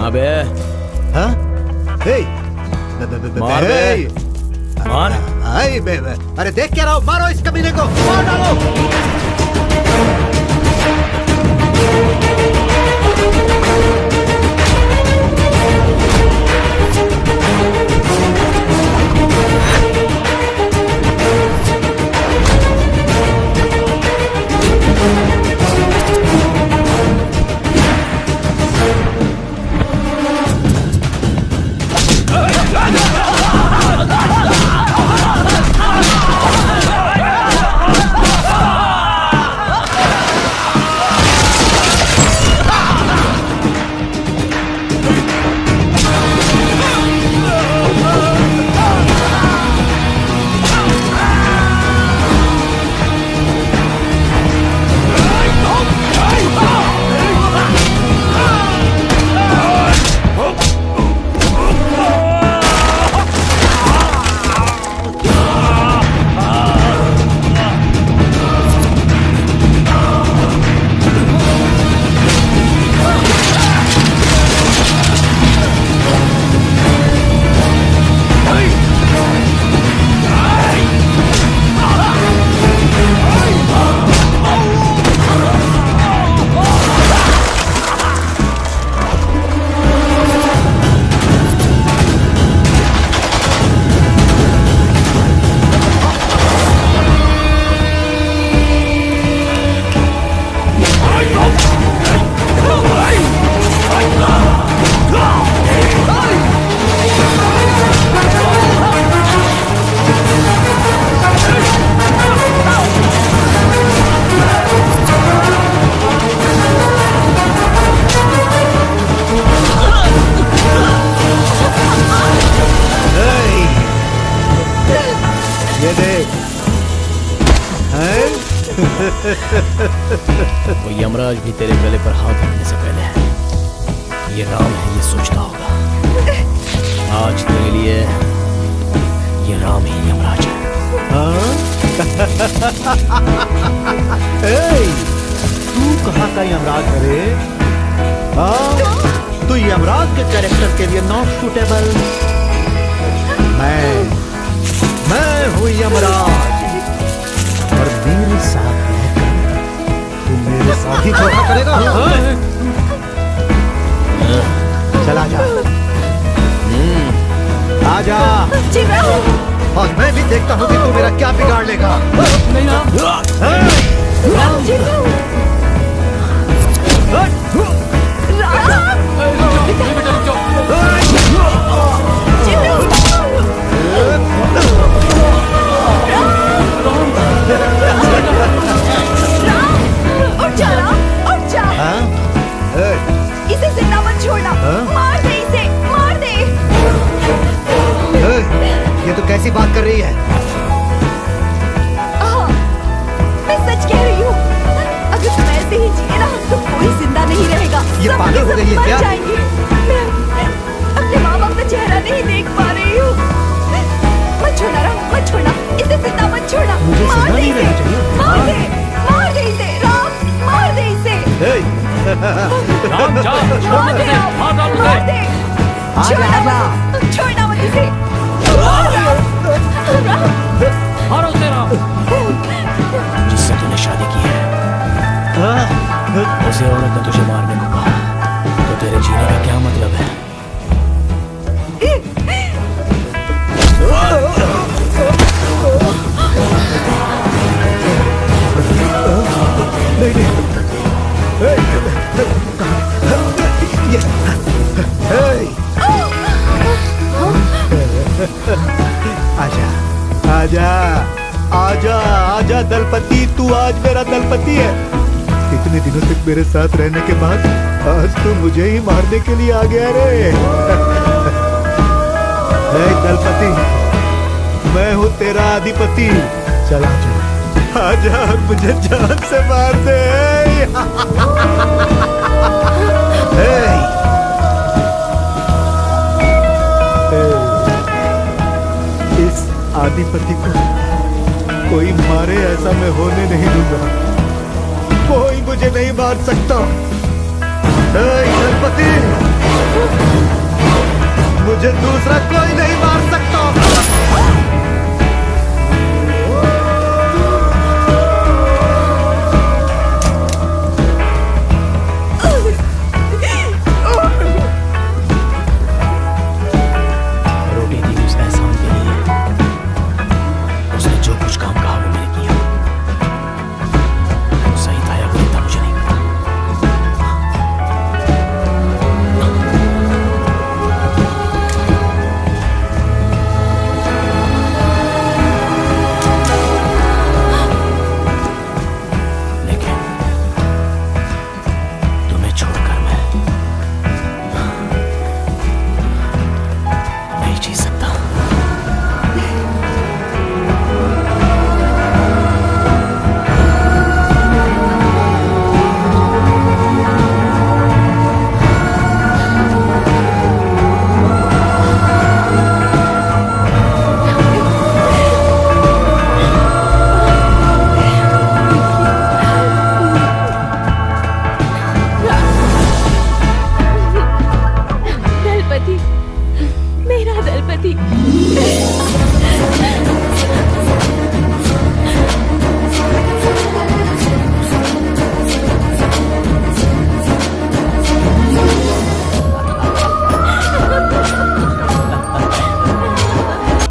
अबे मार बे, मार। अरे देख क्या रहा हो, मारो इस कमीने को, मार डालो। वो यमराज भी तेरे गले पर हाथ रखने से पहले ये राम है ये सोचता होगा। आज तेरे लिए ये राम ही यमराज है। तू कहाँ का यमराज है रे? तू यमराज के कैरेक्टर के लिए नॉट सुटेबल। मैं हूँ यमराज और मेरे साथ रहकर तू मेरे साथ ही धोखा करेगा। चला जा, आजा। और मैं भी देखता हूँ कि तू मेरा क्या बिगाड़ लेगा। नहीं इसे जिंदा मत छोड़ना। मार दे इसे, मार दे। ये तो कैसी बात कर रही है? मैं सच कह रही हूँ। अगर तुम ऐसे ही जिए ना तो कोई जिंदा नहीं रहेगा। ये सब पागल के हो गई सब है मर क्या? जाएंगे। मैं अपने माँ बाप का चेहरा नहीं देख पा रही हूँ। मत छोड़ना राम, मत छोड़ना इसे, जिंदा मत छोड़ना। मुझे मार जिंदा दे नहीं इसे, रहना चाहिए। मार दे, मार दे इसे राम, मार दे इसे। राम जा, मार दे राम, मार दे। छोड़ना मत, छोड़ना मत इसे। मारो उसे राम। जिससे तूने शादी की है उसे औरत ने तुझे मारने को कहा तो तेरे जीने का क्या मतलब है? आजा, आजा, आजा, आजा दलपति, तू आज मेरा दलपति है। इतने दिनों तक मेरे साथ रहने के बाद आज तू मुझे ही मारने के लिए आ गया रे। दलपति, मैं हूँ तेरा अधिपति। चला जा, आजा और मुझे जान से मार दे। इस आदिपति को कोई मारे ऐसा मैं होने नहीं दूंगा। कोई मुझे नहीं मार सकता। गणपति, मुझे दूसरा कोई नहीं मार